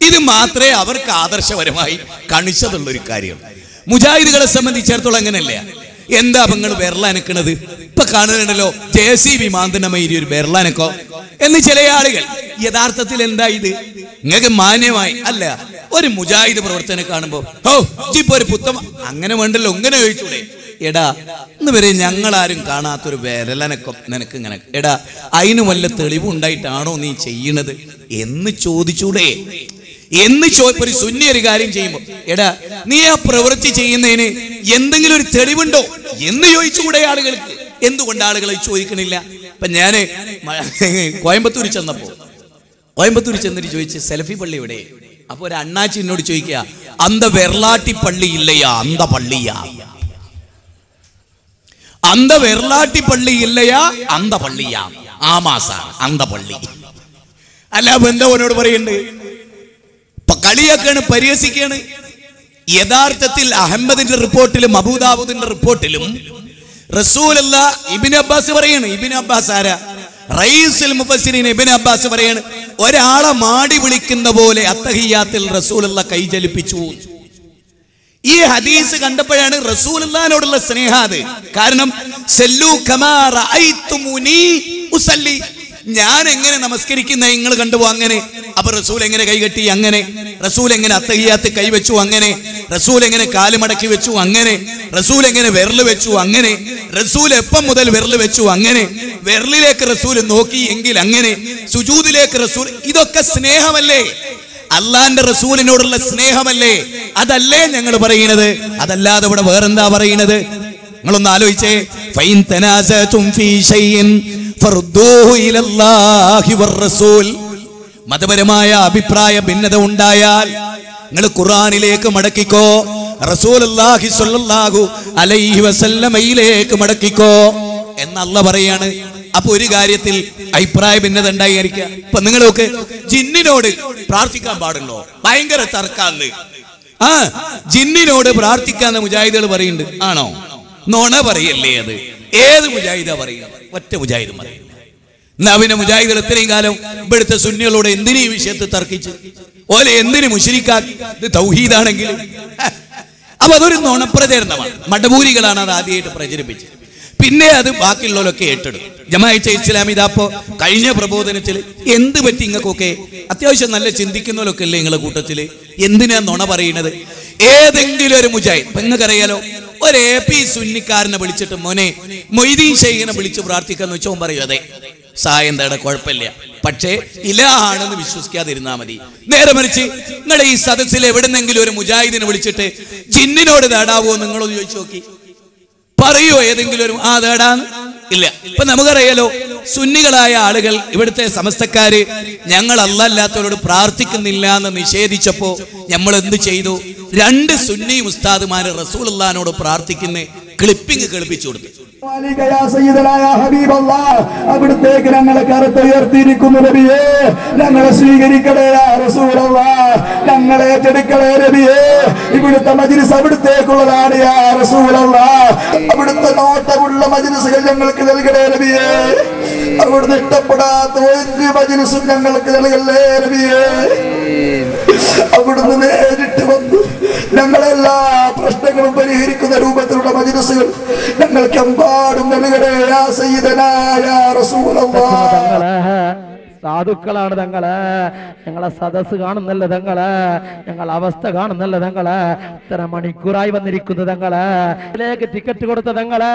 ഇത് മാത്രമേ അവർക്ക് ആദർശപരമായി കണിശതുള്ളൊരു കാര്യം. മുജാഹിദുകളെ സംബന്ധിച്ചിടത്തോളം അങ്ങനെയല്ല. എന്താ നിങ്ങൾ ബെർലാനക്കണത്? ഇപ്പൊ കാണുന്നുണ്ടല്ലോ, JCB മാന്തനമേരി ഒരു ബെർലാനക്കോ എന്ന് ചില ആളുകൾ. യഥാർത്ഥത്തിൽ എന്താ ഇത്? നിങ്ങൾക്ക് മാന്യമായി അല്ല, ഒരു മുജാഹിദ് പ്രവർത്തനം കാണുമ്പോ, ഓ ജിപ്പോ ഒരു പുത്തം അങ്ങനെ വേണ്ടല്ലോ, ഇങ്ങനെ ചോദിച്ചൂടെ, എടാ ഇന്ന് വരെ ഞങ്ങളാരും കാണാത്തൊരു നിനക്ക് ഇങ്ങനെ എടാ അതിന് വല്ല തെളിവുണ്ടായിട്ടാണോ നീ ചെയ്യണത് എന്ന് ചോദിച്ചൂടെ? ഒരു സുന്നി ഒരു കാര്യം ചെയ്യുമ്പോ എടാ നീ ആ പ്രവൃത്തി ചെയ്യുന്നതിന് എന്തെങ്കിലും ഒരു തെളിവുണ്ടോ എന്ന് ചോദിച്ചുകൂടെ ആളുകൾക്ക്? എന്തുകൊണ്ട് ആളുകൾ ചോദിക്കണില്ല? ഇപ്പൊ ഞാന് കോയമ്പത്തൂർ ചെന്നിട്ട് ചോദിച്ച് സെൽഫി പള്ളി എവിടെ? അപ്പൊ ഒരു അണ്ണാച്ചി എന്നോട് ചോദിക്കുക, അന്ത വെർലാട്ടി പള്ളി ഇല്ലയാ? അന്ത പള്ളിയാ? അന്ത വെർലാട്ടി പള്ളി ഇല്ലയാ? അന്ത പള്ളിയാ? ആമാസാണ് അന്ത പള്ളി. അല്ല ബന്ധവനോട് പറയുന്നുണ്ട്, കളിയാക്കാണ്, പരിഹസിക്കാണ്. യഥാർത്ഥത്തിൽ അഹമ്മദിന്റെ റിപ്പോർട്ടിലും അബൂദാവൂദിന്റെ റിപ്പോർട്ടിലും റസൂലുള്ളാഹ് ഇബ്നു അബ്ബാസ് പറയാണ്, ഇബ്നു അബ്ബാസ് ആരാ? റഈസുൽ മുഫസ്സിരീൻ ഇബ്നു അബ്ബാസ് പറയാണ്, ഒരാളെ മാടി വിളിക്കുന്ന പോലെ അത്തഹിയ്യാത്തിൽ റസൂലുള്ളാഹ് കൈ ചലിപ്പിച്ചു. ഈ ഹദീസ് കണ്ടപ്പോഴാണ് റസൂലുള്ളാഹിനോടുള്ള സ്നേഹാത്. കാരണം സല്ലു കമാ റഅയ്തുമുനി ഉസല്ലി, ഞാൻ എങ്ങനെ നമസ്കരിക്കുന്ന നിങ്ങൾ കണ്ടുപോ അങ്ങനെ. അപ്പൊ റസൂൽ എങ്ങനെ കൈകെട്ടി അങ്ങനെ, റസൂൽ എങ്ങനെ അത്തഹിയ്യാത്ത് കൈവച്ചു അങ്ങനെ, റസൂൽ എങ്ങനെ കാല് മടക്കി വെച്ചു അങ്ങനെ, റസൂൽ എങ്ങനെ വിരല് വെച്ചു അങ്ങനെ, റസൂൽ എപ്പം മുതൽ വിരല് വെച്ചു അങ്ങനെ, വിരലിലേക്ക് റസൂൽ നോക്കി എങ്കിൽ അങ്ങനെ, സുജൂദിലേക്ക് റസൂൽ. ഇതൊക്കെ സ്നേഹമല്ലേ? അള്ളാന്റെ റസൂലിനോടുള്ള സ്നേഹമല്ലേ? അതല്ലേ ഞങ്ങൾ പറയുന്നത്? അതല്ലാതെ ഇവിടെ വേറെന്താ പറയുന്നത്? നിങ്ങളൊന്ന് ആലോചിച്ചേ. ഫൈൻ തനാസതും ഫീ ശൈഇൻ ഫറുദ്ദൂഹു ഇലല്ലാഹി വറസൂൽ. മതപരമായ അഭിപ്രായ ഭിന്നത ഉണ്ടായാൽ നിങ്ങൾ ഖുർആനിലേക്ക് മടക്കിക്കോ, റസൂലുള്ളാഹി സ്വല്ലല്ലാഹു അലൈഹി വസല്ലമയിലേക്ക് മടക്കിക്കോ എന്ന് അല്ലാഹ് പറയാണ്. അപ്പൊ ഒരു കാര്യത്തിൽ അഭിപ്രായ ഭിന്നത ഉണ്ടായിരിക്കുക. ഇപ്പൊ നിങ്ങളൊക്കെ ജിന്നിനോട് പ്രാർത്ഥിക്കാൻ പാടുള്ളോ? ഭയങ്കര തർക്കാന്ന്. ജിന്നിനോട് പ്രാർത്ഥിക്കാന്ന് മുജാഹിദുകൾ പറയുന്നുണ്ട്. ആണോ? നോണ പറയല്ലേ അത്? ഏത് മുജാഹിദാ പറയുക? ഒറ്റ മുജാഹിദും പറയില്ല. എന്നാ പിന്നെ മുജാഹിദുകൾ ഇത്രയും കാലം ഇവിടുത്തെ സുന്നികളോട് എന്തിനീ വിഷയത്തിൽ തർക്കിച്ച്? ഓലെ എന്തിനു മുശ്രിക്കാക്കി? ഇത് തൗഹീദാണെങ്കിൽ. അപ്പൊ അതൊരു നുണപ്രചരണമാണ്. മടബൂരികളാണ് അത് ആദ്യമായിട്ട് പ്രചരിപ്പിച്ചത്. പിന്നെ അത് ബാക്കിയുള്ളവരൊക്കെ ഏറ്റെടുക്കും. ജമാഅത്തെ ഇസ്ലാമി ഇതാപ്പോ കഴിഞ്ഞ പ്രബോധനത്തിൽ എന്ത് പറ്റി ഇങ്ങൾക്കൊക്കെ? അത്യാവശ്യം നല്ല ചിന്തിക്കുന്നവരൊക്കെ അല്ലേ നിങ്ങളെ കൂട്ടത്തില്? എന്തിനാ നുണ പറയുന്നത്? ഏതെങ്കിലും ഒരു മുജാഹിദ്, ഇപ്പൊ നിങ്ങൾക്കറിയാലോ, ഒരു AP സുന്നിക്കാരനെ വിളിച്ചിട്ട് മോനെ മൊയ്തീൻ ശൈഖിനെ വിളിച്ച് പ്രാർത്ഥിക്കാന്ന് വെച്ചോ പറയൂ, അതെ സായം തേടെ കുഴപ്പമില്ല, പക്ഷേ ഇലാഹാണെന്ന് വിശ്വസിക്കാതിരുന്നാ മതി. നേരെ മറിച്ച് നിങ്ങളുടെ ഈ സദസ്സിൽ എവിടെന്നെങ്കിലും ഒരു മുജാഹിദിനെ വിളിച്ചിട്ട് ജിന്നിനോട് തേടാവോ നിങ്ങളൊന്ന് ചോദിച്ചു നോക്കി, പറയോ ഏതെങ്കിലും ഒരു തേടാന്ന്? ഇല്ല. ഇപ്പൊ നമുക്കറിയാലോ, സുന്നികളായ ആളുകൾ, ഇവിടുത്തെ സമസ്തക്കാര് ഞങ്ങൾ അല്ലാത്തവരോട് പ്രാർത്ഥിക്കുന്നില്ല എന്ന് നിഷേധിച്ചപ്പോ നമ്മൾ എന്ത് ചെയ്തു? 2 സുന്നി ഉസ്താദുമാര് റസൂലുള്ളാഹിനോട് പ്രാർത്ഥിക്കുന്ന ക്ലിപ്പിംഗ് കേൾപ്പിച്ചു കൊടുത്തു. അവിടുത്തേക്ക് ഞങ്ങളെ കറുത്തുയർത്തിയിരിക്കുന്നു നബിയേ, ഞങ്ങളെ സ്വീകരിക്കണേ റസൂലല്ലാഹ്, ഞങ്ങളെ ഏറ്റെടുക്കണേ നബിയേ. ഇവിടുത്തെ മജ്ലിസ് അവിടുത്തേക്കുള്ളതാണ് യാ റസൂലല്ലാഹ്. അവിടുത്തെ നോട്ടമുള്ള മജ്ലിസുകൾ ഞങ്ങൾക്ക് നൽകണേ നബിയേ. അവിടുന്ന് ഇഷ്ടപ്പെടാത്ത ഒരു മജ്ലിസും ഞങ്ങൾക്ക് നൽകല്ലേ നബിയേ. അവിടുന്ന് നേരിട്ട് വന്നു ഞങ്ങളെല്ലാ പ്രശ്നങ്ങളും പരിഹരിക്കുന്ന രൂപത്തിലുള്ള മജ്ലിസുകൾ ഞങ്ങൾക്ക് എമ്പാടും നൽകണേ യാ സയ്യിദനാ യാ റസൂലല്ലാഹ്. സാധുക്കളാണ് തങ്ങള്, ഞങ്ങളെ സദസ് കാണുന്നല്ല തങ്ങള്, ഞങ്ങളെ അവസ്ഥ കാണുന്നല്ല തങ്ങള്. ഇത്ര മണിക്കൂറായി വന്നിരിക്കുന്നു തങ്ങള്. ടിക്കറ്റ് കൊടുത്ത തങ്ങള്,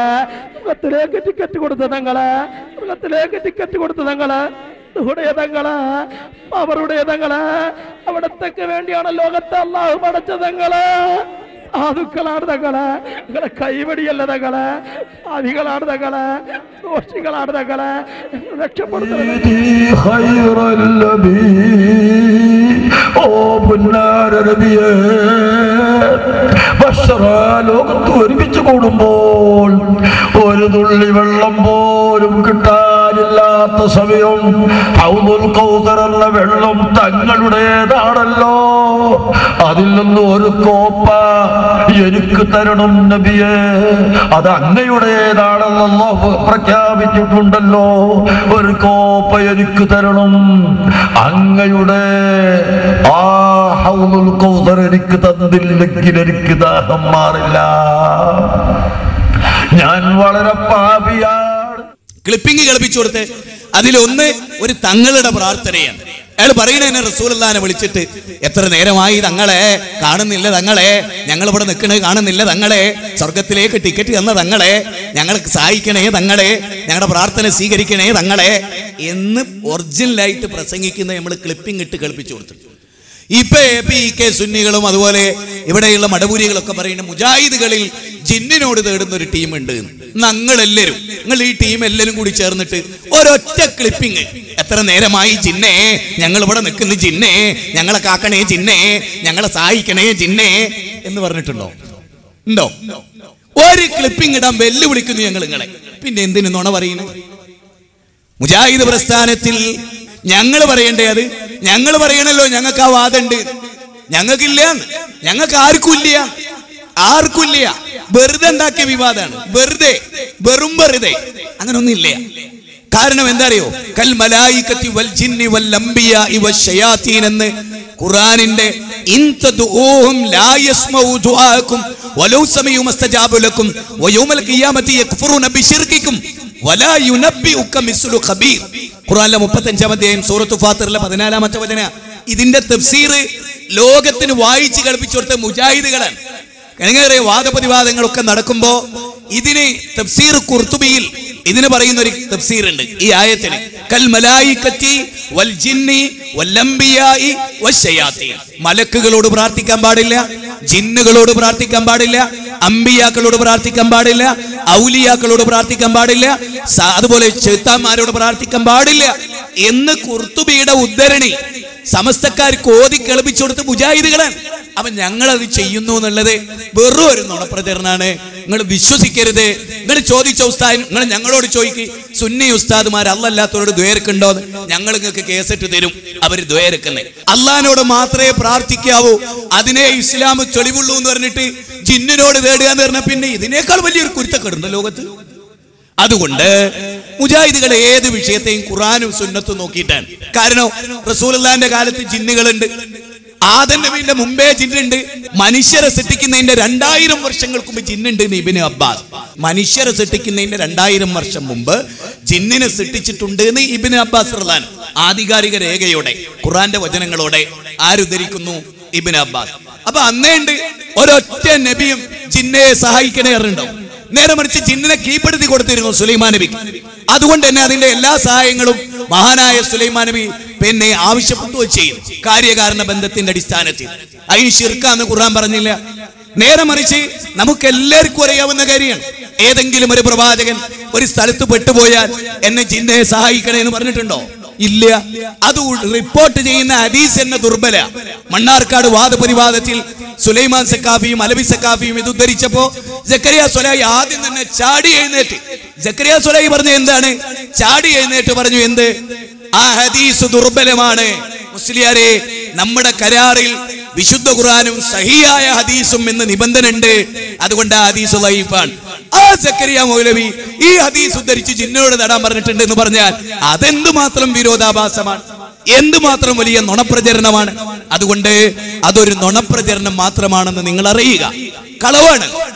മൃഗത്തിലേക്ക് ടിക്കറ്റ് കൊടുത്ത തങ്ങള്, മൃഗത്തിലേക്ക് ടിക്കറ്റ് കൊടുത്ത തങ്ങള്, തങ്ങള് അവരുടെ തങ്ങള്. അവിടത്തേക്ക് വേണ്ടിയാണ് ലോകത്തെ അല്ലാഹു പടച്ച തങ്ങള്. സാധുക്കളാണ് തങ്ങള്, നിങ്ങളെ കൈവടിയല്ല തങ്ങള്, ആദികളാണ് തങ്ങള്, ദോഷികളാണ് തങ്ങള്. രക്ഷപ്പെടുത്തുന്നത് ലോകത്ത് ഒരുമിച്ച് കൂടുമ്പോൾ ഒരു തുള്ളി വെള്ളം പോലും കിട്ടാനില്ലാത്ത സമയം ഹൗദുൽ കൗസർ എന്ന വെള്ളം തങ്ങളുടേതാണല്ലോ. അതിൽ നിന്ന് ഒരു കോപ്പ എനിക്ക് തരണം നബിയേ, അത് അങ്ങയുടേതാണെന്ന് അല്ലാഹു പ്രഖ്യാപിച്ചിട്ടുണ്ടല്ലോ. ഒരു കോപ്പ എനിക്ക് തരണം, അങ്ങയുടെ ആ ഹൗദുൽ കൗസർ എനിക്ക് തന്നില്ലെങ്കിൽ എനിക്ക് ദാഹം മാറില്ല. ഞാൻ വളരെ പാപിയാണ്. ക്ലിപ്പിംഗ് കളിപ്പിച്ചു കൊടുത്ത് അതിലൊന്ന് ഒരു തങ്ങളുടെ പ്രാർത്ഥനയാണ്. അയാൾ പറയുന്നതിനെ റസൂലുള്ളാഹിനെ വിളിച്ചിട്ട്, എത്ര നേരമായി തങ്ങളെ കാണുന്നില്ല, തങ്ങളെ ഞങ്ങൾ ഇവിടെ നിൽക്കണേ കാണുന്നില്ല, തങ്ങളെ സ്വർഗത്തിലേക്ക് ടിക്കറ്റ് തന്ന തങ്ങളെ, ഞങ്ങൾക്ക് സഹായിക്കണേ തങ്ങളെ, ഞങ്ങളുടെ പ്രാർത്ഥന സ്വീകരിക്കണേ തങ്ങളെ എന്ന് ഒറിജിനലായിട്ട് പ്രസംഗിക്കുന്ന നമ്മൾ ക്ലിപ്പിംഗ് ഇട്ട് കേൾപ്പിച്ചു കൊടുത്തു. ഇപ്പൊ APK സുന്നികളും അതുപോലെ ഇവിടെയുള്ള മടപൂരികളൊക്കെ പറയുന്ന മുജാഹിദുകളിൽ ജിന്നിനോട് തേടുന്ന ഒരു ടീമുണ്ട്. ഞങ്ങളെല്ലാവരും, നിങ്ങൾ ഈ ടീം എല്ലാവരും കൂടി ചേർന്നിട്ട് ഒരൊറ്റ ക്ലിപ്പിംഗ്, എത്ര നേരമായി ജിന്നെ ഞങ്ങൾ ഇവിടെ നിൽക്കുന്ന ജിന്നെ, ഞങ്ങളെ കാക്കണേ ജിന്നെ, ഞങ്ങളെ സഹായിക്കണേ ജിന്നെ എന്ന് പറഞ്ഞിട്ടുണ്ടോ? ഉണ്ടോ? ഒരു ക്ലിപ്പിംഗ് ഇടാൻ വെല്ലുവിളിക്കുന്നു ഞങ്ങൾ നിങ്ങളെ. പിന്നെ എന്തിനു നുണ പറയുന്നു? മുജാഹിദ് പ്രസ്ഥാനത്തിൽ ഞങ്ങൾ പറയണ്ടേ? അത് ഞങ്ങൾ പറയണല്ലോ. ഞങ്ങൾക്ക് ആ വാദമുണ്ട്. ഞങ്ങൾക്കില്ല, ഞങ്ങൾക്ക് ആർക്കുമില്ല. വെറുതെ ഉണ്ടാക്കിയ വിവാദമാണ്. വെറുതെ അങ്ങനെ ഒന്നുമില്ല. കാരണം എന്താ അറിയോ? കൽ മലായികത്തി വൽ ജിന്നി വൽ അംബിയാഇ വശയാതീൻ എന്ന് ഖുർആനിന്റെ ഇൻ തദഊഹും ലാ യസ്മഉ ദുആഅക്കും വലൗ സമീഉ മസ്തജാബു ലക്കും വയൗമൽ ഖിയാമത്തി യക്ഫുറൂന ബിശിർകിക്കും വലാ യുനബ്ബിഉക മിസ്ലു ഖബീർ. ഖുർആനിലെ 35-ാം അധ്യായം സൂറത്തു ഫാത്തിറിലെ 14-ാമത്തെ വചന. ഇതിന്റെ തഫ്സീർ ലോകത്തിന് വായിച്ച് കളിപ്പിച്ചു കൊടുത്ത മുജാഹിദുകളാണ്. എങ്ങനെ വാദപ്രതിവാദങ്ങളൊക്കെ നടക്കുമ്പോ ഇതിന് തഫ്സീർ ഖുർതുബിയിൽ ഇതിന് പറയുന്ന ഒരു തഫ്സീർ ഉണ്ട് ഈ ആയത്തിന്. കൽ മലായികത്തി വൽ ജിന്നി വൽ അംബിയാഇ വശയാതീൻ. മലക്കുകളോട് പ്രാർത്ഥിക്കാൻ പാടില്ല, ജിന്നുകളോട് പ്രാർത്ഥിക്കാൻ പാടില്ല, അംബിയാക്കളോട് പ്രാർത്ഥിക്കാൻ പാടില്ല, ഔലിയാക്കളോട് പ്രാർത്ഥിക്കാൻ പാടില്ല, അതുപോലെ ശൈത്താന്മാരോട് പ്രാർത്ഥിക്കാൻ പാടില്ല എന്ന് ഖുർതുബിയുടെ ഉദ്ധരണി സമസ്തക്കാർക്ക് ഓതി കേൾപ്പിച്ചു കൊടുത്ത് മുജാഹിദുകളാണ്. അപ്പൊ ഞങ്ങളത് ചെയ്യുന്നു എന്നുള്ളത് വെറും ഒരു നുണപ്രചരണമാണ്. നിങ്ങൾ വിശ്വസിക്കരുത്. നിങ്ങൾ ചോദിച്ച ഉസ്താദ്, നിങ്ങൾ ഞങ്ങളോട് ചോദിക്ക്, സുന്നി ഉസ്താദുമാർ അല്ലാത്തവരോട് ദ്വേർക്കുണ്ടോ? ഞങ്ങൾ നിങ്ങൾക്ക് കേസിട്ട് തരും. അവർ ദ്വേർക്കുന്നേ അള്ളാഹിനോട് മാത്രമേ പ്രാർത്ഥിക്കാവൂ, അതിനെ ഇസ്ലാം തെളിവുള്ളൂ എന്ന് പറഞ്ഞിട്ട് ജിന്നിനോട് തേടുക എന്ന് പറഞ്ഞാൽ പിന്നെ ഇതിനേക്കാൾ വലിയൊരു കുരുത്തക്കേടുണ്ട് ലോകത്ത്. അതുകൊണ്ട് മുജാഹിദുകൾ ഏത് വിഷയത്തെയും ഖുർആനും സുന്നത്തും നോക്കിയിട്ടാണ്. കാരണം റസൂലുള്ളാഹിന്റെ കാലത്ത് ജിന്നുകളുണ്ട്, ആദം നബിയുടെ മുമ്പേ ജിന്നുണ്ട്, മനുഷ്യരെ സൃഷ്ടിക്കുന്നതിന്റെ 2000 വർഷങ്ങൾക്ക് മുമ്പ് ജിന്നുണ്ട്. ഇബ്നു അബ്ബാസ് മനുഷ്യരെ സൃഷ്ടിക്കുന്നതിന്റെ 2000 വർഷം മുമ്പ് ജിന്നിനെ സൃഷ്ടിച്ചിട്ടുണ്ട് എന്ന് ഇബ്നു അബ്ബാസ് റളിയല്ലാഹു അൻഹു ആധികാരിക രേഖയോടെ ഖുർആന്റെ വചനങ്ങളോടെ ആരുദ്ധരിക്കുന്നു ഇബ്നു അബ്ബാസ്. അപ്പൊ അന്നേണ്ട് ഒരൊറ്റ നബിയും ജിന്നയെ സഹായിക്കണേ അറിഞ്ഞോ? നേരെ മറിച്ച് ജിന്നിനെ കീഴ്പ്പെടുത്തി കൊടുത്തിരുന്നു സുലൈമാൻ നബി. അതുകൊണ്ട് തന്നെ അതിന്റെ എല്ലാ സഹായങ്ങളും മഹാനായ സുലൈമാൻ നബി പിന്നെ ആവശ്യപ്പെട്ടു ചെയ്യും, കാര്യകാരണ ബന്ധത്തിന്റെ അടിസ്ഥാനത്തിൽ. അതിന് ശിർക്കാന്ന് ഖുർആൻ പറഞ്ഞില്ല. നേരെ മറിച്ച് നമുക്ക് എല്ലാവർക്കും അറിയാവുന്ന കാര്യമാണ്, ഏതെങ്കിലും ഒരു പ്രവാചകൻ ഒരു സ്ഥലത്ത് പെട്ടുപോയാൽ എന്നെ ജിന്നയെ സഹായിക്കണേ എന്ന് പറഞ്ഞിട്ടുണ്ടോ? ഇല്ല. അത് റിപ്പോർട്ട് ചെയ്യുന്ന ഹദീസ് എന്ന ദുർബല. മണ്ണാർക്കാട് വാദപ്രതിവാദത്തിൽ സുലൈമാൻ സക്കാഫിയും അലവി സക്കാഫിയും ഇത് ഉദ്ധരിച്ചപ്പോ സക്കരിയ സ്വലാഹി ആദ്യം തന്നെ ചാടി എഴുന്നേറ്റ്. സക്കരിയ സ്വലാഹി പറഞ്ഞു എന്താണ്? ചാടി എഴുന്നേറ്റ് പറഞ്ഞു എന്ത്? ആ ഹദീസ് ദുർബലമാണ്. മുസ്ലിയാരെ, നമ്മുടെ കരാറിൽ വിശുദ്ധ ഖുർആനും സഹിയായ ഹദീസും എന്ന് നിബന്ധന ഉണ്ട്. അതുകൊണ്ട് ആ ഹദീസ് ദഈഫാണ്. ആ സക്കരിയ മൗലവി ഈ ഹദീസ് ഉദ്ധരിച്ച് ജിന്നോട് നടാൻ പറഞ്ഞിട്ടുണ്ട് എന്ന് പറഞ്ഞാൽ അതെന്തുമാത്രം വിരോധാഭാസമാണ്, എന്തുമാത്രം വലിയ നുണപ്രചരണമാണ്. അതുകൊണ്ട് അതൊരു നുണപ്രചരണം മാത്രമാണെന്ന് നിങ്ങൾ അറിയുക. കളവാണ്.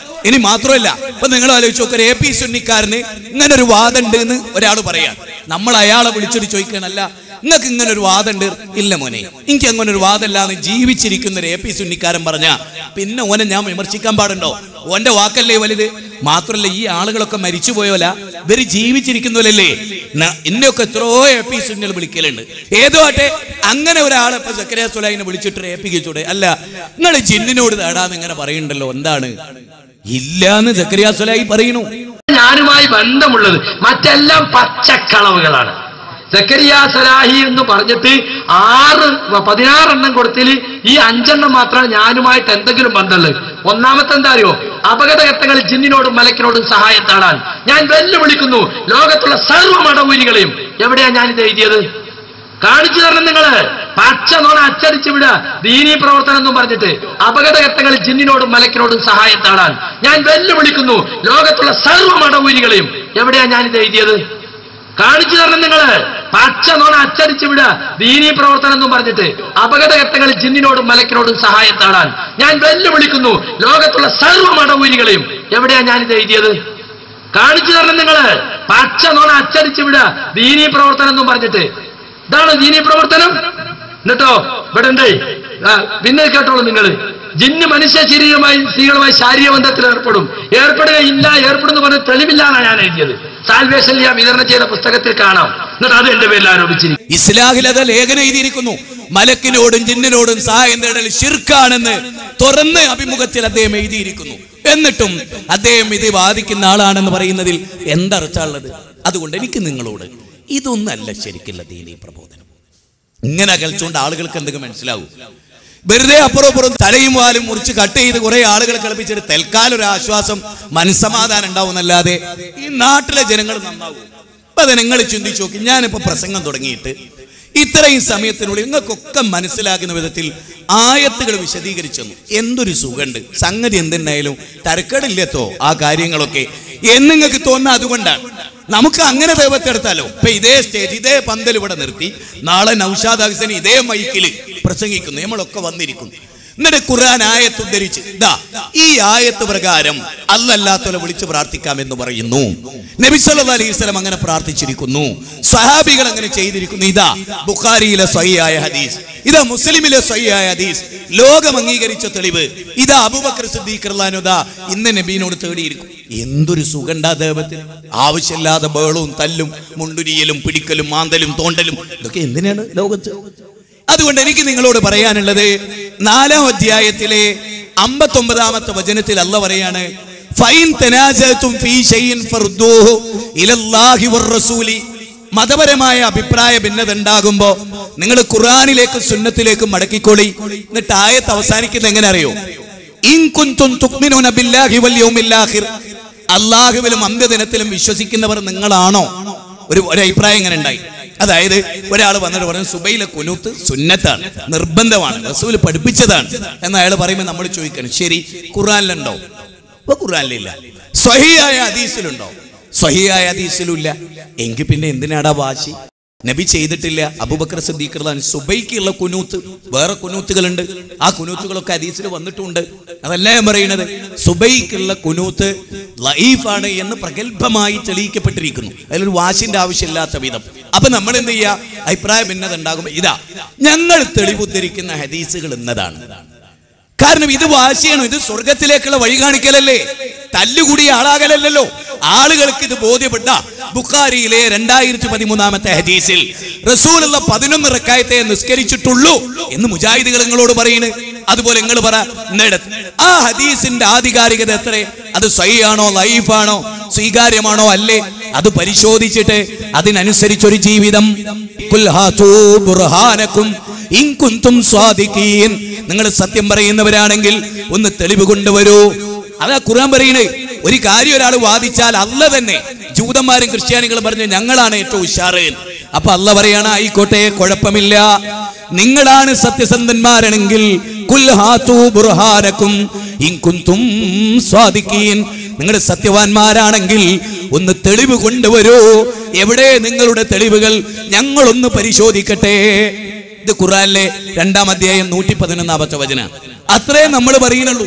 ഇനി മാത്രമല്ല, ഇപ്പൊ നിങ്ങൾ ആലോചിച്ച് നോക്കുക, AP സുന്നിക്കാരന് ഇങ്ങനെ ഒരു വാദമുണ്ട് എന്ന് ഒരാൾ പറയാം. നമ്മൾ അയാളെ വിളിച്ചിട്ട് ചോദിക്കണല്ല, നിങ്ങൾക്ക് ഇങ്ങനെ ഒരു വാദമുണ്ട്? ഇല്ല മോനെ, എനിക്ക് അങ്ങനെ ഒരു വാദമല്ലാന്ന് ജീവിച്ചിരിക്കുന്ന ഒരു AP സുന്നിക്കാരൻ പറഞ്ഞ പിന്നെ ഓനെ ഞാൻ വിമർശിക്കാൻ പാടുണ്ടോ? ഓന്റെ വാക്കല്ലേ വലുത്? മാത്രമല്ല, ഈ ആളുകളൊക്കെ മരിച്ചുപോയോല, ഇവര് ജീവിച്ചിരിക്കുന്നവരല്ലേ. ഇന്നൊക്കെ എത്രയോ AP സുന്നികൾ വിളിക്കലുണ്ട്. ഏതോ ആട്ടെ, അങ്ങനെ ഒരാളെ ഇപ്പൊ സക്കരിയ സ്വലാഹിനെ വിളിച്ചിട്ട് APക്ക് ചൂടെ അല്ല, നിങ്ങൾ ജിന്നിനോട് തേടാന്ന് ഇങ്ങനെ പറയുന്നുണ്ടല്ലോ, എന്താണ്? ഇല്ലാന്ന് സക്കരിയ സ്വലാഹി പറയുന്നു. ഞാനുമായി ബന്ധമുള്ളത് മറ്റെല്ലാം പച്ചക്കളവുകളാണ്. സക്കരിയ സ്വലാഹി എന്ന് പറഞ്ഞിട്ട് 16 എണ്ണം കൊടുത്തിൽ ഈ 5 എണ്ണം മാത്രമാണ് ഞാനുമായിട്ട് എന്തെങ്കിലും ബന്ധമുള്ളത്. ഒന്നാമത്തെ എന്താ അറിയോ? അപകടഘട്ടങ്ങളിൽ ജിന്നിനോടും മലക്കിനോടും സഹായം തേടാൻ ഞാൻ വെല്ലുവിളിക്കുന്നു ലോകത്തുള്ള സർവ്വ മടവൂരികളെയും. എവിടെയാ ഞാനിത് എഴുതിയത്? കാണിച്ചു തരണം. നിങ്ങള് പച്ച നോണ അച്ചടിച്ചു വിടുക. ദീനീ പ്രവർത്തനം എന്നും പറഞ്ഞിട്ട് അപകടഘട്ടങ്ങളിൽ ജിന്നിനോടും മലക്കിനോടും സഹായം തേടാൻ ഞാൻ വെല്ലുവിളിക്കുന്നു ലോകത്തുള്ള സർവ്വ മടവൂരികളെയും. എവിടെയാ ഞാനിത് എഴുതിയത്? കാണിച്ചു തരണം. നിങ്ങള് പച്ച നോണ അച്ചടിച്ചു വിടുക. ദീനീ പ്രവർത്തനം എന്നും പറഞ്ഞിട്ട് അപകടഘട്ടങ്ങളിൽ ജിന്നിനോടും മലക്കിനോടും സഹായം തേടാൻ ഞാൻ വെല്ലുവിളിക്കുന്നു ലോകത്തുള്ള സർവ്വ മടവൂരികളെയും. എവിടെയാ ഞാനിത് എഴുതിയത്? കാണിച്ചു തരണം. നിങ്ങള് പച്ച നോണ അച്ചടിച്ചു വിടുക. ദീനീ പ്രവർത്തനം എന്നും പറഞ്ഞിട്ട് ഇതാണ് ദീനീ പ്രവർത്തനം. എന്നിട്ടോ ഇവിടെ ഉണ്ട്. പിന്നെ കേട്ടോളൂ, നിങ്ങൾ ജിന്ന് മനുഷ്യ സ്ത്രീകളുമായി ശാരീരിക ബന്ധത്തിൽ ഏർപ്പെടുകയില്ല, ഏർപ്പെടുന്നു പറഞ്ഞ തെളിവില്ലാണ് ഞാൻ എഴുതിയത്. സാൽവേഷൻ വിതരണം ചെയ്ത പുസ്തകത്തിൽ കാണാം. എന്നിട്ട് അത് എന്റെ പേരിൽ ആരോപിച്ചിരിക്കും. ഇസ്ലാഹിൽ അത് ലേഖനം എഴുതിയിരിക്കുന്നു. മലക്കിനോടും ജിന്നിനോടും സഹായം തേടൽ ശിർക്കാണെന്ന് തുറന്ന് അഭിമുഖത്തിൽ അദ്ദേഹം എഴുതിയിരിക്കുന്നു. എന്നിട്ടും അദ്ദേഹം ഇത് വാദിക്കുന്ന ആളാണെന്ന് പറയുന്നതിൽ എന്തർത്ഥമുള്ളത്? അതുകൊണ്ട് എനിക്ക് നിങ്ങളോട് ഇതൊന്നല്ല ശരിക്കുള്ള ദീനീ പ്രബോധനം. ഇങ്ങനെ കളിച്ചുകൊണ്ട് ആളുകൾക്ക് എന്തെങ്കിലും മനസ്സിലാവും? വെറുതെ അപ്പുറം തലയും വാലും മുറിച്ച് കട്ട് ചെയ്ത് കുറെ ആളുകളെ കളിപ്പിച്ചിട്ട് തൽക്കാലം ഒരു ആശ്വാസം, മനസ്സമാധാനം ഉണ്ടാവുന്നല്ലാതെ ഈ നാട്ടിലെ ജനങ്ങൾ നന്നാവും. അപ്പൊ അത് നിങ്ങൾ ചിന്തിച്ചു നോക്കി. ഞാനിപ്പോ പ്രസംഗം തുടങ്ങിയിട്ട് ഇത്രയും സമയത്തിനുള്ളിൽ നിങ്ങൾക്കൊക്കെ മനസ്സിലാക്കുന്ന വിധത്തിൽ ആയത്തുകൾ വിശദീകരിച്ചു തന്നു. എന്തൊരു സുഖമുണ്ട്. സംഗതി എന്തെന്നായാലും തരക്കേടില്ലത്തോ ആ കാര്യങ്ങളൊക്കെ എന്ന് നിങ്ങൾക്ക് തോന്നുന്ന അതുകൊണ്ടാണ്. നമുക്ക് അങ്ങനെ ദൈവത്തെടുത്താലോ. ഇപ്പൊ ഇതേ സ്റ്റേജ്, ഇതേ പന്തൽ ഇവിടെ നിർത്തി നാളെ നൗഷാദ് ഹസൻ ഇതേ മൈക്കിൽ പ്രസംഗിക്കുന്നു, നമ്മളൊക്കെ വന്നിരിക്കുന്നു. എന്നിട്ട് ഖുർആൻ ആയത്ത് ഉദ്ധരിച്ച് ഇതാ ഈ ആയത്ത് പ്രകാരം അല്ലാത്തവരെ വിളിച്ച് പ്രാർത്ഥിക്കാമെന്ന് പറയുന്നു. നബി സല്ലല്ലാഹു അലൈഹി വസല്ലം അങ്ങനെ പ്രാർത്ഥിച്ചിരിക്കുന്നു, സ്വഹാബികൾ അങ്ങനെ ചെയ്തിരിക്കുന്നു. ഇതാ ബുഖാരിയിലെ സ്വഹീഹായ ഹദീസ്, ഇതാ മുസ്ലിമിലെ സ്വഹീഹായ ഹദീസ്, ലോകം അംഗീകരിച്ച തെളിവ്. ഇതാ അബൂബക്കർ സിദ്ദീഖ് റളിയല്ലാഹു അൻഹു ഇന്ന് നബീനോട് തേടിയിരിക്കും. എന്തൊരു സുഖണ്ടാ ദേവത്തിന്. ആവശ്യമില്ലാതെ ബഹളവും തല്ലും മുണ്ടുരിയലും പിടിക്കലും മാന്തലും തോണ്ടലും ഇതൊക്കെ എന്തിനാണ് ലോകത്ത്? അതുകൊണ്ട് എനിക്ക് നിങ്ങളോട് പറയാനുള്ളത് 4-ാം അധ്യായത്തിലെ 59-ാമത്തെ വചനത്തിൽ അല്ലാഹ് പറയാണ്, ഫൈൻ തനാസഅതും ഫീ ശൈഇൻ ഫർദൂഹു ഇലല്ലാഹി വറസൂലി. മതപരമായ അഭിപ്രായ ഭിന്നത ഉണ്ടാകുമ്പോ നിങ്ങൾ ഖുർആനിലേക്ക് സുന്നത്തിലേക്ക് മടക്കിക്കോളി. എന്നിട്ട് ആയത്ത് അവസാനിക്കുന്നത് എങ്ങനെ അറിയോ? ഇൻ കുൻതും തുഅ്മിനൂന ബില്ലാഹി വൽ യൗമിൽ ആഖിർ. അല്ലാഹുവിലും അന്ത്യദിനത്തിലും വിശ്വസിക്കുന്നവർ നിങ്ങളാണോ? ഒരു അഭിപ്രായം ഇങ്ങനെ ഉണ്ടായി. അതായത് ഒരാൾ വന്നിട്ട് പറഞ്ഞു സുബൈലെ കുനൂത്ത് സുന്നത്താണ്, നിർബന്ധമാണ്, റസൂൽ പഠിപ്പിച്ചതാണ് എന്ന് അയാൾ പറയുമ്പോൾ നമ്മൾ ചോദിക്കണം, ശരി ഖുർആനിലുണ്ടോ? ഇപ്പൊ ഖുർആനിലില്ല. സ്വഹീഹായ ഹദീസിലുണ്ടോ? സ്വഹീഹായ ഹദീസിലും ഇല്ല. എങ്കിൽ പിന്നെ എന്തിനാടാ വാശി? നബി ചെയ്തിട്ടില്ല. അബൂബക്കർ സിദ്ദീഖ് റളിയല്ലാഹു അൻഹു സുബൈക്കുള്ള കുനൂത്ത്, വേറെ കുനൂത്തുകളുണ്ട്, ആ കുനൂത്തുകളൊക്കെ ഹദീസിൽ വന്നിട്ടുണ്ട്. അതല്ല ഞാൻ പറയുന്നത്. സുബൈക്കുള്ള കുനൂത്ത് ലഈഫാണ് എന്ന് പ്രഗൽഭമായി തെളിയിക്കപ്പെട്ടിരിക്കുന്നു. അതിലൊരു വാശിന്റെ ആവശ്യമില്ലാത്ത വിധം. അപ്പൊ നമ്മൾ എന്ത് ചെയ്യുക? അഭിപ്രായ ഭിന്നത ഉണ്ടാകുമ്പോ ഇതാ ഞങ്ങൾ തെളിവുദ്ധരിക്കുന്ന ഹദീസുകൾ എന്നതാണ്. കാരണം ഇത് വാശിയാണ്, ഇത് സ്വർഗത്തിലേക്കുള്ള വഴി കാണിക്കലല്ലേ, തല്ലുകൂടിയ ആളാകലല്ലോ. ആളുകൾക്ക് ഇത് ബോധ്യപ്പെട്ട ബുഖാരിയിലെ 2013-ാമത്തെ ഹദീസിൽ റസൂലുള്ള 11 റക്അത്തെ നിസ്കരിച്ചിട്ടുള്ളൂ എന്ന് മുജാഹിദുകൾ നിങ്ങളോട് പറയുന്നു. അതുപോലെ നിങ്ങൾ പറ, ആ ഹദീസിന്റെ ആധികാരികത എത്ര? അത് സ്വഹീഹാണോ ലഈഫാണോ സ്വീകാര്യമാണോ അല്ലേ? അത് പരിശോധിച്ചിട്ട് അതിനനുസരിച്ചൊരു ജീവിതം. ഖുൽ ഹാതു ബുർഹാനകും ഇൻ കുൻതും സ്വാദിഖീൻ. നിങ്ങൾ സത്യം പറയുന്നവരാണെങ്കിൽ ഒന്ന് തെളിവ് കൊണ്ടുവരൂ. അതാ ഖുർആൻ പറയുന്നത്. ഒരു കാര്യം ഒരാൾ വാദിച്ചാൽ അല്ലാഹ് തന്നെ ജൂതന്മാരും ക്രിസ്ത്യാനികളും പറഞ്ഞു ഞങ്ങളാണ് ഏറ്റവും ഉഷാറ്. അപ്പൊ അല്ലാഹ് പറയാണ് ആയിക്കോട്ടെ, കുഴപ്പമില്ല, നിങ്ങളാണ് സത്യസന്ധന്മാരാണെങ്കിൽ ഖുൽ ഹാതു ബുർഹാനകും ഇൻ കുൻതും സ്വാദിഖീൻ. നിങ്ങൾ സത്യവാന്മാരാണെങ്കിൽ ഒന്ന് തെളിവ് കൊണ്ടുവരൂ. എവിടെ നിങ്ങളുടെ തെളിവുകൾ? ഞങ്ങളൊന്ന് പരിശോധിക്കട്ടെ. ഇത് ഖുർആനിലെ 2-ാം അധ്യായം 111-ാമത്തെ വചനം. അത്രേ നമ്മൾ പറയുന്നുള്ളൂ.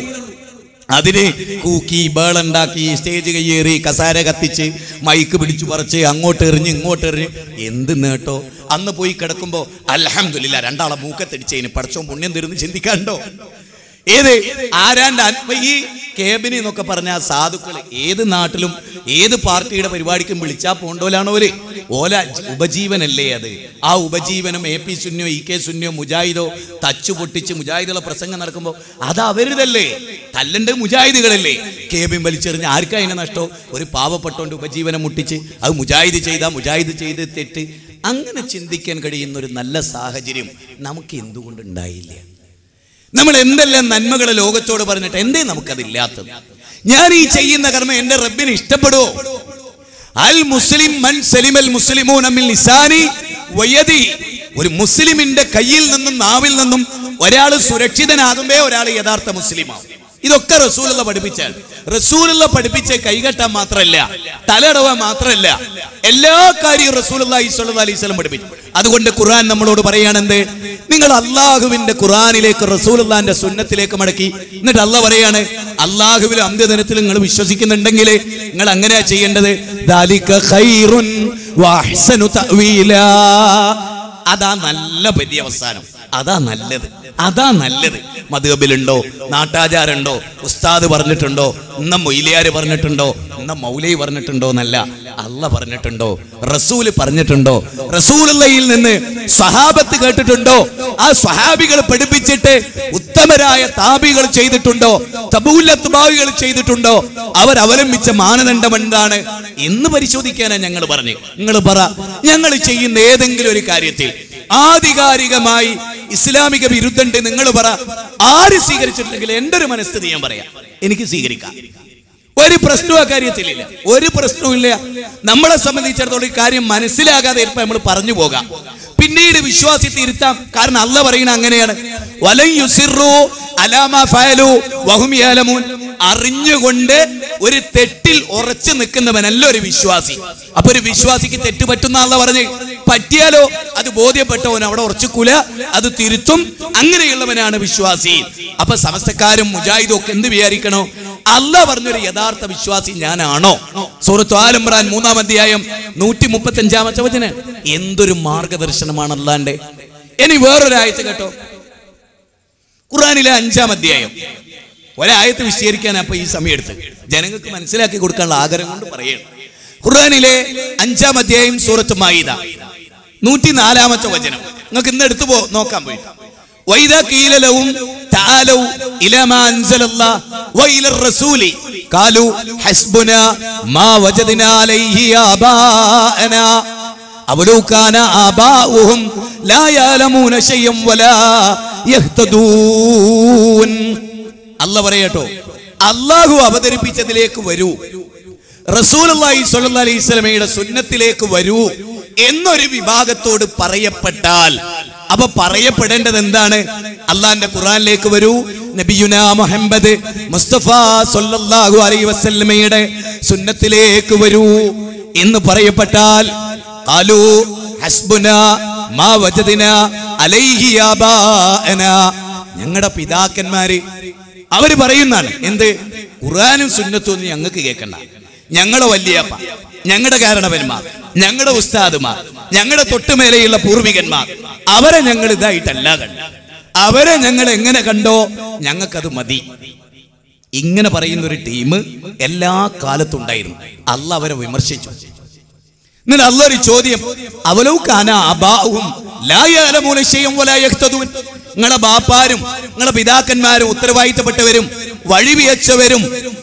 അതിന് കൂക്കി ബേളുണ്ടാക്കി സ്റ്റേജ് കയ്യേറി കസാര കത്തിച്ച് മൈക്ക് പിടിച്ചു പറിച്ച് അങ്ങോട്ട് എറിഞ്ഞ് ഇങ്ങോട്ട് എറിഞ്ഞ് എന്ത് നേട്ടോ? അന്ന് പോയി കിടക്കുമ്പോ അൽഹംദുലില്ലാ 2 ആളെ മൂക്കത്തടിച്ചതിന് പടച്ചോൻ പുണ്യം തരുന്ന് ചിന്തിക്കാണ്ടോ? ഏത് ആരാന്റെ ഈ കേബിനി എന്നൊക്കെ പറഞ്ഞ സാധുക്കൾ ഏത് നാട്ടിലും ഏത് പാർട്ടിയുടെ പരിപാടിക്കും വിളിച്ചാൽ പോണ്ടോലാണോ? ഓല ഉപജീവനല്ലേ അത്? ആ ഉപജീവനം AP സുന്നിയോ EK സുന്നിയോ മുജാഹിദോ തച്ചു പൊട്ടിച്ച് മുജാഹിദുള്ള പ്രസംഗം നടക്കുമ്പോൾ അത് അവരുതല്ലേ? തല്ലണ്ട് മുജാഹിദുകളല്ലേ? കേബിൻ വലിച്ചെറിഞ്ഞ് ആർക്കാ അതിനെ നഷ്ടോ? ഒരു പാവപ്പെട്ടോണ്ട് ഉപജീവനം മുട്ടിച്ച് അത് മുജാഹിദ് ചെയ്ത് തെറ്റ്. അങ്ങനെ ചിന്തിക്കാൻ കഴിയുന്ന ഒരു നല്ല സാഹചര്യം നമുക്ക് എന്തുകൊണ്ട് ഉണ്ടായില്ല? നമ്മൾ എന്തെല്ലാം നന്മകളെ ലോകത്തോട് പറഞ്ഞിട്ട് എന്തേ നമുക്കതില്ലാത്തത്? ഞാൻ ഈ ചെയ്യുന്ന കർമ്മം എന്റെ റബ്ബിന് ഇഷ്ടപ്പെടുവോ? അൽ മുസ്ലിം മൻ സലിമൽ മുസ്ലിമൂന മിൻ ലിസാനി വയദി. ഒരു മുസ്ലിമിന്റെ കയ്യിൽ നിന്നും നാവിൽ നിന്നും ഒരാൾ സുരക്ഷിതനാകുമ്പേ ഒരാൾ യഥാർത്ഥ മുസ്ലിമാവും. ഇതൊക്കെ റസൂലുള്ള പഠിപ്പിച്ചാൽ. റസൂലുള്ള പഠിപ്പിച്ച കൈകെട്ടാൻ മാത്രമല്ല, തലടവാൻ മാത്രമല്ല, എല്ലാ കാര്യവും റസൂലുള്ളാഹി സ്വല്ലല്ലാഹു അലൈഹി വസല്ലം പഠിപ്പിച്ചു. അതുകൊണ്ട് ഖുർആൻ നമ്മളോട് പറയാണെന്ത്? നിങ്ങൾ അള്ളാഹുവിന്റെ ഖുർആനിലേക്ക് റസൂലുള്ളാഹിന്റെ സുന്നത്തിലേക്ക് മടക്കി. എന്നിട്ട് അള്ളാഹ് പറയാണ്, അള്ളാഹുവിലും അന്ത്യദിനത്തിൽ നിങ്ങൾ വിശ്വസിക്കുന്നുണ്ടെങ്കിൽ നിങ്ങൾ അങ്ങനെയാ ചെയ്യേണ്ടത്. ദാലിക ഖൈറുൻ വഅഹ്സനു തഅവീലാ. അതാ നല്ല പര്യവസാനം. അതാ നല്ലത്, അതാ നല്ലത്. മദ്ഹബിലുണ്ടോ, നാട്ടാചാരുണ്ടോ, ഉസ്താദ് പറഞ്ഞിട്ടുണ്ടോ, ഇന്ന മൊയ്ലിയാര് പറഞ്ഞിട്ടുണ്ടോ, ഇന്ന മൗലവി പറഞ്ഞിട്ടുണ്ടോ എന്നല്ല, അള്ളാഹ് പറഞ്ഞിട്ടുണ്ടോ, റസൂല് പറഞ്ഞിട്ടുണ്ടോ, റസൂലുള്ളാഹിയിൽ നിന്ന് സ്വഹാബത്ത് കേട്ടിട്ടുണ്ടോ, ആ സ്വഹാബികൾ പഠിപ്പിച്ചിട്ട് ഉത്തമരായ താബികൾ ചെയ്തിട്ടുണ്ടോ, തബൂലത്ബായികൾ ചെയ്തിട്ടുണ്ടോ, അവരവലംബിച്ച മാനദണ്ഡം എന്താണ് എന്ന് പരിശോധിക്കാനാണ് ഞങ്ങൾ പറഞ്ഞു. നിങ്ങൾ പറ, ഞങ്ങൾ ചെയ്യുന്ന ഏതെങ്കിലും ഒരു കാര്യത്തിൽ ആധികാരികമായി ഇസ്ലാമിക വിരുദ്ധണ്ട് നിങ്ങൾ പറ. ആര് സ്വീകരിച്ചിട്ടില്ലെങ്കിൽ എന്റെ ഒരു മനസ്ഥിതി ഞാൻ പറയാം, എനിക്ക് സ്വീകരിക്കാം. ഒരു പ്രശ്നവും ആ കാര്യത്തിലില്ല, ഒരു പ്രശ്നവും ഇല്ല. നമ്മളെ സംബന്ധിച്ചിടത്തോളം ഈ കാര്യം മനസ്സിലാകാതെ ഇരിപ്പം നമ്മൾ പറഞ്ഞു പോകാം, പിന്നീട് വിശ്വാസി തിരുത്താം. കാരണം അള്ളാഹ് പറയുന്നത് അങ്ങനെയാണ്, വലൻ യുസിറു അലാ മാ ഫഅലു വഹും യഅലമൂൻ. അറിഞ്ഞുകൊണ്ട് ഒരു തെറ്റിൽ ഉറച്ചു നിൽക്കുന്നവനല്ല ഒരു വിശ്വാസി. അപ്പൊ ഒരു വിശ്വാസിക്ക് തെറ്റ് പറ്റുന്ന അള്ളാഹ് പറഞ്ഞു, പറ്റിയാലോ അത് ബോധ്യപ്പെട്ടവൻ അവിടെ ഉറച്ചുക്കൂല, അത് തിരുത്തും. അങ്ങനെയുള്ളവനാണ് വിശ്വാസി. അപ്പൊ സമസ്തക്കാരും മുജാഹിദും ഒക്കെ എന്ത് വിചാരിക്കണോ, അള്ളാഹ് പറഞ്ഞൊരു യഥാർത്ഥ വിശ്വാസി ഞാനാണോ? സൂറത്ത് ആൽ ഇംറാൻ 3-ാം അധ്യായം 135-ാമത്തെ വചനം. എന്തൊരു മാർഗദർശനമാണ് അള്ളാന്റെ. ഇനി വേറൊരായത്ത് കേട്ടോ, ഖുർആനിലെ 5-ാം അധ്യായം. ഒരായത്ത് വിശദീകരിക്കാൻ അപ്പൊ ഈ സമയം എടുത്ത് ജനങ്ങൾക്ക് മനസ്സിലാക്കി കൊടുക്കാനുള്ള ആഗ്രഹം കൊണ്ട് പറയണം. ഖുർആനിലെ 5-ാം അധ്യായം സൂറത്ത് മാഇദ 104-ാമത്തെ വചനം. നിങ്ങൾക്ക് ഇന്ന് എടുത്തു നോക്കാൻ പോയി. വൈദാ ഖീല ലഹും തആലൂ ഇലാ മാ അൻസലല്ലാഹ് വഇലർ റസൂലി ഖാലൂ ഹസ്ബുനാ മാ വജദ്നാ അലൈഹി ആബാഅനാ അവലൗ കാന ആബാഉഹും ലാ യഅലമൂന ശൈഅൻ വലാ യഹ്തദൂൻ. അല്ലാഹ് പറയട്ടോ, അല്ലാഹു അവതരിപ്പിച്ചതിലേക്ക് വരൂ, റസൂലുള്ളാഹി സ്വല്ലല്ലാഹി അലൈഹി വസല്ലമയുടെ സുന്നത്തിലേക്ക് വരൂ എന്നൊരു വിഭാഗത്തോട് പറയപ്പെട്ടാൽ, അപ്പൊ പറയപ്പെടേണ്ടത് എന്താണ്? അള്ളാന്റെ ഖുർആനിലേക്ക് വരൂ, നബിയുനാ മുഹമ്മദ് മുസ്തഫ സ്വല്ലല്ലാഹു അലൈഹി വസല്ലമയുടെ സുന്നത്തിലേക്ക് വരൂ എന്ന് പറയപ്പെട്ടാൽ, ഖാലൂ ഹസ്ബുനാ മാ വജദ്നാ അലൈഹി ആബാഅനാ. ഞങ്ങളുടെ പിതാക്കന്മാര് അവര് പറയുന്നതാണ് എന്ത്? ഖുർആനും സുന്നത്തും ഒന്നും ഞങ്ങൾക്ക് കേൾക്കണ്ട. ഞങ്ങളുടെ വല്യപ്പ, ഞങ്ങളുടെ കാരണവന്മാർ, ഞങ്ങളുടെ ഉസ്താദുമാർ, ഞങ്ങളുടെ തൊട്ടുമേലെയുള്ള പൂർവികന്മാർ, അവരെ ഞങ്ങൾ ഇതായിട്ടല്ല കണ്ടു. അവരെ ഞങ്ങൾ എങ്ങനെ കണ്ടോ ഞങ്ങൾക്കത് മതി. ഇങ്ങനെ പറയുന്ന ഒരു ടീം എല്ലാ കാലത്തും ഉണ്ടായിരുന്നു. അള്ളാഹ് അവരെ വിമർശിച്ചു. എന്നിട്ട് അള്ളാഹ് ഒരു ചോദ്യം, അവലൗ കാന ആബാഉഹും ലാ യഅലമൂന ശൈഅൻ വലാ യഹ്തദൂൻ. നിങ്ങളുടെ ബാപ്പാരും നിങ്ങളുടെ പിതാക്കന്മാരും ഉത്തരവാദിത്തപ്പെട്ടവരും വഴിവിയച്ചവരും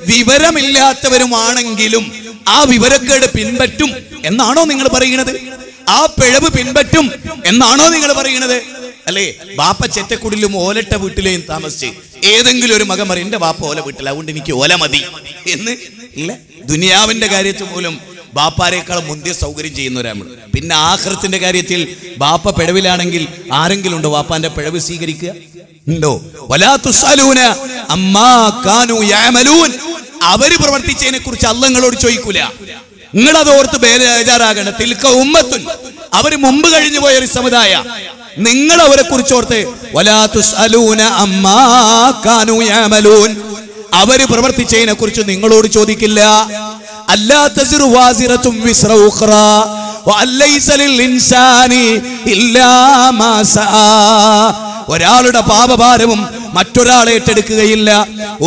വിവരമില്ലാത്തവരുമാണെങ്കിലും ആ വിവരക്കേട് പിൻപറ്റും എന്നാണോ നിങ്ങൾ പറയുന്നത്? ആ പിഴവ് പിൻപറ്റും എന്നാണോ നിങ്ങൾ പറയുന്നത്? അല്ലേ? ബാപ്പ ചെറ്റക്കുടിലും ഓലട്ട വീട്ടിലെയും താമസിച്ച് ഏതെങ്കിലും ഒരു മകൻ പറയും എന്റെ ബാപ്പ ഓല വീട്ടിൽ, അതുകൊണ്ട് എനിക്ക് ഓല മതി എന്ന് ഇല്ല. ദുനിയാവിന്റെ കാര്യത്തിൽ പോലും ബാപ്പാരേക്കാൾ മുന്തിയ സൗകര്യം ചെയ്യുന്നവരാണ്. പിന്നെ ആഖിറത്തിന്റെ കാര്യത്തിൽ ബാപ്പ പിഴവിലാണെങ്കിൽ ആരെങ്കിലും ഉണ്ടോ ബാപ്പാന്റെ പിഴവ് സ്വീകരിക്കുക? ഉണ്ടോ? വലാ തുസ്അലൂന അമ്മാ കാനൂ യഅമലൂൻ. അവര് പ്രവർത്തിച്ചതിനെ കുറിച്ച് അല്ലാഹ് നിങ്ങളോട് ചോദിക്കൂല. നിങ്ങളത് ഓർത്ത് ബേജാറാകണ്ട. തിൽക ഉമ്മത്തുൻ, അവര് മുമ്പ് കഴിഞ്ഞു പോയ ഒരു സമുദായ. നിങ്ങൾ അവരെ കുറിച്ച് ഓർത്ത് വലാ തുസ്അലൂന അമ്മാ കാനൂ യഅമലൂൻ. അവര് പ്രവർത്തിച്ചതിനെ കുറിച്ച് നിങ്ങളോട് ചോദിക്കില്ല. അല്ലാ തസിറു വാസിറത്തും വിസ്റ ഉഖ്റാ വഅലൈസ ലിൽ ഇൻസാനി ഇല്ലാ മാ സആ. ഒരാളുടെ പാപഭാരവും മറ്റൊരാളെ ഏറ്റെടുക്കുകയില്ല.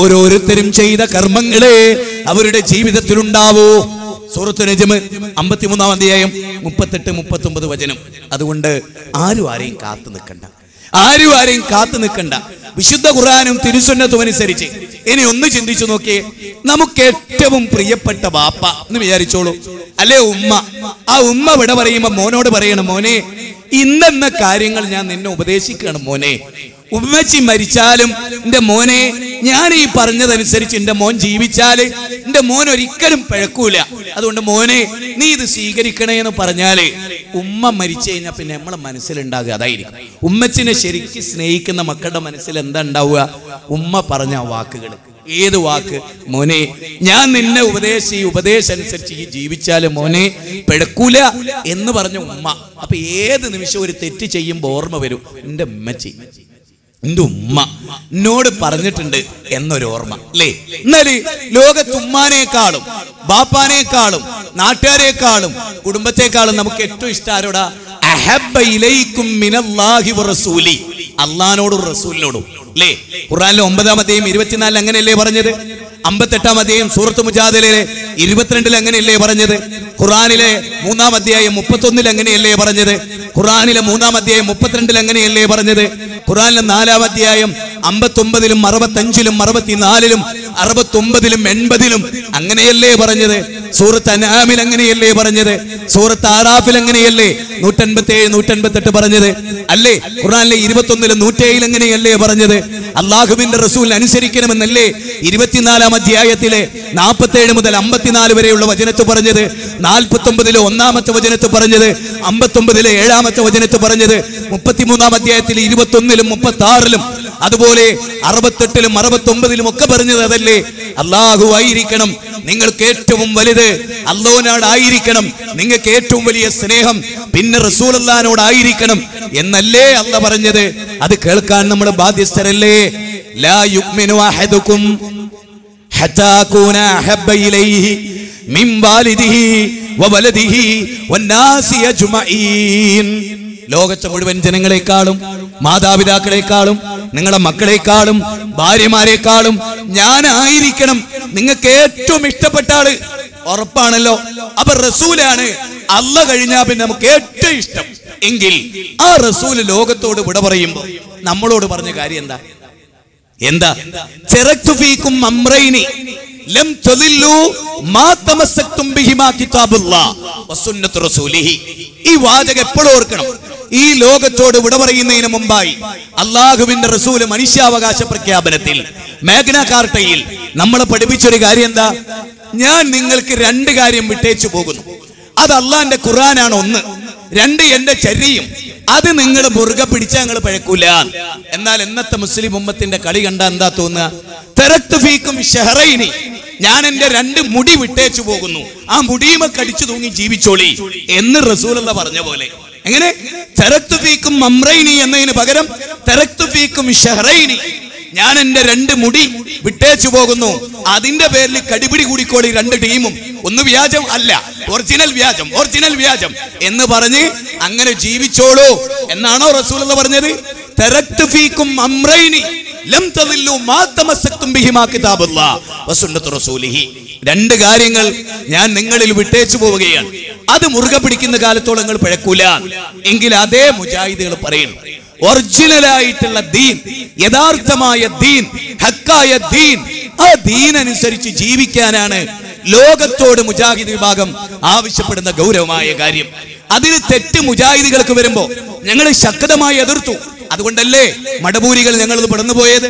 ഓരോരുത്തരും ചെയ്ത കർമ്മങ്ങളെ അവരുടെ ജീവിതത്തിൽ ഉണ്ടാവൂ. സൂറത്ത് നജ്മ് 53-ാം അധ്യായം 38-39 വചനം. അതുകൊണ്ട് ആരും ആരെയും കാത്തു നിൽക്കണ്ട, ആരും ആരെയും കാത്തു നിൽക്കണ്ട. വിശുദ്ധ ഖുർആനും തിരുസുന്നത്തും അനുസരിച്ച് ഇനി ഒന്ന് ചിന്തിച്ചു നോക്കിയേ. നമുക്ക് ഏറ്റവും പ്രിയപ്പെട്ട ബാപ്പ എന്ന് വിചാരിച്ചോളൂ, അല്ലെ ഉമ്മ. ആ ഉമ്മ ഇവിടെ പറയുമ്പോ മോനോട് പറയണം, മോനെ ഇന്നെന്ന കാര്യങ്ങൾ ഞാൻ നിന്നെ ഉപദേശിക്കണം മോനെ. ഉമ്മച്ചി മരിച്ചാലും എന്റെ മോനെ ഞാൻ ഈ പറഞ്ഞതനുസരിച്ച് എന്റെ മോൻ ജീവിച്ചാല് എന്റെ മോൻ ഒരിക്കലും പിഴക്കൂല. അതുകൊണ്ട് മോനെ നീ ഇത് സ്വീകരിക്കണേ എന്ന് പറഞ്ഞാല് ഉമ്മ മരിച്ചു കഴിഞ്ഞാൽ പിന്നെ നമ്മളെ മനസ്സിലുണ്ടാകുക അതായിരിക്കും. ഉമ്മച്ചിനെ ശരിക്കും സ്നേഹിക്കുന്ന മക്കളുടെ മനസ്സിൽ എന്താ ഉണ്ടാവുക? ഉമ്മ പറഞ്ഞ വാക്കുകൾ. ഏത് വാക്ക്? മോനെ ഞാൻ നിന്നെ ഉപദേശം അനുസരിച്ച് ഈ ജീവിച്ചാലും മോനെ പിഴക്കൂല എന്ന് പറഞ്ഞ ഉമ്മ. അപ്പൊ ഏത് നിമിഷം ഒരു തെറ്റ് ചെയ്യുമ്പോൾ ഓർമ്മ വരും, എന്റെ ഉമ്മച്ചി, എന്റെ ഉമ്മ എന്നോട് പറഞ്ഞിട്ടുണ്ട് എന്നൊരു ഓർമ്മ, അല്ലേ? എന്നാല് ലോകത്ത് ഉമ്മാനേക്കാളും ബാപ്പാനേക്കാളും നാട്ടുകാരേക്കാളും കുടുംബത്തെക്കാളും നമുക്ക് ഏറ്റവും ഇഷ്ടം ആരോടാ? അഹബ്ബ ഇലൈക്കും മിനല്ലാഹി വറസൂലി. അള്ളഹാനോടും റസൂലിനോടും അല്ലേ? ഖുർആനിലെ 9-ാം അധ്യായം 24 അങ്ങനെയല്ലേ പറഞ്ഞത്? 58-ാം അധ്യായം സൂറത്ത് മുജാദിലയിലെ 22 അങ്ങനെയല്ലേ പറഞ്ഞത്? ഖുർആനിലെ 3-ാം അധ്യായം 31 അങ്ങനെയല്ലേ പറഞ്ഞത്? ഖുർആനിലെ 3-ാം അധ്യായം 32 അങ്ങനെയല്ലേ പറഞ്ഞത്? ഖുർആനിലെ 4-ാം അധ്യായം 59-ലും 65-ലും 64-ലും 69-ലും 80-ലും അങ്ങനെയല്ലേ പറഞ്ഞത്? സൂറത്ത് അൻആമിൽ അങ്ങനെയല്ലേ പറഞ്ഞത്? സൂറത്ത് ആറാഫിൽ അങ്ങനെയല്ലേ 187 188 പറഞ്ഞത്? അല്ലേ? ഖുർആനിലെ 21-ലും 107 അങ്ങനെയല്ലേ പറഞ്ഞത്? അല്ലാഹുവിന്റെ റസൂൽ അനുസരിക്കണമെന്നല്ലേ 24-ാം അധ്യായത്തിലെ 47 മുതൽ 54 വരെയുള്ള വചനത്ത് പറഞ്ഞത്? 49-ലെ 1-ാമത്തെ വചനത്ത് പറഞ്ഞത്? 59-ലെ 7-ാമത്തെ വചനത്ത് പറഞ്ഞത്? 33-ാം അധ്യായത്തിലെ 21-ലും 36-ലും അതുപോലെ 68-ലും 69-ലും ഒക്കെ പറഞ്ഞത് അതല്ലേ? അല്ലാഹു ആയിരിക്കണം നിങ്ങൾക്ക് ഏറ്റവും വലുത്, അല്ലാഹുവിനോടായിരിക്കണം നിങ്ങൾക്ക് ഏറ്റവും വലിയ സ്നേഹം, പിന്നെ റസൂലുള്ളാഹിനോടായിരിക്കണം എന്നല്ലേ അല്ലാഹു പറഞ്ഞത്? അത് കേൾക്കാൻ നമ്മൾ ബാധ്യസ്ഥരല്ലേ? ലാ യുഅ്മിനു അഹദുക്കും ഹത്താ കൂന അഹബ്ബ ഇലൈഹി മിൻ വാലിദിഹി വവലദിഹി വന്നാസി അജ്മഈൻ. ലോകത്തെ മുഴുവൻ ജനങ്ങളെക്കാളും, മാതാപിതാക്കളെക്കാളും, നിങ്ങളുടെ മക്കളെക്കാളും, ഭാര്യമാരെക്കാളും ഞാനായിരിക്കണം നിങ്ങൾക്ക് ഏറ്റവും ഇഷ്ടപ്പെട്ട ആള്. ഉറപ്പാണല്ലോ. അപ്പൊ റസൂലാണ് അല്ലാഹ് കഴിഞ്ഞാ പിന്നെ നമുക്ക് ഏറ്റവും ഇഷ്ടം എങ്കിൽ ആ റസൂല് ലോകത്തോട് വിട പറയുമ്പോ നമ്മളോട് പറഞ്ഞ കാര്യം എന്താ? തറക്തു ഫീകും അംറൈനി ലം തദില്ലു മാ തമസ്സക്തും ബിഹിമാ കിതാബുല്ലാഹ് വസുന്നത്തു റസൂലിഹി. ഈ വാചകം എപ്പോഴും ഓർക്കണം. ഈ ലോകത്തോട് വിട പറയുന്നതിന് മുമ്പായി അല്ലാഹുവിന്റെ റസൂല് മനുഷ്യാവകാശ പ്രഖ്യാപനത്തിൽ മാഗ്ന കാർട്ടയിൽ നമ്മളെ പഠിപ്പിച്ചൊരു കാര്യം എന്താ? ഞാൻ നിങ്ങൾക്ക് 2 കാര്യം വിട്ടേച്ചു പോകുന്നു. അത് അള്ളാന്റെ ഖുർആനാണ് 1, 2 എന്റെ ചര്യയും. അത് നിങ്ങൾ മുറുകെ പിടിച്ചാൽ നിങ്ങൾ പഴക്കൂല. എന്നാൽ ഇന്നത്തെ മുസ്ലിം ഉമ്മത്തിന്റെ കളി കണ്ട എന്താ തോന്നുക? തറക്തു ഫീകും ഷഹറൈനി, ഞാൻ എന്റെ 2 മുടി വിട്ടേച്ചു പോകുന്നു, ആ മുടിയുമ കടിച്ചു തൂങ്ങി ജീവിച്ചോളി എന്ന് റസൂലുള്ള പറഞ്ഞ പോലെ. എങ്ങനെ? തറക്തു ഫീകും അംറൈനി എന്നതിന് പകരം തറക്തു ഫീകും ഷഹറൈനി, ഞാൻ എന്റെ 2 മുടി വിട്ടേച്ചു പോകുന്നു, അതിന്റെ പേരിൽ കടിപിടി കൂടിക്കോളി 2 ടീമും. ഒന്ന് വ്യാജം അല്ല, ഒറിജിനൽ വ്യാജം എന്ന് പറഞ്ഞ് അങ്ങനെ ജീവിച്ചോളൂ എന്നാണോ റസൂലുള്ള പറഞ്ഞത്? തറക്തു ഫീകും അംറൈനി ലം തദില്ലു മാ തമസ്സക്തും ബിഹിമാ കിതാബുല്ലാഹ് വസുന്നത്തു റസൂലിഹി. 2 കാര്യങ്ങൾ ഞാൻ നിങ്ങളിൽ വിട്ടേച്ചു പോവുകയാണ്, അത് മുറുകെ പിടിക്കുന്ന കാലത്തോളം നിങ്ങൾ പിഴക്കൂല എങ്കിൽ അതേ മുജാഹിദുകൾ പറയുന്നു, ഒറിജിനലായിട്ടുള്ള ദീൻ, യഥാർത്ഥമായ ദീൻ, ഹക്കായ ദീൻ, ആ ദീൻ അനുസരിച്ച് ജീവിക്കാനാണ് ലോകത്തോട് മുജാഹിദ് വിഭാഗം ആവശ്യപ്പെടുന്ന ഗൗരവമായ കാര്യം. അതിന് തെറ്റ് മുജാഹിദുകൾക്ക് വരുമ്പോ ഞങ്ങൾ ശക്തമായി എതിർത്തു. അതുകൊണ്ടല്ലേ മടപൂരികൾ ഞങ്ങളത് പെടന്നുപോയത്?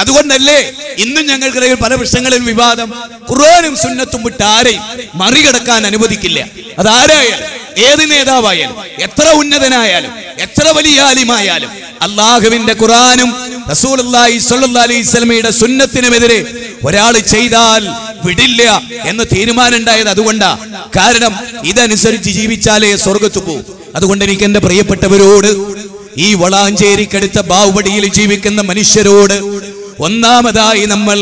അതുകൊണ്ടല്ലേ ഇന്നും ഞങ്ങൾക്കിടയിൽ പല പ്രശ്നങ്ങളിൽ വിവാദം? ഖുർആനും സുന്നത്തും വിട്ട് ആരെയും മറികടക്കാൻ അനുവദിക്കില്ല. അതാരായാലും, ഏത് നേതാവായാലും, എത്ര ഉന്നതനായാലും, എത്ര വലിയ ആലിമായാലും അല്ലാഹുവിന്റെ ഖുർആനും റസൂലുള്ളാഹി സ്വല്ലല്ലാഹി അലൈഹി വസല്ലമയുടെ സുന്നത്തിനുമെതിരെ ഒരാൾ ചെയ്താൽ വിടില്ല എന്ന് തീരുമാനം ഉണ്ടായത് അതുകൊണ്ടാ. കാരണം ഇതനുസരിച്ച് ജീവിച്ചാലേ സ്വർഗത്ത് പോകും. അതുകൊണ്ട് എനിക്ക് എന്റെ പ്രിയപ്പെട്ടവരോട്, ഈ വളാഞ്ചേരിക്കടുത്ത ബാവുപടിയിൽ ജീവിക്കുന്ന മനുഷ്യരോട്, ഒന്നാമതായി നമ്മൾ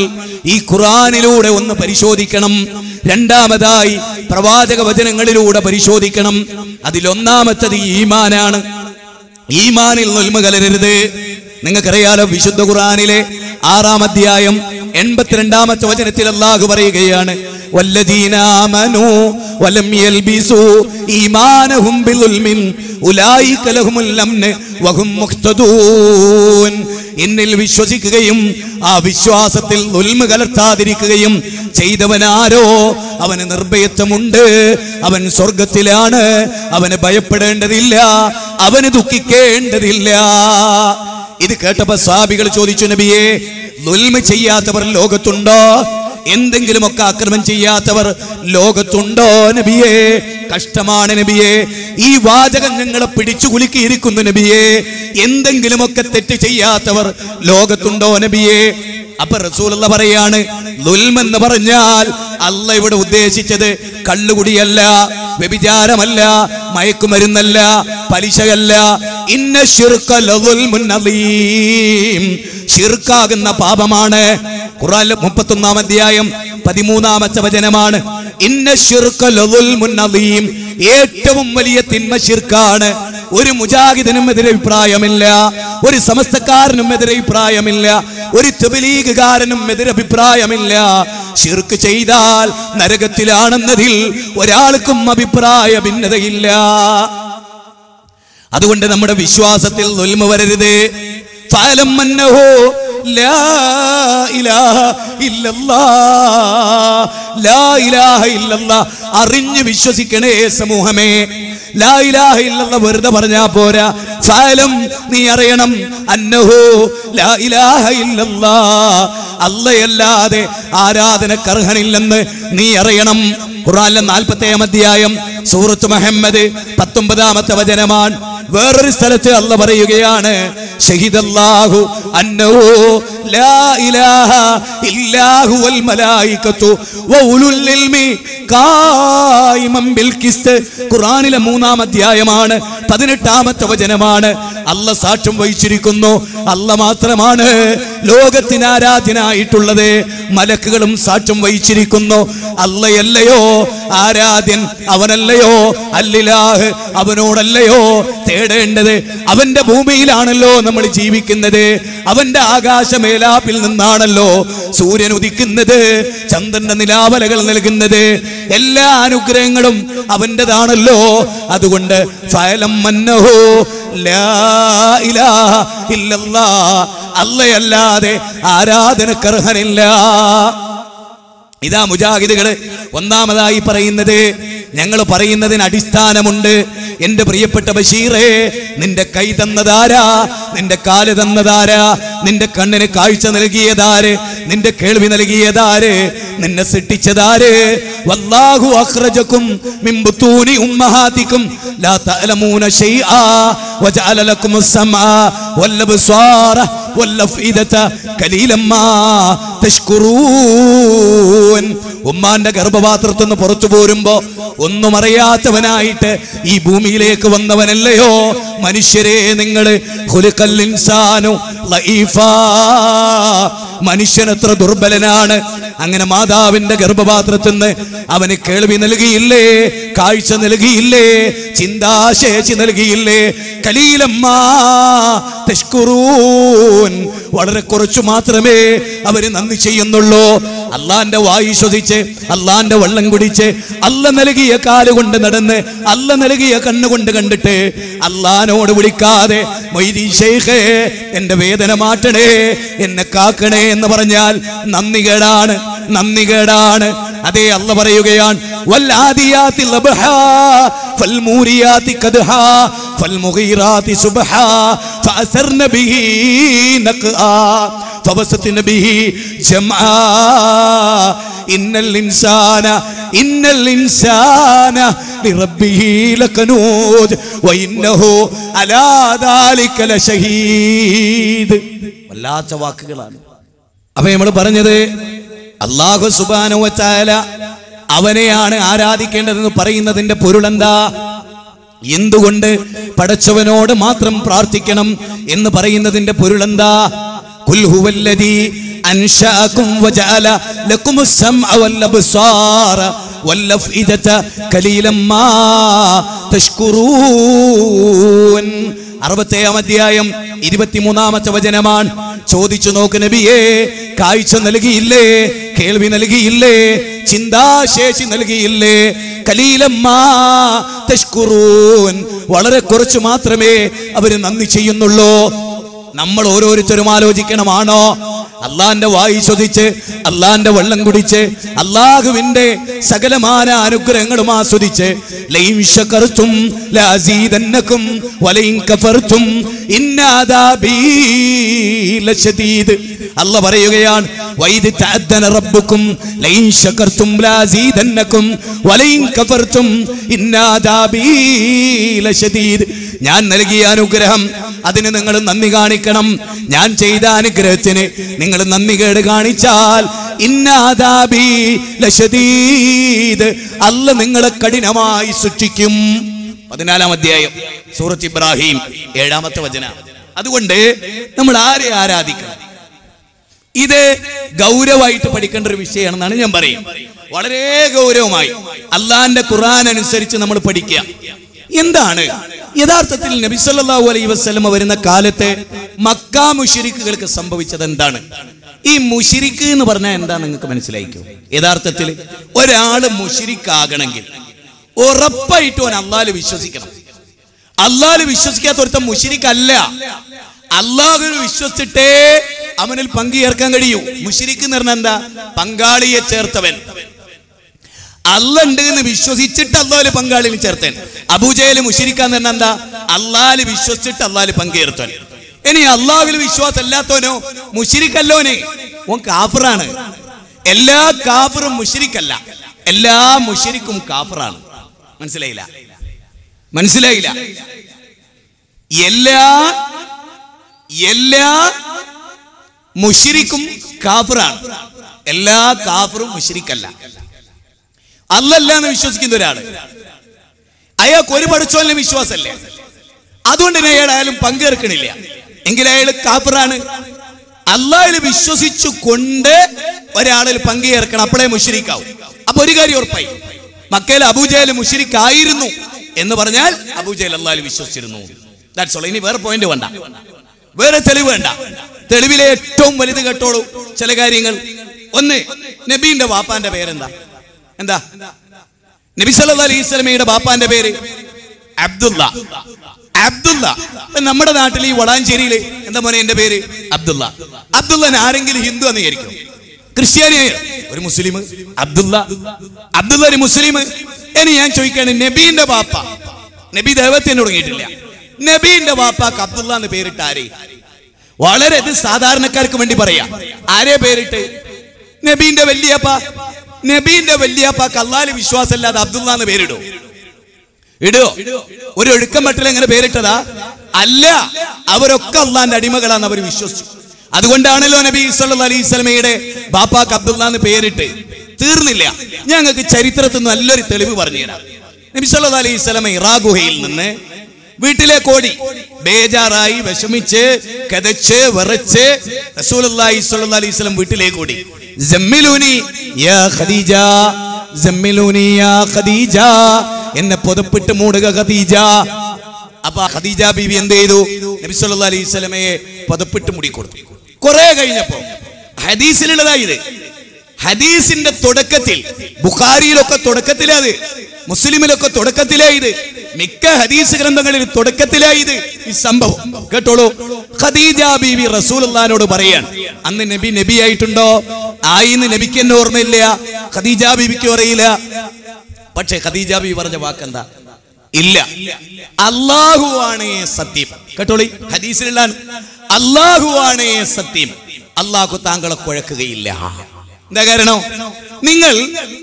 ഈ ഖുർആനിലൂടെ ഒന്ന് പരിശോധിക്കണം. രണ്ടാമതായി പ്രവാചക വചനങ്ങളിലൂടെ പരിശോധിക്കണം. അതിലൊന്നാമത്തത് ഈമാനാണ്. ഈമാനിൽ നുൽമ കലരരുത്. നിങ്ങൾക്കറിയാലോ, വിശുദ്ധ ഖുർആനിലെ 6-ാം അധ്യായം 82-ാമത്തെ വചനത്തിൽ അല്ലാഹു പറയുകയാണ്, വല്ലദീന ആമനൂ വലം യൽബിസൂ ഈമാനഹും ബിളുൽമിൻ ഉലൈക ലഹുമുൽ അംന് വഹും മുഹ്തദൂൻ. എന്നിൽ വിശ്വസിക്കുകയും ആ വിശ്വാസത്തിൽ നുൽമ കലർത്താതിരിക്കുകയും ചെയ്തവനാരോ അവന് നിർഭയത്വമുണ്ട്, അവൻ സ്വർഗത്തിലാണ്, അവന് ഭയപ്പെടേണ്ടതില്ല, അവന് ദുഃഖിക്കേണ്ടതില്ല. ഇത് കേട്ടപ്പോ സഹാബികൾ ചോദിച്ചു, നബിയേ, ദുൽമ ചെയ്യാത്തവർ ലോകത്തുണ്ടോ? എന്തെങ്കിലുമൊക്കെ ആക്രമണം ചെയ്യാത്തവർ ലോകത്തുണ്ടോ നബിയേ? കഷ്ടമാണ് നബിയേ, ഈ വാചകം ഞങ്ങളെ പിടിച്ചു കുലുക്കിയിരിക്കുന്നു നബിയേ. എന്തെങ്കിലുമൊക്കെ തെറ്റ് ചെയ്യാത്തവർ ലോകത്തുണ്ടോ നബിയേ? അപ്പൊ റസൂലുള്ള പറയാണ്, ദുൽമ എന്ന് പറഞ്ഞാൽ അല്ലാഹ് ഇവിടെ ഉദ്ദേശിച്ചത് കള്ളുകുടിയല്ല, വ്യഭിചാരമല്ല, മയക്കുമരുന്നല്ല, പലിശയല്ല. ഇന്ന ശിർക ലദുൽമുൻ അദീം, ശിർക്കാകുന്ന പാപമാണ്. ഖുർആനിലെ 31-ാം അധ്യായം 13-ാമത്തെ വചനമാണ്. ഇന്ന ശിർക ലദുൽമുൻ അദീം, ഏറ്റവും വലിയ തിന്മ ശിർക്കാണ്. ഒരു മുജാഹിദിനും എതിരഭിപ്രായമില്ല, ഒരു സമസ്തക്കാരനും എതിരഭിപ്രായമില്ല, ഒരു തബ്ലീഗുകാരനും എതിരഭിപ്രായമില്ല. ശിർക്ക് ചെയ്താൽ നരകത്തിലാണെന്നതിൽ ഒരാൾക്കും അഭിപ്രായ ഭിന്നതയില്ല. അതുകൊണ്ട് നമ്മുടെ വിശ്വാസത്തിൽ ദുൽമ വരരുത്. ഫഅലം അന്നഹു ലാ ഇലാഹ ഇല്ലല്ലാഹ്, ലാ ഇലാഹ ഇല്ലല്ലാഹ് അറിഞ്ഞു വിശ്വസിക്കണേ സമൂഹമേ. ലാ ഇലാഹ ഇല്ലല്ലാഹ് വെറുതെ പറഞ്ഞാ പോരാ. ഫഅലം നീ അറിയണം, അന്നഹു ലാ ഇലാഹ ഇല്ലല്ലാഹ് അല്ലാഹയല്ലാതെ ആരാധനക്കർഹനില്ലെന്ന് നീ അറിയണം. ഖുർആനിലെ 40-ാം അധ്യായം സൂറത്ത് മുഹമ്മദ് 19-ാമത്തെ വചനമാണ്. വേറൊരു സ്ഥലത്ത് അല്ലാഹ് പറയുകയാണ്, ഷഹിദല്ലാഹു അന്നഹു ലാ ഇലാഹ ഇല്ലാഹു വൽ മലായികത്തു വഉലുൽ ഇൽമി ഖായിമൻ ബിൽ ഖിസ്ത്. ഖുർആനിലെ 3-ാം അധ്യായമാണ് 18-ാമത്തെ വചനമാണ്. അല്ലാഹ് സാക്ഷ്യം വഹിച്ചിരിക്കുന്നു, അല്ലാഹ് മാത്രമാണ് ലോകത്തിന് ആരാധ്യനായിട്ടുള്ളത്. മലക്കുകളും സാക്ഷ്യം വഹിച്ചിരിക്കുന്നു, അല്ലാഹയല്ലയോ ആരാധ്യൻ, അവനല്ലയോ അല്ലിലാഹ്, അവനോടല്ലയോ തേടേണ്ടത്. അവന്റെ ഭൂമിയിലാണല്ലോ നമ്മൾ ജീവിക്കുന്നത്, അവന്റെ ആകാശമേലാപ്പിൽ നിന്നാണല്ലോ സൂര്യൻ ഉദിക്കുന്നത്, ചന്ദ്രന്റെ നിലാവലകൾ നൽകുന്നത്. എല്ലാ അനുഗ്രഹങ്ങളും അവന്റേതാണല്ലോ. അതുകൊണ്ട് ഫഅലം അന്നഹു ലാ ഇലാഹ ഇല്ലല്ലാഹ് അല്ലാഹയല്ലാതെ ആരാധനക്കർഹനില്ല. ഇതാ മുജാഹിദുകള് ഒന്നാമതായി പറയുന്നത്. ഞങ്ങൾ പറയുന്നതിന് അടിസ്ഥാനമുണ്ട്. എന്റെ പ്രിയപ്പെട്ട ബഷീറേ, നിന്റെ കൈ തന്നതാരാ? നിന്റെ കാല് തന്നതാരാ? നിന്റെ കണ്ണിന് കാഴ്ച നൽകിയതാര്? നിന്റെ കേൾവി നൽകിയതാര്? നിന്നെ സൃഷ്ടിച്ചതാര്? വല്ലാഹു അഖ്റജകും മിൻ ബുതൂനി ഉമ്മഹാതികും ലാ തഅലമൂന ശൈആ വജഅല ലക്കുമുസ് സമഅ വൽ അബ്സാറ വൽ അഫ്ഇദത ഖലീലൻ മാ തഷ്കുറൂൻ. ഉമ്മാന്റെ ഗർഭപാത്രത്തിൽ നിന്ന് പുറത്തു പോരുമ്പോ ഒന്നും അറിയാത്തവനായിട്ട് ഈ ഭൂമിയിലേക്ക് വന്നവനല്ലയോ മനുഷ്യരെ നിങ്ങള്? ഖുലിഖൽ ഇൻസാനു ലഈഫാ, മനുഷ്യൻ എത്ര ദുർബലനാണ്. അങ്ങനെ മാതാവിന്റെ ഗർഭപാത്രത്തിൽ നിന്ന് അവന് കേൾവി നൽകിയില്ലേ, കാഴ്ച നൽകിയില്ലേ, ചിന്താശേഷി നൽകിയില്ലേ? ഖലീലമ്മാ തഷ്കുറൂൻ, വളരെ കുറച്ചു മാത്രമേ അവര് നന്ദി ചെയ്യുന്നുള്ളൂ. അള്ളാന്റെ വായു ശ്വസിച്ച്, അള്ളാന്റെ വെള്ളം കുടിച്ച്, അല്ല നൽകിയ കാലുകൊണ്ട് നടന്ന്, അല്ല നൽകിയ കണ്ണുകൊണ്ട് കണ്ടിട്ട് അള്ളാനോട് വിളിക്കാതെ മൊയ്തീൻ ശൈഖേ എന്റെ വേദന മാറ്റണേ, എന്നെ കാക്കണേ എന്ന് പറഞ്ഞാൽ നന്ദികേടാണ്, നന്ദികേടാണ്. അതേ അല്ല പറയുകയാണ്, വൽആദിയാതി ലബ്ഹാ ഫൽമൂരിയാതി ഖദ്ഹാ ഫൽമുഗീറാതി സുബ്ഹാ ഫഅസർന ബിഹി നഖആ ഫവസത്ന ബിഹി ജംആ ഇന്നൽ ഇൻസാന ലിറബ്ബിഹി ലകനൂദ് വഇന്നഹു അലാ ദാലിക ലശഹീദ്. വല്ലാത്ത വാക്കുകളാണ്. അപ്പൊ നമ്മൾ പറഞ്ഞത് അല്ലാഹു സുബ്ഹാനഹു വ തആല അവനെയാണ് ആരാധിക്കേണ്ടതെന്ന് പറയുന്നതിന്റെ പൊരുളെന്താ? എന്തുകൊണ്ട് പടച്ചവനോട് മാത്രം പ്രാർത്ഥിക്കണം എന്ന് പറയുന്നതിന്റെ പൊരുളെന്താ? ഖുൽ ഹുവല്ലദീ അൻശഅകും വജഅല ലക്കുമുസ് സമഅ വൽ അബ്സാറ വൽ അഫ്ഇദത ഖലീലൻ മാ തഷ്കുറൂൻ. 60-ാം അധ്യായം 23-ാമത്തെ വചനമാണ്. ചോദിച്ചു നോക്ക് നബിയേ, കാഴ്ച നൽകിയില്ലേ, കേൾവി നൽകിയില്ലേ, ചിന്താശേഷി നൽകിയില്ലേ? ഖലീലൻ മാ തഷ്കുറൂൻ, വളരെ കുറച്ചു മാത്രമേ അവര് നന്ദി ചെയ്യുന്നുള്ളൂ. നമ്മൾ ഓരോരുത്തരും ആലോചിക്കണമാണോ? അള്ളാന്റെ വായു ശ്വസിച്ച്, അള്ളാന്റെ വെള്ളം കുടിച്ച്, അള്ളാഹുവിന്റെ സകലമാന അനുഗ്രഹങ്ങളും ആസ്വദിച്ച് ലൈൻ ശകർതും ലഅസീദന്നകും വലൈൻ കഫർതും ഇന്നഅദാബീ ലശദീദ്. അല്ലാഹ് പറയുകയാണ്, വൈദ് തഅദ്ദന റബ്ബുക്കും ലൈൻ ശകർതും ലഅസീദന്നകും വലൈൻ കഫർതും ഇന്നഅദാബീ ലശദീദ്. ഞാൻ നൽകിയ അനുഗ്രഹം അതിന് നിങ്ങൾ നന്ദി കാണിക്കണം. ഞാൻ ചെയ്ത അനുഗ്രഹത്തിന് നിങ്ങൾ നന്ദികേട് കാണിച്ചാൽ ഇന്നഅദാബീ ലശദീദ്, അല്ലാഹ് നിങ്ങളെ കഠിനമായി ശിക്ഷിക്കും. 14-ാം അധ്യായം സൂറത്ത് ഇബ്രാഹിം 7-ാമത്തെ വചനം. അതുകൊണ്ട് നമ്മൾ ആരെ ആരാധിക്കണം? ഇത് ഗൗരവമായിട്ട് പഠിക്കേണ്ട ഒരു വിഷയമാണെന്നാണ് ഞാൻ പറയും. വളരെ ഗൗരവമായി അള്ളാന്റെ ഖുർആൻ അനുസരിച്ച് നമ്മൾ പഠിക്കുക. എന്താണ് യഥാർത്ഥത്തിൽ നബി സല്ലല്ലാഹു അലൈഹി വസല്ലം വരുന്ന കാലത്ത് മക്കാ മുശ്രിക്കുകൾക്ക് സംഭവിച്ചത് എന്താണ്? ഈ മുശ്രിക്ക് എന്ന് പറഞ്ഞാൽ എന്താ നിങ്ങൾക്ക് മനസ്സിലായിക്കോ? യഥാർത്ഥത്തിൽ ഒരാള് മുശ്രിക്കാകണമെങ്കിൽ ഉറപ്പായിട്ടും അവൻ അല്ലാഹുവിൽ വിശ്വസിക്കണം. അല്ലാഹുവിൽ വിശ്വസിക്കാത്ത ഒരുത്തൻ മുശ്രിക്കല്ല. അല്ലാഹുവിൽ വിശ്വസിച്ചിട്ടേ അവനിൽ പങ്കു ചേർക്കാൻ കഴിയൂ. മുശ്രിക്ക് എന്ന് പറഞ്ഞാൽ എന്താ? പങ്കാളിയെ ചേർത്തവൻ. അല്ലാഹ് ഉണ്ട് എന്ന് വിശ്വസിച്ചിട്ട് അല്ലാഹുവിൽ പങ്കാളിയെ ചേർത്തൻ. അബൂജഹൽ മുശ്രിക്കാന്ന് പറഞ്ഞാൽ എന്താ? അല്ലാഹുവിൽ വിശ്വസിച്ചിട്ട് അല്ലാഹുവിൽ പങ്കു ചേർത്തൻ. ഇനി അല്ലാഹുവിൽ വിശ്വാസം അല്ലാത്തവനോ മുശ്രിക്കല്ലോനെ, ഓൻ കാഫിറാണ്. എല്ലാ കാഫിറും മുശ്രിക്കല്ല, എല്ലാ മുശ്രിക്കും കാഫിറാണ്. മനസ്സിലായില്ല? എല്ലാ മുശ്രിക്കും കാഫിറാണ്, എല്ലാ കാഫിറും മുശ്രിക്കല്ല. അല്ലാഹ് എന്ന് വിശ്വസിക്കുന്ന ഒരാള്, അയാൾക്ക് ഒരു പടച്ചോനെ വിശ്വാസമല്ലേ, അതുകൊണ്ട് തന്നെ അയാൾ ആയാലും പങ്കെടുക്കണില്ല എങ്കിൽ അയാൾ കാഫിറാണ്. അല്ലാഹുവിൽ വിശ്വസിച്ചു കൊണ്ട് ഒരാളിൽ പങ്കുചേർക്കണം, അപ്പോഴേ മുശ്രിക്കാവും. അപ്പൊ ഒരു കാര്യം ഉറപ്പായി, മക്കയിൽ അബൂജഹൽ മുശ്രിക്കായിരുന്നു എന്ന് പറഞ്ഞാൽ അബൂജഹൽ അല്ലാഹുവിൽ വിശ്വസിച്ചിരുന്നു. That's all. ഇനി വേറെ പോയിന്റ് വേണ്ട, വേറെ തെളിവ് വേണ്ട. തെളിവിലെ ഏറ്റവും വലുത് കേട്ടോളൂ ചില കാര്യങ്ങൾ. ഒന്ന്, നബീന്റെ വാപ്പാന്റെ പേരെന്താ? എന്താ? നബി സല്ലല്ലാഹു അലൈഹി വസല്ലമയുടെ ബാപ്പാന്റെ പേര് അബ്ദുള്ള. അബ്ദുള്ള. നമ്മുടെ നാട്ടിൽ ഈ വളാഞ്ചേരിയിൽ എന്താ മോനെ എന്റെ പേര്? അബ്ദുള്ള. അബ്ദുള്ള ആരെങ്കിലും ഹിന്ദു എന്ന് വിചാരിക്കും, ക്രിസ്ത്യാനിയായ ഒരു മുസ്ലിം അബ്ദുള്ള, അബ്ദുള്ള ഒരു മുസ്ലിം. ഇനി ഞാൻ ചോദിക്കാണ്, നബീന്റെ ബാപ്പ, നബി ദൈവത്തിന് തുടങ്ങിയിട്ടില്ല, നബീന്റെ ബാപ്പാക്ക് അബ്ദുള്ള എന്ന് പേരിട്ട് ആരെ? വളരെ ഇത് സാധാരണക്കാർക്ക് വേണ്ടി പറയാ. ആരെ പേരിട്ട്? നബീന്റെ വല്യപ്പ. നബീന്റെ വല്യപ്പാക്ക് അല്ലാഹുവിൽ വിശ്വാസം അല്ലാതെ അബ്ദുള്ള എന്ന് പേരിടോ? ഇടോ? ഒരു ഒഴുക്കം പറ്റിൽ എങ്ങനെ പേരിട്ടതാ? അല്ല, അവരൊക്കെ അള്ളാന്റെ അടിമകളാന്ന് അവർ വിശ്വസിച്ചു. അതുകൊണ്ടാണല്ലോ നബി സല്ലല്ലാഹു അലൈഹി വസല്ലമയുടെ ബാപ്പാക്ക് അബ്ദുള്ള എന്ന് പേരിട്ട്. തീർന്നില്ല, ഞങ്ങൾക്ക് ചരിത്രത്തിൽ നല്ലൊരു തെളിവ് പറഞ്ഞുതരാം. നബി സല്ലല്ലാഹു അലൈഹി വസല്ലമ ഇറാ ഗുഹയിൽ നിന്ന് വീട്ടിലേക്ക് ഓടി, ബേജാറായി, വിഷമിച്ച്, കതച്ച്, വിറച്ച് റസൂലുള്ളാഹി സ്വല്ലല്ലാഹു അലൈഹി വസല്ലം വീട്ടിലേക്ക് ഓടി. സമ്മിലൂനി യാ ഖദീജ, സമ്മിലൂനി യാ ഖദീജ, എന്നെ പുതപ്പിട്ട് മൂടുക ഖദീജ. അപ്പൊ ഖദീജ ബീവി എന്ത് ചെയ്തു? നബി സല്ലല്ലാഹു അലൈഹി വസല്ലമയെ പുതപ്പിട്ട് മൂടി കൊടുത്തു. കുറെ കഴിഞ്ഞപ്പോ, ഹദീസിലുള്ളതായത്, ഹദീസിന്റെ തുടക്കത്തിൽ, ബുഖാരിയിലൊക്കെ തുടക്കത്തിലായത്, മുസ്ലിമിലൊക്കെ തുടക്കത്തിലായത്, മിക്ക ഹദീസ് ഗ്രന്ഥങ്ങളിൽ തുടക്കത്തിലായത് ഈ സംഭവം. കേട്ടോളൂ. ഖദീജ ബീവി റസൂലുള്ളാഹിനോട് പറയാണ്, അന്ന് നബി നബിയായിട്ടുണ്ടോ? ആയിന്ന് നബിക്ക് എന്നെ ഓർമ്മയില്ല, ഖദീജ ബീവിക്ക് അറിയില്ല. പക്ഷേ ഖദീജ ബീവി പറഞ്ഞ വാക്കെന്താ? ഇല്ല, അല്ലാഹുവാണ് സത്യം. കേട്ടോളി, ഹദീസിലുള്ള അല്ലാഹുവാണ് സത്യം, അല്ലാഹു താങ്കളെ കുഴക്കുകയില്ല. എന്താ കാരണം? നിങ്ങൾ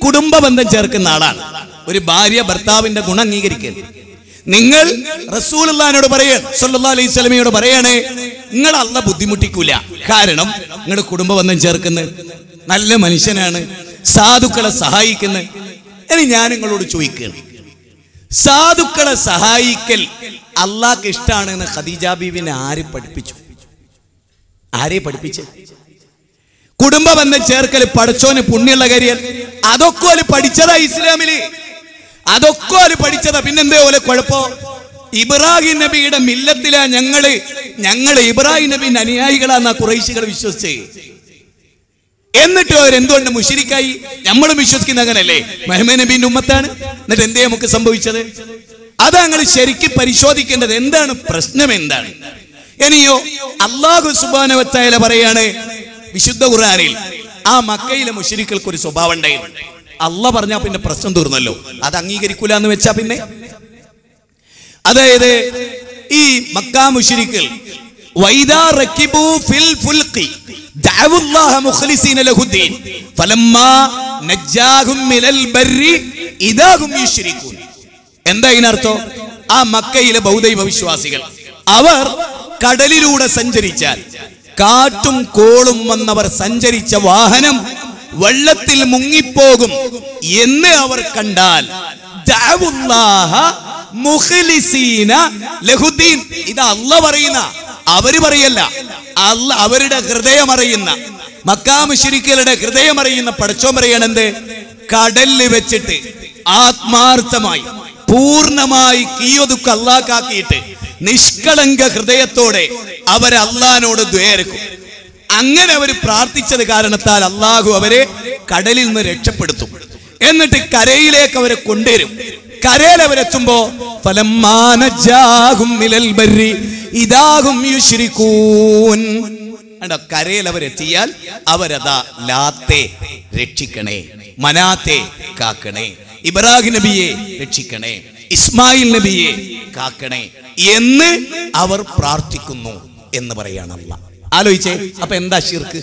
കുടുംബ ബന്ധം ചേർക്കുന്ന ആളാണ്. ഒരു ഭാര്യ ഭർത്താവിന്റെ ഗുണം അംഗീകരിക്കരുത്. നിങ്ങൾ റസൂലുള്ളാഹിനോട് പറയാണ്, സല്ലല്ലാഹു അലൈഹി വസല്ലമയോട് പറയാണ്, നിങ്ങൾ അല്ലാഹ് ബുദ്ധിമുട്ടിക്കൂല. കാരണം നിങ്ങൾ കുടുംബ ബന്ധം ചേർക്കുന്ന നല്ല മനുഷ്യനാണ്, സാധുക്കളെ സഹായിക്കുന്ന. ഇനി ഞാൻ നിങ്ങളോട് ചോദിക്കുകയാണ്, സാധുക്കളെ സഹായിക്കൽ അല്ലാഹ്ക്ക് ഇഷ്ടമാണ് എന്ന് ഖദീജ ബീവിനെ ആര് പഠിപ്പിച്ചു? ആരെ പഠിപ്പിച്ചു? കുടുംബ ബന്ധം ചേർക്കൽ പടച്ചോന് പുണ്യമുള്ള കാര്യം. അതൊക്കെ പഠിച്ചതാ ഇസ്ലാമില്, അതൊക്കെ പഠിച്ചതാ. പിന്നെന്തേ പോലെ കുഴപ്പോ? ഇബ്രാഹിം നബിയുടെ മില്ലത്തിലാ ഞങ്ങള് ഇബ്രാഹിം നബിന്റെ അനുയായികളാന്നാ ഖുറൈശികൾ വിശ്വസിച്ചേ. എന്നിട്ട് അവരെന്തുകൊണ്ട് മുശ്രിക്കായി? നമ്മളും വിശ്വസിക്കുന്ന അങ്ങനല്ലേ, മുഹമ്മദ് നബിന്റെ ഉമ്മത്താണ്. എന്നിട്ട് എന്തേ നമുക്ക് സംഭവിച്ചത്? അതാ നിങ്ങൾ ശരിക്കും പരിശോധിക്കേണ്ടത്. എന്താണ് പ്രശ്നം? എന്താണ്? ഇനിയോ അല്ലാഹു സുബ്ഹാനഹു വ തആല പറയാണ് വിശുദ്ധ ഖുർആനിൽ, ആ മക്കയിലെ മുശ്രിക്കുകൾക്ക് ഒരു സ്വഭാവം ഉണ്ടായിരുന്നു. അല്ലാഹ് പറഞ്ഞാ പിന്നെ പ്രശ്നം തീർന്നല്ലോ. അത് അംഗീകരിക്കൂല എന്ന് വെച്ചാ പിന്നെ, അതായത് ഈ മക്കാ മുശ്രിക്കുകൾ വൈദാ റകിബു ഫിൽ ഫുൽഖി ദഅവുല്ലാഹ മുഖ്ലിസീന ലഹുദ്ദീൻ ഫലമ്മാ നജ്ജാഹും മിനൽ ബർരി ഇദാ ഹും യുശ്രികൂൻ. എന്താ ഇതിനർത്ഥം? ആ മക്കയിലെ ബൗദ്ധൈവ വിശ്വാസികൾ അവർ കടലിലൂടെ സഞ്ചരിച്ചാൽ, കാറ്റും കോളും വന്നവർ സഞ്ചരിച്ച വാഹനം വെള്ളത്തിൽ മുങ്ങിപ്പോകും എന്ന് അവർ കണ്ടാൽ ദഅവുല്ലാഹ മുഖ്ലിസീന ലഹുദ്ദീൻ. ഇത് അല്ലാഹ് പറയുന്ന, അവര് പറയല്ല. അല്ലാഹ് അവരുടെ ഹൃദയം അറിയുന്ന, മക്കാ മുശ്രിക്കുകളുടെ ഹൃദയം അറിയുന്ന പടച്ചോൻ പറയണെന്ത്? കടലിൽ വെച്ചിട്ട് ആത്മാർത്ഥമായി പൂർണ്ണമായി കീയൊതുക്ക് അള്ളാഹ്ക്കാക്കിയിട്ട് നിഷ്കളങ്ക ഹൃദയത്തോടെ അവർ അള്ളാഹിനോട് ദ്വേർക്കും. അങ്ങനെ അവർ പ്രാർത്ഥിച്ചത് കാരണത്താൽ അള്ളാഹു അവരെ കടലിൽ നിന്ന് രക്ഷപ്പെടുത്തും. എന്നിട്ട് കരയിലേക്ക് അവരെ കൊണ്ടുവരും. കരയിൽ അവരെത്തുമ്പോ കരയിൽ അവരെത്തിയാൽ അവരതാ ലാത്തെ രക്ഷിക്കണേ, മനാത്തെ കാക്കണേ, ഇബ്രാഹിം നബിയെ രക്ഷിക്കണേ, ഇസ്മായിൽ നബിയെ കാക്കണേ എന്ന് അവർ പ്രാർത്ഥിക്കുന്നു എന്ന് പറയാണ് അല്ലാഹ്. ആലോചിച്ചേ, അപ്പൊ എന്താ ശിർക്ക്?